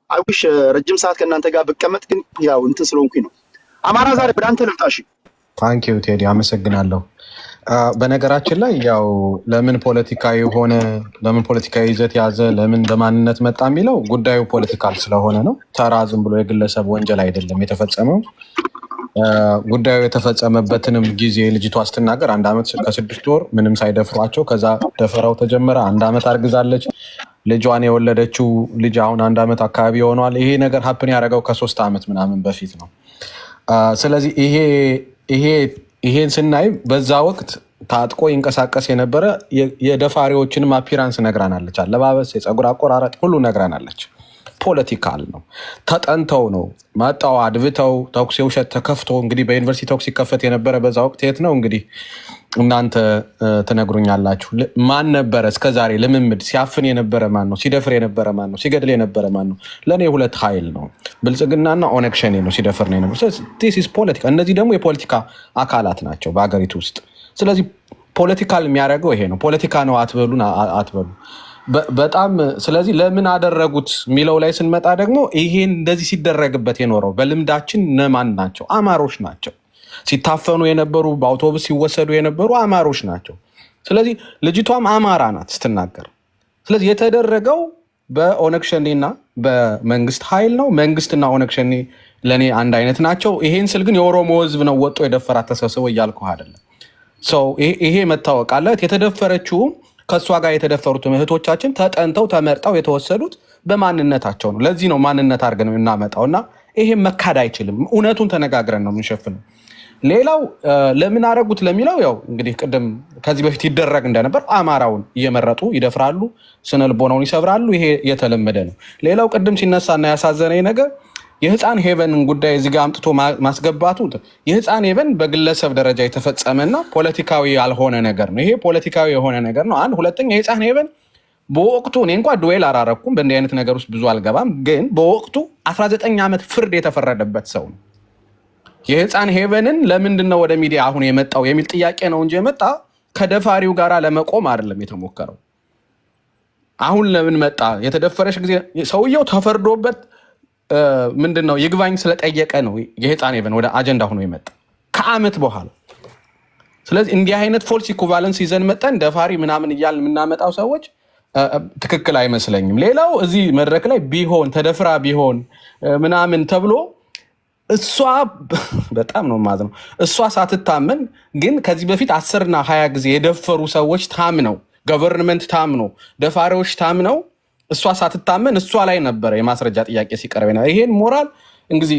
አይውሽ ረጅም ሰዓት ከእናንተ ጋር ብቀመጥ ግን ያው እንትን ስለሆንኩኝ ነው። አማራ ዛሬ ወደ አንተ ልምጣ። እሺ ታንኪዩ ቴዲ አመሰግናለሁ። በነገራችን ላይ ያው ለምን ፖለቲካዊ ሆነ፣ ለምን ፖለቲካዊ ይዘት ያዘ፣ ለምን በማንነት መጣ የሚለው ጉዳዩ ፖለቲካል ስለሆነ ነው። ተራ ዝም ብሎ የግለሰብ ወንጀል አይደለም የተፈጸመው። ጉዳዩ የተፈጸመበትንም ጊዜ ልጅቷ ስትናገር 1 ዓመት ከ6 ወር ምንም ሳይደፍሯቸው ከዛ ደፈራው ተጀመረ። 1 ዓመት አርግዛለች። ልጇን የወለደችው ልጅ አሁን 1 ዓመት አካባቢ ሆኗል። ይሄ ነገር ሀፕን ያደረገው ከ3 ዓመት ምናምን በፊት ነው። ስለዚህ ይሄን ስናይ በዛ ወቅት ታጥቆ ይንቀሳቀስ የነበረ የደፋሪዎችንም አፒራንስ ነግራናለች። አለባበስ፣ የፀጉር አቆራረጥ ሁሉ ነግራናለች። ፖለቲካል ነው። ተጠንተው ነው መጣው አድብተው ተኩስ የውሸት ተከፍቶ እንግዲህ በዩኒቨርሲቲ ተኩስ ሲከፈት የነበረ በዛ ወቅት የት ነው እንግዲህ እናንተ ትነግሩኛላችሁ። ማን ነበረ እስከዛሬ ልምምድ ሲያፍን የነበረ ማን ነው? ሲደፍር የነበረ ማን ነው? ሲገድል የነበረ ማን ነው? ለእኔ 2 ኃይል ነው፣ ብልጽግናና ኦነግ ሸኔ ነው ሲደፍር ነው የነበረ። ፖለቲካ። እነዚህ ደግሞ የፖለቲካ አካላት ናቸው በሀገሪቱ ውስጥ። ስለዚህ ፖለቲካል የሚያደርገው ይሄ ነው። ፖለቲካ ነው አትበሉን አትበሉ በጣም። ስለዚህ ለምን አደረጉት የሚለው ላይ ስንመጣ ደግሞ ይሄን እንደዚህ ሲደረግበት የኖረው በልምዳችን እነማን ናቸው? አማሮች ናቸው። ሲታፈኑ የነበሩ በአውቶቡስ ሲወሰዱ የነበሩ አማሮች ናቸው። ስለዚህ ልጅቷም አማራ ናት ስትናገር። ስለዚህ የተደረገው በኦነግ ሸኔና በመንግስት ኃይል ነው። መንግስትና ኦነግ ሸኔ ለእኔ አንድ አይነት ናቸው። ይሄን ስል ግን የኦሮሞ ህዝብ ነው ወጦ የደፈራት ተሰብስበው እያልኩ አይደለም። ይሄ መታወቅ አለት። የተደፈረችውም ከእሷ ጋር የተደፈሩት እህቶቻችን ተጠንተው ተመርጠው የተወሰዱት በማንነታቸው ነው። ለዚህ ነው ማንነት አድርገን እናመጣው እና ይሄ መካድ አይችልም። እውነቱን ተነጋግረን ነው የምንሸፍነው። ሌላው ለምን አደረጉት ለሚለው ያው እንግዲህ ቅድም ከዚህ በፊት ይደረግ እንደነበር አማራውን እየመረጡ ይደፍራሉ፣ ስነ ልቦናውን ይሰብራሉ። ይሄ የተለመደ ነው። ሌላው ቅድም ሲነሳና ያሳዘነኝ ነገር የህፃን ሄቨንን ጉዳይ እዚህ ጋር አምጥቶ ማስገባቱ የህፃን ሄቨን በግለሰብ ደረጃ የተፈጸመና ፖለቲካዊ ያልሆነ ነገር ነው። ይሄ ፖለቲካዊ የሆነ ነገር ነው። አንድ ሁለተኛ የህፃን ሄቨን በወቅቱ እኔ እንኳ ዱዌል አላረኩም፣ በእንዲህ አይነት ነገር ውስጥ ብዙ አልገባም። ግን በወቅቱ 19 ዓመት ፍርድ የተፈረደበት ሰው ነው። የህፃን ሄቨንን ለምንድን ነው ወደ ሚዲያ አሁን የመጣው የሚል ጥያቄ ነው እንጂ የመጣ ከደፋሪው ጋር ለመቆም አይደለም የተሞከረው። አሁን ለምን መጣ? የተደፈረሽ ጊዜ ሰውየው ተፈርዶበት ምንድን ነው ይግባኝ ስለጠየቀ ነው የህፃን ሄቨን ወደ አጀንዳ ሆኖ የመጣ ከዓመት በኋላ። ስለዚህ እንዲህ አይነት ፎልስ ኢኩቫለንስ ይዘን መጠን ደፋሪ ምናምን እያልን የምናመጣው ሰዎች ትክክል አይመስለኝም። ሌላው እዚህ መድረክ ላይ ቢሆን ተደፍራ ቢሆን ምናምን ተብሎ እሷ በጣም ነው ማዝነው። እሷ ሳትታመን ግን ከዚህ በፊት 10 እና 20 ጊዜ የደፈሩ ሰዎች ታምነው ገቨርንመንት ታምኖ ደፋሪዎች ታምነው እሷ ሳትታመን እሷ ላይ ነበረ የማስረጃ ጥያቄ ሲቀርብ ነው። ይሄን ሞራል እንግዲህ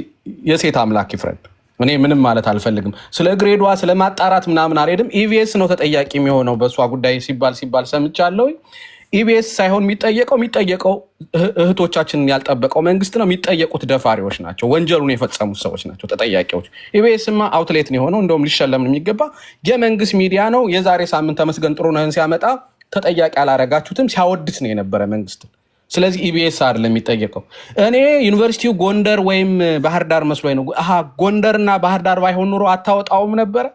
የሴት አምላክ ይፍረድ። እኔ ምንም ማለት አልፈልግም። ስለ ግሬዷ ስለ ማጣራት ምናምን አልሄድም። ኢቢኤስ ነው ተጠያቂ የሚሆነው በእሷ ጉዳይ ሲባል ሰምቻለሁ። ኢቢኤስ ሳይሆን የሚጠየቀው እህቶቻችንን ያልጠበቀው መንግስት ነው። የሚጠየቁት ደፋሪዎች ናቸው፣ ወንጀሉን የፈጸሙት ሰዎች ናቸው ተጠያቂዎች። ኢቢኤስማ አውትሌት ነው የሆነው፣ እንደውም ሊሸለም የሚገባ የመንግስት ሚዲያ ነው። የዛሬ ሳምንት ተመስገን ጥሩነህን ሲያመጣ ተጠያቂ አላረጋችሁትም፣ ሲያወድስ ነው የነበረ መንግስት። ስለዚህ ኢቢኤስ አይደለም የሚጠየቀው። እኔ ዩኒቨርሲቲው ጎንደር ወይም ባህር ዳር መስሎኝ ነው። ጎንደርና ባህር ዳር ባይሆን ኑሮ አታወጣውም ነበረ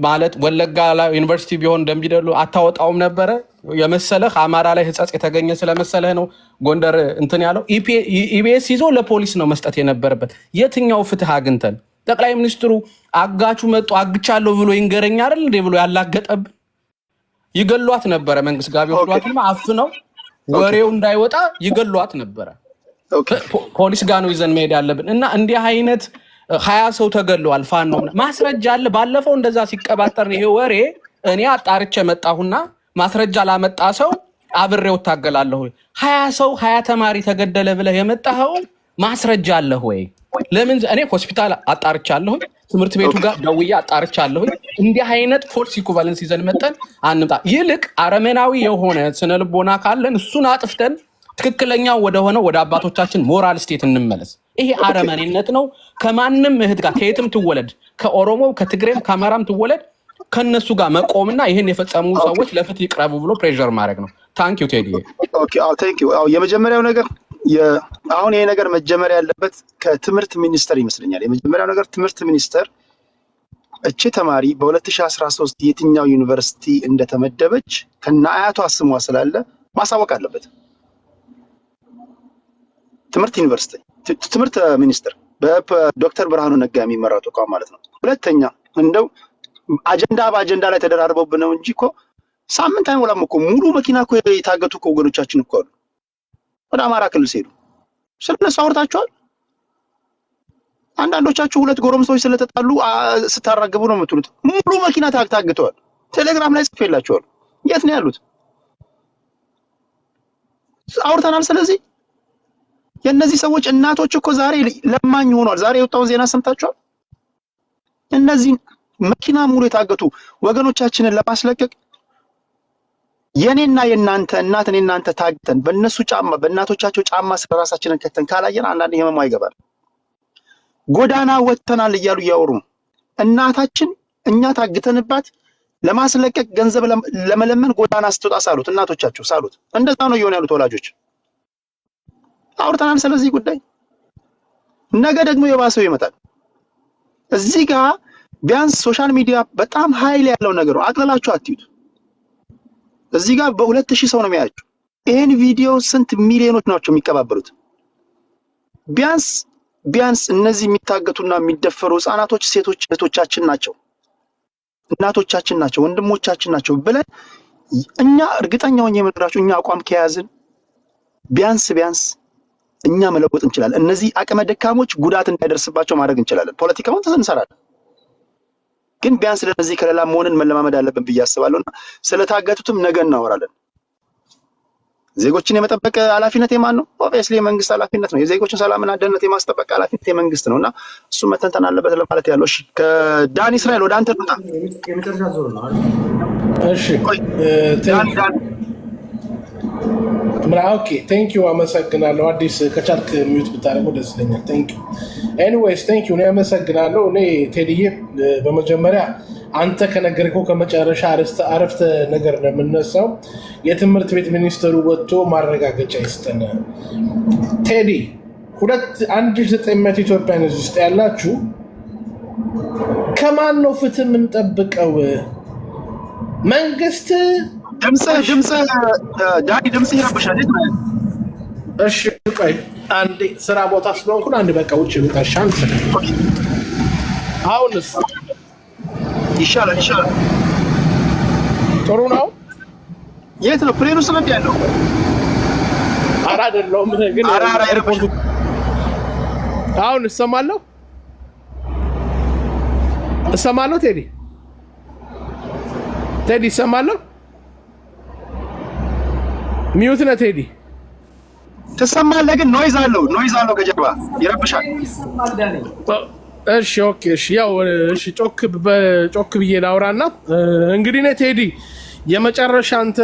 ማለት ወለጋ ዩኒቨርሲቲ ቢሆን እንደሚደሉ አታወጣውም ነበረ የመሰለህ። አማራ ላይ ህጸጽ የተገኘ ስለመሰለህ ነው ጎንደር እንትን ያለው። ኢቢኤስ ይዞ ለፖሊስ ነው መስጠት የነበረበት። የትኛው ፍትህ አግኝተን? ጠቅላይ ሚኒስትሩ አጋቹ መጡ አግቻለሁ ብሎ ይንገረኝ አይደል እንዴ ብሎ ያላገጠብን። ይገሏት ነበረ መንግስት ጋር ቢወስዷትማ አፍነው ወሬው እንዳይወጣ ይገሏት ነበረ። ፖሊስ ጋር ነው ይዘን መሄድ ያለብን። እና እንዲህ አይነት 20 ሰው ተገለዋል። ፋኖ ማስረጃ አለ። ባለፈው እንደዛ ሲቀባጠር ይሄ ወሬ እኔ አጣርቼ መጣሁና ማስረጃ ላመጣ ሰው አብሬው ታገላለሁ። 20 ሰው 20 ተማሪ ተገደለ ብለህ የመጣኸው ማስረጃ አለህ ወይ? ለምን? እኔ ሆስፒታል አጣርቻለሁ፣ ትምህርት ቤቱ ጋር ደውዬ አጣርቻለሁ። እንዲህ አይነት ፎልስ ኢኩቫለንስ ይዘን መጠን አንምጣ። ይልቅ አረመናዊ የሆነ ስነልቦና ካለን እሱን አጥፍተን ትክክለኛው ወደሆነው ወደ አባቶቻችን ሞራል ስቴት እንመለስ። ይሄ አረመኔነት ነው። ከማንም እህት ጋር ከየትም ትወለድ፣ ከኦሮሞ ከትግሬም ከአማራም ትወለድ፣ ከነሱ ጋር መቆምና ይሄን የፈጸሙ ሰዎች ለፍትህ ይቅረቡ ብሎ ፕሬሸር ማድረግ ነው። ታንክ ዩ ቴዲ። ኦኬ ታንክ ዩ። የመጀመሪያው ነገር አሁን ይሄ ነገር መጀመሪያ ያለበት ከትምህርት ሚኒስቴር ይመስለኛል። የመጀመሪያው ነገር ትምህርት ሚኒስቴር እቺ ተማሪ በ2013 የትኛው ዩኒቨርሲቲ እንደተመደበች ከነ አያቷ ስሟ ስላለ ማሳወቅ አለበት። ትምህርት ሚኒስቴር በዶክተር ብርሃኑ ነጋ የሚመራው ተቋም ማለት ነው። ሁለተኛ እንደው አጀንዳ በአጀንዳ ላይ ተደራርበውብን ነው እንጂ እኮ ሳምንት አይሞላም እኮ ሙሉ መኪና እኮ የታገቱ እኮ ወገኖቻችን እኮ አሉ። ወደ አማራ ክልል ሲሄዱ ስለነሱ አውርታችኋል? አንዳንዶቻችሁ ሁለት ጎረምሶች ስለተጣሉ ስታራግቡ ነው የምትሉት። ሙሉ መኪና ታግተዋል። ቴሌግራም ላይ ጽፌላችኋል። የት ነው ያሉት? አውርተናል። ስለዚህ የእነዚህ ሰዎች እናቶች እኮ ዛሬ ለማኝ ሆኗል። ዛሬ የወጣውን ዜና ሰምታችኋል? እነዚህ መኪና ሙሉ የታገቱ ወገኖቻችንን ለማስለቀቅ የኔና የናንተ እናት እኔ እናንተ ታግተን በእነሱ ጫማ በእናቶቻቸው ጫማ ስለ ራሳችንን ከተን ካላየን አንዳንዴ ህመሙ አይገባል። ጎዳና ወጥተናል እያሉ እያወሩ እናታችን እኛ ታግተንባት ለማስለቀቅ ገንዘብ ለመለመን ጎዳና ስትወጣ ሳሉት እናቶቻቸው ሳሉት። እንደዛ ነው እየሆነ ያሉት ወላጆች። አውርተናል ስለዚህ ጉዳይ። ነገ ደግሞ የባሰው ይመጣል። እዚህ ጋር ቢያንስ ሶሻል ሚዲያ በጣም ኃይል ያለው ነገር ነው። አቅለላችሁ አትዩት። እዚህ ጋር በ2000 ሰው ነው የሚያያችሁ። ይሄን ቪዲዮ ስንት ሚሊዮኖች ናቸው የሚቀባበሉት? ቢያንስ እነዚህ የሚታገቱና የሚደፈሩ ህፃናቶች ሴቶች እህቶቻችን ናቸው፣ እናቶቻችን ናቸው፣ ወንድሞቻችን ናቸው ብለን እኛ እርግጠኛ ሆኜ የምነግራችሁ እኛ አቋም ከያዝን ቢያንስ እኛ መለወጥ እንችላለን። እነዚህ አቅመ ደካሞች ጉዳት እንዳይደርስባቸው ማድረግ እንችላለን። ፖለቲካውን እንሰራለን፣ ግን ቢያንስ ለነዚህ ከለላ መሆንን መለማመድ አለብን ብዬ አስባለሁና ስለታገቱትም ነገ እናወራለን። ዜጎችን የመጠበቅ ኃላፊነት የማን ነው? ኦብቪየስሊ የመንግስት ኃላፊነት ነው። የዜጎችን ሰላምና ደህንነት የማስጠበቅ ኃላፊነት የመንግስት ነውና እሱ መተንተን አለበት ለማለት ያለው። እሺ ከዳኒ እስራኤል ወደ አንተ ልምጣ። እሺ ኦኬ ቴንክ ዩ አመሰግናለሁ። አዲስ ከቻልክ ሚዩት ብታደርገው ደስ ይለኛል። ቴንክ ዩ ኤኒዌይስ ቴንክ ዩ። እኔ አመሰግናለሁ። እኔ ቴዲዬ በመጀመሪያ አንተ ከነገርከው ከመጨረሻ አረፍተ ነገር ነው የምነሳው። የትምህርት ቤት ሚኒስትሩ ወጥቶ ማረጋገጫ ይስጠን። ቴዲ 1900 ኢትዮጵያን ውስጥ ያላችሁ ከማን ነው ፍትህ የምንጠብቀው? መንግስት ድምጽ ዳኒ ድምጽ ይረብሻል። እሺ ቆይ አንዴ ስራ ቦታ ስለሆንኩ አንድ በቃ ውጭ ልታሻን አሁንስ ይሻላል። ጥሩ ነው። የት ነው ፕሌኑ ስለት ያለው? ኧረ አይደለሁም ግን አሁን እሰማለሁ። ቴዲ እሰማለሁ። ሚዩት ነህ ቴዲ? ትሰማለህ ግን ኖይዝ አለው ከጀርባ ይረብሻል። እሺ ኦኬ እሺ ያው እሺ ጮክ ብዬ ላውራና እንግዲህ ነህ ቴዲ የመጨረሻ አንተ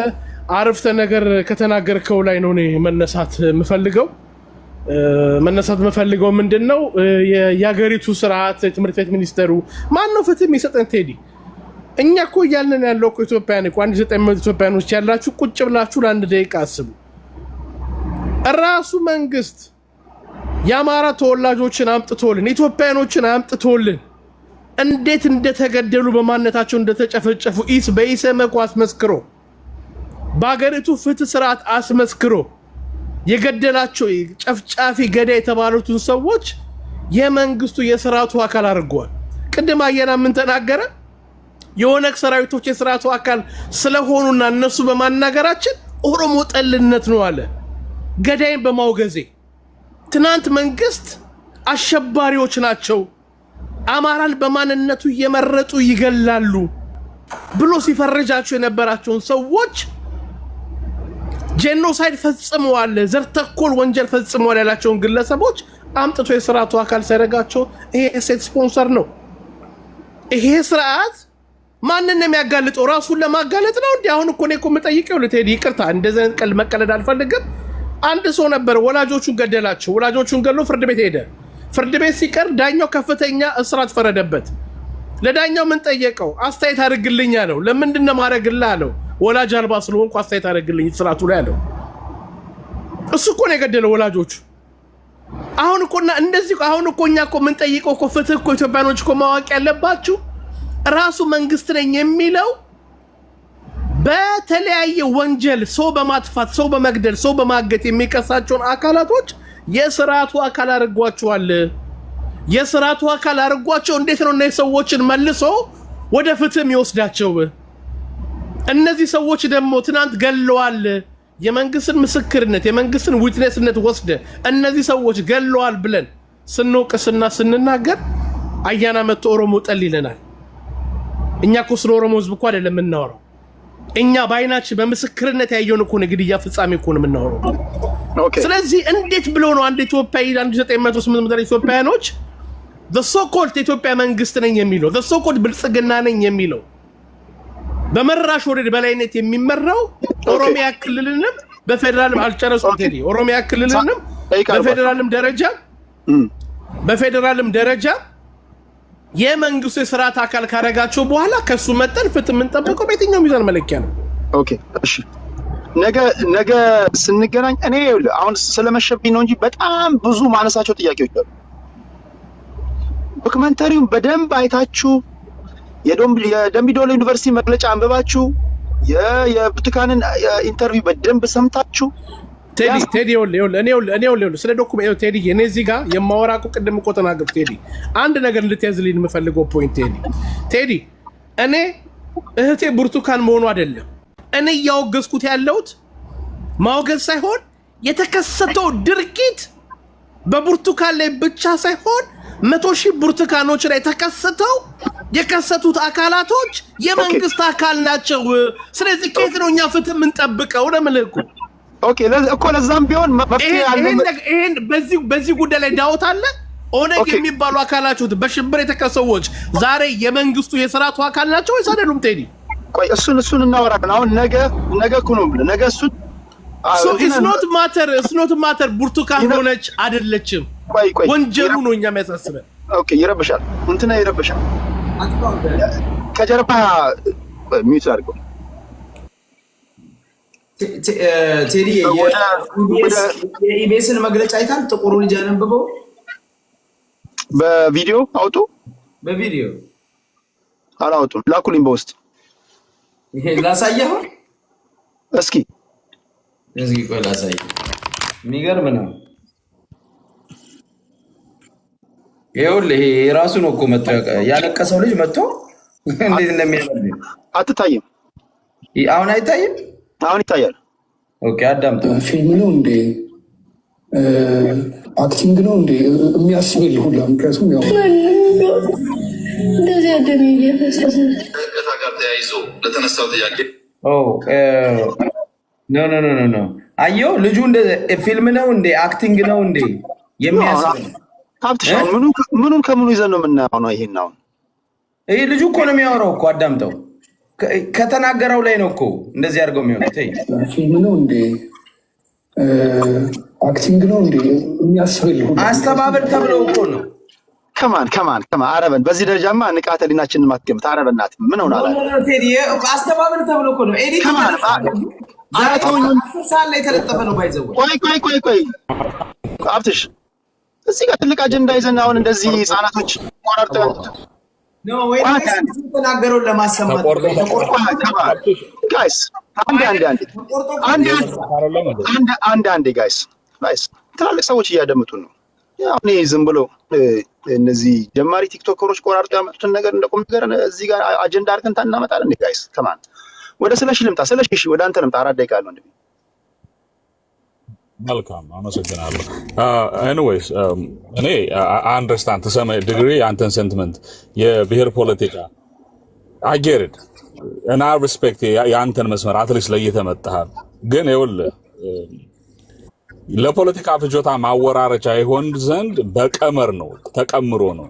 አረፍተ ነገር ከተናገርከው ላይ ነው እኔ መነሳት የምፈልገው ምንድነው የሀገሪቱ ስርዓት የትምህርት ቤት ሚኒስተሩ ማን ነው ፍትህ የሚሰጠን? ቴዲ እኛ እኮ እያልን ያለው እኮ ኢትዮጵያን እኮ 1900 ኢትዮጵያኖች ያላችሁ ቁጭ ብላችሁ ለአንድ ደቂቃ አስቡ። ራሱ መንግስት የአማራ ተወላጆችን አምጥቶልን ኢትዮጵያኖችን አምጥቶልን እንዴት እንደተገደሉ በማንነታቸው እንደተጨፈጨፉ በኢሰመኮ አስመስክሮ በሀገሪቱ ፍትህ ስርዓት አስመስክሮ የገደላቸው ጨፍጫፊ ገዳይ የተባሉትን ሰዎች የመንግስቱ የስርዓቱ አካል አድርገዋል። ቅድም አየና ምን ተናገረ? የኦነግ ሰራዊቶች የስርዓቱ አካል ስለሆኑና እነሱ በማናገራችን ኦሮሞ ጠልነት ነው አለ። ገዳይን በማውገዜ ትናንት መንግስት አሸባሪዎች ናቸው አማራን በማንነቱ እየመረጡ ይገላሉ ብሎ ሲፈረጃቸው የነበራቸውን ሰዎች ጄኖሳይድ ፈጽመዋል፣ ዘር ተኮር ወንጀል ፈጽመዋል ያላቸውን ግለሰቦች አምጥቶ የስርዓቱ አካል ሲያደርጋቸው ይሄ ስቴት ስፖንሰር ነው። ይሄ ስርዓት ማንን ነው የሚያጋልጠው? ራሱን ለማጋለጥ ነው እንዴ? አሁን እኮ ነው የምጠይቀው ለቴዲ ይቅርታ፣ እንደዚህ ቀልድ መቀለድ አልፈልግም። አንድ ሰው ነበር ወላጆቹን ገደላቸው። ወላጆቹን ገሎ ፍርድ ቤት ሄደ። ፍርድ ቤት ሲቀር ዳኛው ከፍተኛ እስራት ፈረደበት። ለዳኛው ምን ጠየቀው? አስተያየት አድርግልኝ አለው። ለምንድን ነው ማድረግልህ አለው። ወላጅ አልባ ስለሆንኩ አስተያየት አድርግልኝ እስራቱ ላይ አለው። እሱ እኮ ነው የገደለው ወላጆቹ። አሁን እኮና እንደዚህ አሁን እኮ እኛ እኮ ምን ጠይቀው እኮ ፍትህ እኮ ኢትዮጵያኖች እኮ ማወቅ ያለባችሁ ራሱ መንግስት ነኝ የሚለው በተለያየ ወንጀል ሰው በማጥፋት ሰው በመግደል ሰው በማገት የሚከሳቸውን አካላቶች የስርዓቱ አካል አድርጓቸዋል። የስርዓቱ አካል አድርጓቸው እንዴት ነው እነዚህ ሰዎችን መልሶ ወደ ፍትህ የሚወስዳቸው። እነዚህ ሰዎች ደግሞ ትናንት ገለዋል፣ የመንግስትን ምስክርነት የመንግስትን ዊትነስነት ወስደ እነዚህ ሰዎች ገለዋል ብለን ስንወቅስና ስንናገር አያና መጥቶ ኦሮሞ ጠል ይለናል። እኛ እኮ ስለ ኦሮሞ ህዝብ እኮ አይደለም የምናወራው። እኛ በአይናችን በምስክርነት ያየውን እኮ ግድያ ፍጻሜ እኮ ነው የምናወራው። ስለዚህ እንዴት ብሎ ነው አንድ ኢትዮጵያዊ 1908 ኢትዮጵያኖች the-so-called ኢትዮጵያ መንግስት ነኝ የሚለው the-so-called ብልጽግና ነኝ የሚለው በመራሽ ወረድ በላይነት የሚመራው ኦሮሚያ ክልልንም በፌደራልም አልጨረሱም ቴዲ ኦሮሚያ ክልልንም በፌደራልም ደረጃ የመንግስቱ የሥርዓት አካል ካረጋቸው በኋላ ከሱ መጠን ፍትህ ምን ጠብቀው በየትኛው ሚዛን መለኪያ ነው? ኦኬ እሺ ነገ ስንገናኝ እኔ አሁን ስለመሸብኝ ነው እንጂ በጣም ብዙ ማነሳቸው ጥያቄዎች አሉ። ዶክመንተሪውን በደንብ አይታችሁ የደምቢዶሎ ዩኒቨርሲቲ መግለጫ አንብባችሁ የብርቱካንን ኢንተርቪው በደንብ ሰምታችሁ ቴዲ እኔ ስለ ዶክመንት ቴዲ እኔ እዚህ ጋር የማወራቁ ቅድም እኮ ተናገርኩ። ቴዲ አንድ ነገር እንድትያዝልኝ የምፈልገው ፖይንት ቴዲ እኔ እህቴ ብርቱካን መሆኑ አይደለም እኔ ያወገዝኩት ያለሁት ማወገዝ ሳይሆን የተከሰተው ድርጊት በብርቱካን ላይ ብቻ ሳይሆን 100,000 ብርቱካኖች ላይ የከሰቱት አካላቶች የመንግስት አካል ናቸው። ስለዚህ ከየት ነው እኛ ፍትህ የምንጠብቀው? ለምልኩ ኦኬ እኮ ለዛም ቢሆን መፍትሄ አለ። ይሄን በዚህ ጉዳይ ላይ ዳውት አለ። ኦነግ የሚባሉ አካላቾች በሽብር የተከሰዎች ዛሬ የመንግስቱ የሥርዓቱ አካል ናቸው ወይስ አይደሉም? ቴዲ ቆይ እሱን እናወራለን። አሁን ነገ እኮ ነው ብለህ ነገ እሱን it's not matter ብርቱካን ሆነች አይደለችም። ወንጀሉ ነው እኛ የሚያሳስበን። ኦኬ ይረብሻል፣ እንትና ይረብሻል። ከጀርባ ሚውት አድርገው ቴዲ የኢቢኤስን መግለጫ አይታል? ጥቁሩ ልጅ ያነበበው በቪዲዮ አውጡ። በቪዲዮ አላውጡም፣ ላኩልኝ በውስጥ ላሳየህ። እስኪ ቆይ ላሳየህ። የሚገርም ነው። ይኸውልህ ይሄ የራሱ ነው እኮ መጥቶ ያለቀሰው ልጅ መጥቶ እንዴት እንደሚያደርግ አትታይም? አሁን አይታይም? አሁን ይታያል። ኦኬ አዳምጠው። ፊልም ነው እንዴ አክቲንግ ነው እንዴ የሚያስብል ሁላ። ምክንያቱም ያው እንደዚህ አደም እየፈሰሰ ጋር ተያይዞ ለተነሳው ጥያቄ ኖ አየው ልጁ እንደ ፊልም ነው እንዴ አክቲንግ ነው እንዴ የሚያስብል ሀብትሻው ምኑን ከምኑ ይዘን ነው የምናየው ነው? ይሄን አሁን ይሄ ልጁ እኮ ነው የሚያወራው እኮ አዳምጠው። ከተናገረው ላይ ነው እኮ እንደዚህ አድርገው የሚሆኑት። ፊልም ነው እንዴ አክቲንግ ነው እንዴ የሚያስብል አስተባበል ተብለው እኮ ነው። ከማን አረበን በዚህ ደረጃማ ንቃተ ህሊናችንን ማትገምት አረበናት ምን ሆናላ? ቴዲ አስተባበል ተብለው እኮ ነው። ኤዲት ሳል ላይ የተለጠፈ ነው። ባይዘው ቆይ ሀብትሽ እዚህ ጋር ትልቅ አጀንዳ ይዘን አሁን እንደዚህ ህፃናቶች ቆራርጠው ነው ወይ ተናገረውን ለማሰማት ጋይስ አንድ ጋይስ ትላልቅ ሰዎች እያደምጡን ነው። አሁን ዝም ብሎ እነዚህ ጀማሪ ቲክቶከሮች ቆራርጠው ያመጡትን ነገር እንደቆም ነገር እዚህ ጋር አጀንዳ አድርገን እናመጣለን። ጋይስ ከማን ወደ ስለሺ ልምጣ። ስለሺ ወደ አንተ ልምጣ። 4 ደቂቃ አለው እንደዚህ። መልካም አመሰግናለሁ። ኤኒዌይስ እኔ አንደርስታንድ ተሰማ ዲግሪ አንተን ሴንቲመንት የብሔር ፖለቲካ አጌርድ እና ሪስፔክት የአንተን መስመር አትሊስት ለየተመጣሃል። ግን ይኸውልህ ለፖለቲካ ፍጆታ ማወራረጃ ይሆን ዘንድ በቀመር ነው ተቀምሮ ነው።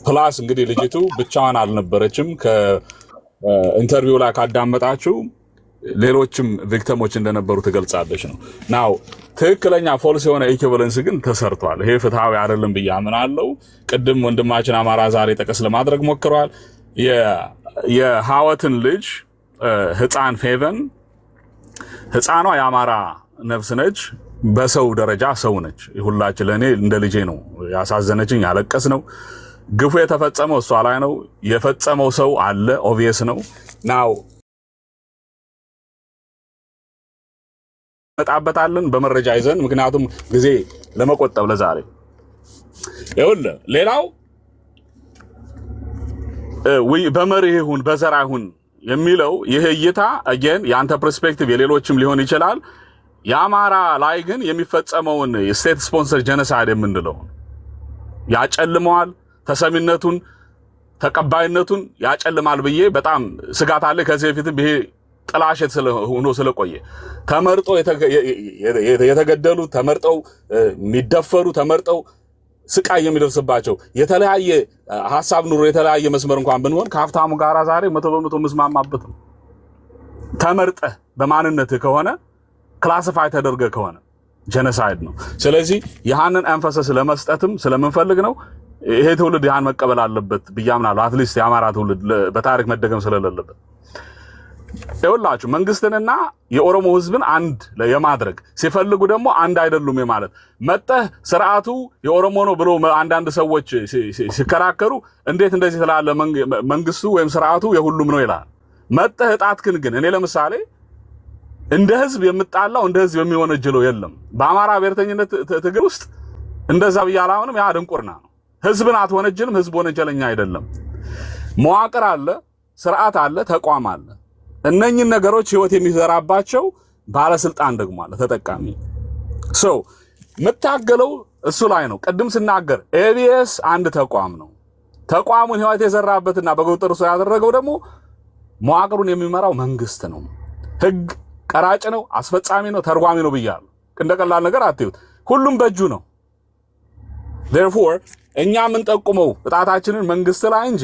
ፕላስ እንግዲህ ልጅቱ ብቻዋን አልነበረችም። ከኢንተርቪው ላይ ካዳመጣችሁ ሌሎችም ቪክቲሞች እንደነበሩ ትገልጻለች ነው። ናው ትክክለኛ ፎልስ የሆነ ኢኩቫለንስ ግን ተሰርቷል። ይሄ ፍትሃዊ አይደለም ብዬ አምናለሁ። ቅድም ወንድማችን አማራ ዛሬ ጠቀስ ለማድረግ ሞክረዋል። የሐወትን ልጅ ህፃን ፌቨን ህፃኗ የአማራ ነፍስ ነች። በሰው ደረጃ ሰው ነች። ሁላችን ለእኔ እንደ ልጄ ነው ያሳዘነችኝ፣ ያለቀስ ነው። ግፉ የተፈጸመው እሷ ላይ ነው። የፈጸመው ሰው አለ፣ ኦብቪየስ ነው። ናው መጣበታለን በመረጃ ይዘን፣ ምክንያቱም ጊዜ ለመቆጠብ ለዛሬ ይኸውልህ። ሌላው በመርህ ይሁን በዘር ይሁን የሚለው ይህ እይታ አገን ያንተ ፐርስፔክቲቭ የሌሎችም ሊሆን ይችላል። የአማራ ላይ ግን የሚፈጸመውን ስቴት ስፖንሰር ጀነሳይድ የምንለው ያጨልመዋል፣ ተሰሚነቱን ተቀባይነቱን ያጨልማል ብዬ በጣም ስጋት አለ። ከዚህ በፊትም ይሄ ጥላሸት ሆኖ ስለቆየ ተመርጦ የተገደሉ ተመርጠው የሚደፈሩ ተመርጠው ስቃይ የሚደርስባቸው የተለያየ ሐሳብ ኑሮ የተለያየ መስመር እንኳን ብንሆን ከሀብታሙ ጋራ ዛሬ 100% መስማማበት ነው። ተመርጠ በማንነት ከሆነ ክላሲፋይ ተደርገ ከሆነ ጀነሳይድ ነው። ስለዚህ ያንን ኤምፋሲስ ለመስጠትም ስለምንፈልግ ነው። ይሄ ትውልድ ያን መቀበል አለበት ብያምናለሁ። አትሊስት የአማራ ትውልድ በታሪክ መደገም ስለሌለበት ይኸውላችሁ መንግስትንና የኦሮሞ ህዝብን አንድ የማድረግ ሲፈልጉ ደግሞ አንድ አይደሉም ማለት መጠህ ስርዓቱ የኦሮሞ ነው ብሎ አንዳንድ ሰዎች ሲከራከሩ እንዴት እንደዚህ ተላለ መንግስቱ ወይም ስርዓቱ የሁሉም ነው ይላል። መጠህ እጣትክን ግን እኔ ለምሳሌ እንደ ህዝብ የምጣላው እንደ ህዝብ የሚወነጀለው የለም። በአማራ ብሔርተኝነት ትግል ውስጥ እንደዛ ብያላውንም ያ ድንቁርና ነው። ህዝብን አትወነጀልም፣ ህዝብ ወነጀለኛ አይደለም። መዋቅር አለ፣ ስርዓት አለ፣ ተቋም አለ። እነኚህን ነገሮች ህይወት የሚዘራባቸው ባለስልጣን ደግሞ አለ ተጠቃሚ ሰው መታገለው እሱ ላይ ነው። ቅድም ስናገር ኤቢኤስ አንድ ተቋም ነው። ተቋሙን ህይወት የዘራበትና በቁጥጥር ውስጥ ያደረገው ደግሞ መዋቅሩን የሚመራው መንግስት ነው። ህግ ቀራጭ ነው፣ አስፈጻሚ ነው፣ ተርጓሚ ነው ብያለሁ። እንደቀላል ነገር አትዩት። ሁሉም በእጁ ነው። therefore እኛ ምን ጠቁመው ጣታችንን መንግስት ላይ እንጂ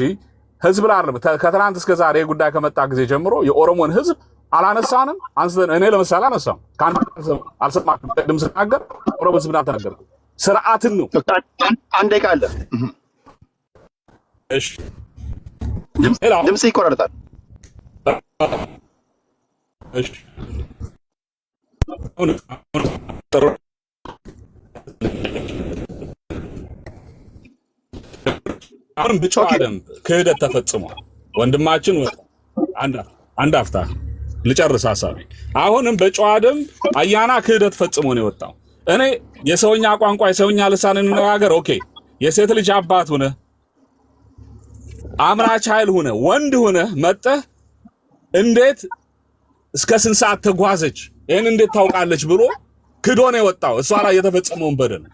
ህዝብ ላይ አይደለም። ከትናንት እስከ ዛሬ ጉዳይ ከመጣ ጊዜ ጀምሮ የኦሮሞን ህዝብ አላነሳንም። አንስተን እኔ ለምሳሌ አነሳም ካንተ አልሰማክም። ቅድም ስናገር ኦሮሞ ህዝብ ተናገር ስርዓትን ነው። አንዴ ቃል እሺ ድምጽ ይቆራረጣል። እሺ አሁን ብቻ አደም ክህደት ተፈጽሟል። ወንድማችን አንድ አፍታ ልጨርስ ሐሳቤ። አሁንም በጨዋ ደም አያና ክህደት ፈጽሞ ነው የወጣው። እኔ የሰውኛ ቋንቋ የሰውኛ ልሳን እንነጋገር። ኦኬ የሴት ልጅ አባት ሆነ አምራች ኃይል ሆነ ወንድ ሆነ መጠህ እንዴት እስከ ስንት ሰዓት ተጓዘች ይሄን እንዴት ታውቃለች ብሎ ክዶ ነው የወጣው። እሷ ላይ የተፈጸመውን በደል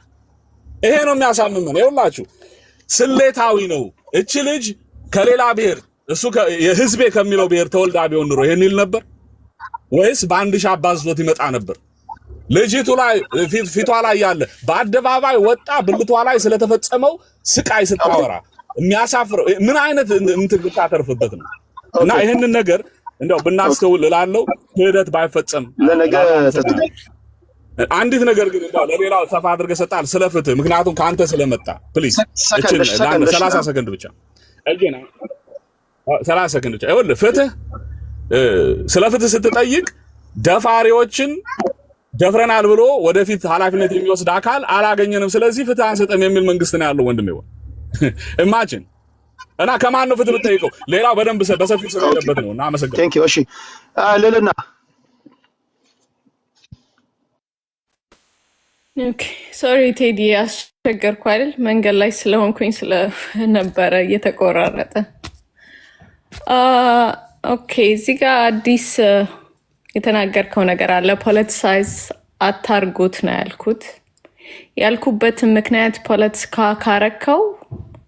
ይሄ ነው የሚያሳምመን። ይኸውላችሁ ስሌታዊ ነው። እቺ ልጅ ከሌላ ብሔር እሱ የህዝቤ ከሚለው ብሔር ተወልዳ ቢሆን ኑሮ ይሄን ይል ነበር ወይስ በአንድ ሺህ አባዝቶት ይመጣ ነበር? ልጅቱ ላይ ፊቷ ላይ ያለ በአደባባይ ወጣ ብልቷ ላይ ስለተፈጸመው ስቃይ ስታወራ የሚያሳፍረው ምን አይነት እንትን ብታተርፍበት ነው? እና ይሄንን ነገር እንደው ብናስተውል እላለሁ። ክህደት ባይፈጸም ለነገ አንዲት ነገር ግን እንደው ለሌላው ሰፋ አድርገህ ሰጣል ስለ ፍትህ። ምክንያቱም ካንተ ስለመጣ ፕሊዝ እቺን 30 ሰከንድ ብቻ እጄና 30 ሰከንድ ብቻ ይኸውልህ፣ ፍትህ ስለ ፍትህ ስትጠይቅ ደፋሪዎችን ደፍረናል ብሎ ወደፊት ኃላፊነት የሚወስድ አካል አላገኘንም፣ ስለዚህ ፍትህ አንሰጥም የሚል መንግስት ነው ያለው ወንድሜ። ኢማጂን እና ከማን ነው ፍትህ ብትጠይቀው? ሌላው በደንብ በሰፊው ስለሌለበት ነው። እና አመሰግናለሁ። ቴንክ ዩ። እሺ ልልና ኦኬ ሶሪ ቴዲ አስቸገርኩ አይደል? መንገድ ላይ ስለሆንኩኝ ስለነበረ እየተቆራረጠ። ኦኬ እዚህ ጋር አዲስ የተናገርከው ነገር አለ። ፖለቲሳይዝ አታርጉት ነው ያልኩበትን ምክንያት ፖለቲካ ካረከው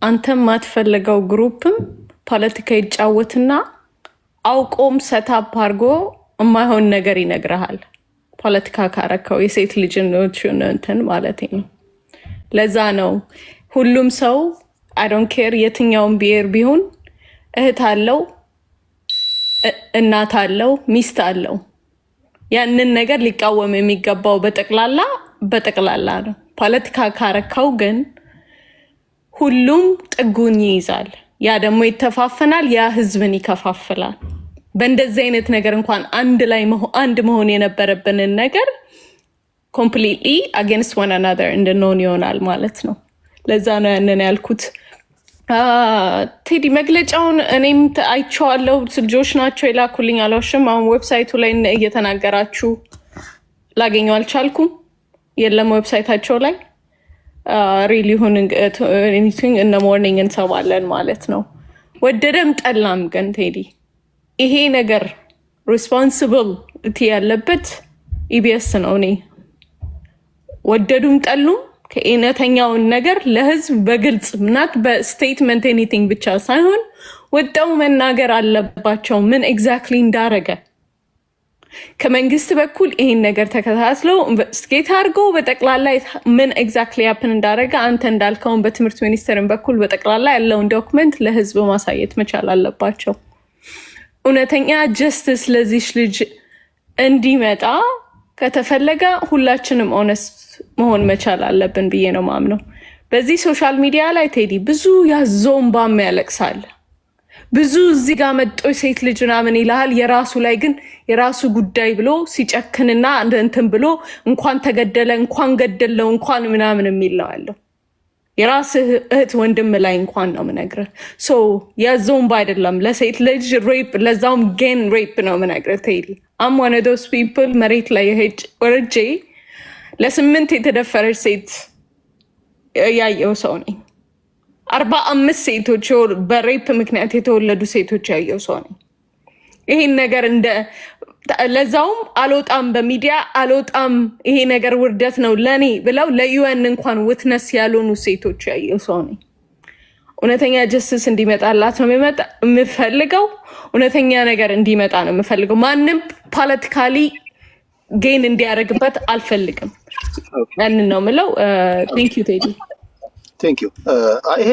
አንተም ማትፈልገው ግሩፕም ፖለቲካ ይጫወትና አውቆም ሰታፕ አድርጎ የማይሆን ነገር ይነግርሃል። ፖለቲካ ካረከው የሴት ልጅን እንትን ማለት ነው። ለዛ ነው ሁሉም ሰው አይ ዶንት ኬር የትኛውን ብሔር ቢሆን እህት አለው፣ እናት አለው፣ ሚስት አለው። ያንን ነገር ሊቃወም የሚገባው በጠቅላላ ነው። ፖለቲካ ካረከው ግን ሁሉም ጥጉን ይይዛል። ያ ደግሞ ይተፋፈናል፣ ያ ህዝብን ይከፋፍላል። በእንደዚህ አይነት ነገር እንኳን አንድ መሆን የነበረብንን ነገር ኮምፕሊትሊ አጌንስት ዋን አናዘር እንድንሆን ይሆናል ማለት ነው። ለዛ ነው ያንን ያልኩት። ቴዲ መግለጫውን እኔም አይቼዋለሁ። ልጆች ናቸው የላኩልኝ፣ አልዋሽም። አሁን ዌብሳይቱ ላይ እየተናገራችሁ ላገኘው አልቻልኩም። የለም ዌብሳይታቸው ላይ ሪሊ ሁን ኢን ዘ ሞርኒንግ እንሰማለን ማለት ነው። ወደደም ጠላም ግን ቴዲ ይሄ ነገር ሪስፖንሲቢሊቲ ያለበት ኢቢኤስ ነው። እኔ ወደዱም ጠሉም ከእውነተኛውን ነገር ለህዝብ በግልጽ ምናት በስቴትመንት ኤኒቲንግ ብቻ ሳይሆን ወጣው መናገር አለባቸው ምን ኤግዛክትሊ እንዳረገ ከመንግስት በኩል ይሄን ነገር ተከታትለው ኢንቨስቲጌት አድርገው በጠቅላላ ምን ኤግዛክትሊ ሀፕን እንዳረገ አንተ እንዳልከውን በትምህርት ሚኒስቴርን በኩል በጠቅላላ ያለውን ዶክመንት ለህዝብ ማሳየት መቻል አለባቸው። እውነተኛ ጀስቲስ ለዚህ ልጅ እንዲመጣ ከተፈለገ ሁላችንም ኦነስት መሆን መቻል አለብን ብዬ ነው ማምነው። በዚህ ሶሻል ሚዲያ ላይ ቴዲ ብዙ ያዞምባም ያለቅሳል። ብዙ እዚህ ጋር መጥቶ ሴት ልጅ ምናምን ይልሃል። የራሱ ላይ ግን የራሱ ጉዳይ ብሎ ሲጨክንና እንትን ብሎ እንኳን ተገደለ እንኳን ገደለው እንኳን ምናምን የሚል ነው ያለው። የራስህ እህት ወንድም ላይ እንኳን ነው ምነግርህ። ሶ ያዞምባ አይደለም ለሴት ልጅ ሬፕ ለዛውም ጌን ሬፕ ነው ምነግርህ ቴዲ። አም ዋን ኦፍ ዶስ ፒፕል መሬት ላይ ወርጄ ለ8 የተደፈረች ሴት ያየው ሰው ነኝ። 45 ሴቶች በሬፕ ምክንያት የተወለዱ ሴቶች ያየው ሰው ነኝ። ይሄን ነገር እንደ ለዛውም አልወጣም በሚዲያ አልወጣም ይሄ ነገር ውርደት ነው ለኔ ብለው ለዩኤን እንኳን ዊትነስ ያልሆኑ ሴቶች ያየው ሰው ነኝ። እውነተኛ ጀስቲስ እንዲመጣላት ነው የምፈልገው። እውነተኛ ነገር እንዲመጣ ነው የምፈልገው። ማንም ፖለቲካሊ ጌን እንዲያደርግበት አልፈልግም። ያንን ነው የምለው። ቴንክ ዩ ቴዲ። ቴንክ ዩ። ይሄ